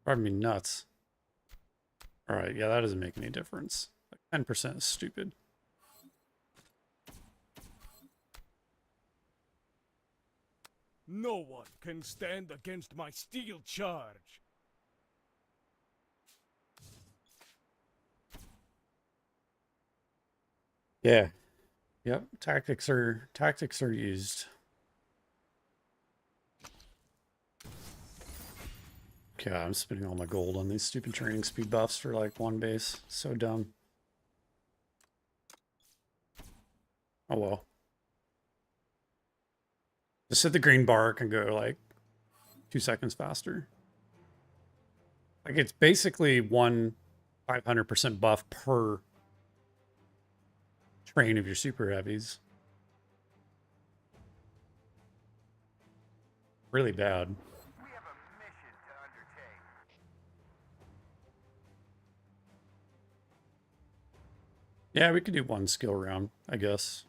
Driving me nuts. Alright, yeah, that doesn't make any difference. Like 10% is stupid. No one can stand against my steel charge. Yeah. Yep, tactics are used. Okay, I'm spending all my gold on these stupid training speed buffs for like one base. So dumb. Oh well. Just hit the green bar and go like 2 seconds faster. Like it's basically 500% buff per train of your super heavies. Really bad. We have a mission to undertake. Yeah, we could do one skill round, I guess.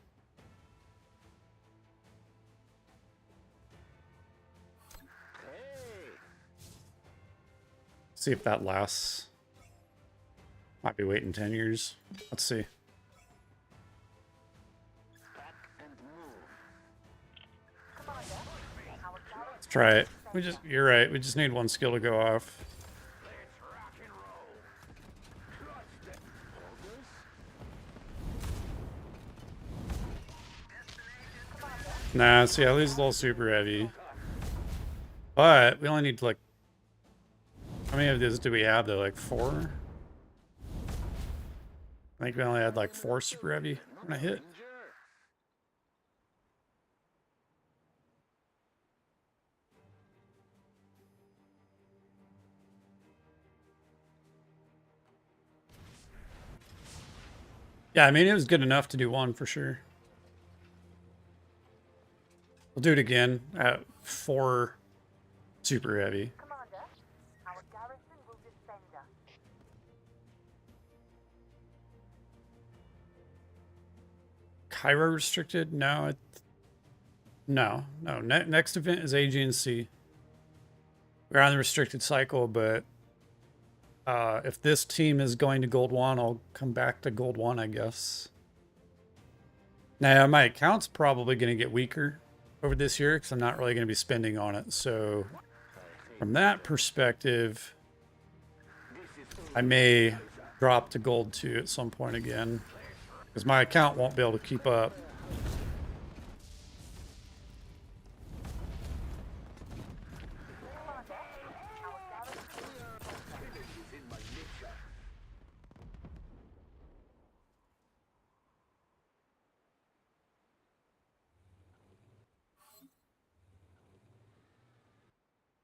See if that lasts. Might be waiting 10 years. Let's see. Let's try it. You're right. We just need one skill to go off. Nah, see, I lose a little super heavy. But we only need like, how many of these do we have though? Like 4? I think we only had like 4 super heavy when I hit. Yeah, I mean, it was good enough to do one for sure. We'll do it again at 4 super heavy. Commander, our garrison will defend us. Cairo restricted? No. No. Next event is AGNC. We're on the restricted cycle, but if this team is going to Gold 1, I'll come back to Gold 1, I guess. Now, my account's probably going to get weaker over this year because I'm not really going to be spending on it. So, from that perspective, I may drop to Gold 2 at some point again because my account won't be able to keep up.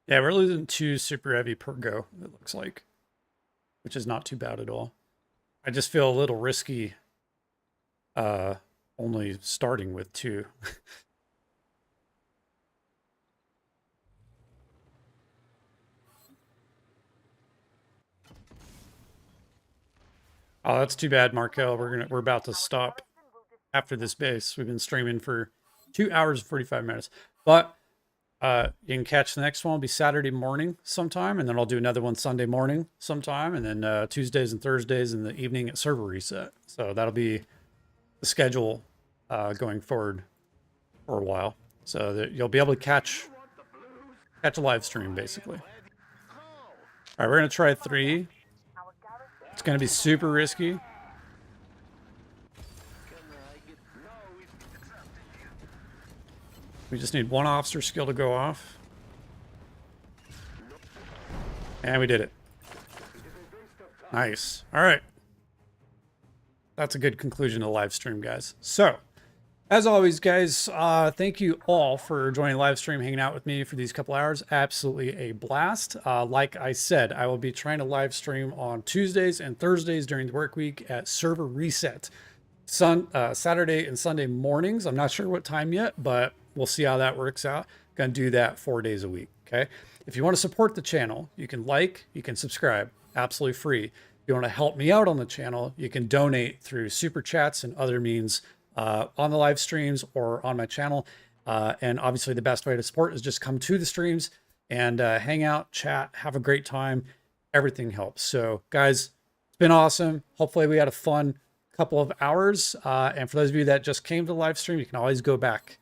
Yeah, we're losing 2 super heavy per go, it looks like. which is not too bad at all. I just feel a little risky only starting with 2. Oh, that's too bad, Markel. We're about to stop after this base. We've been streaming for 2 hours and 45 minutes. But you can catch the next one. It'll be Saturday morning sometime, and then I'll do another one Sunday morning sometime, and then Tuesdays and Thursdays in the evening at server reset. So that'll be the schedule going forward for a while. So that you'll be able to catch a live stream, basically. All right, we're going to try 3. It's going to be super risky. We just need 1 officer skill to go off. And we did it. Nice. All right. That's a good conclusion to the live stream, guys. So, as always, guys, thank you all for joining the live stream, hanging out with me for these couple hours. Absolutely a blast. Like I said, I will be trying to live stream on Tuesdays and Thursdays during the work week at server reset. Saturday and Sunday mornings. I'm not sure what time yet, but we'll see how that works out. Gonna do that 4 days a week. Okay. If you want to support the channel, you can you can subscribe, absolutely free. If you want to help me out on the channel, you can donate through super chats and other means on the live streams or on my channel. And obviously the best way to support is just come to the streams and hang out, chat, have a great time. Everything helps. So guys, it's been awesome. Hopefully we had a fun couple of hours. And for those of you that just came to the live stream, you can always go back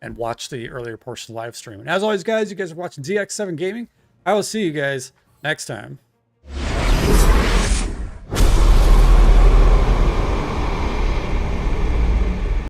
and watch the earlier portion of the live stream. And as always, guys, you guys are watching ZX7 Gaming. I will see you guys next time.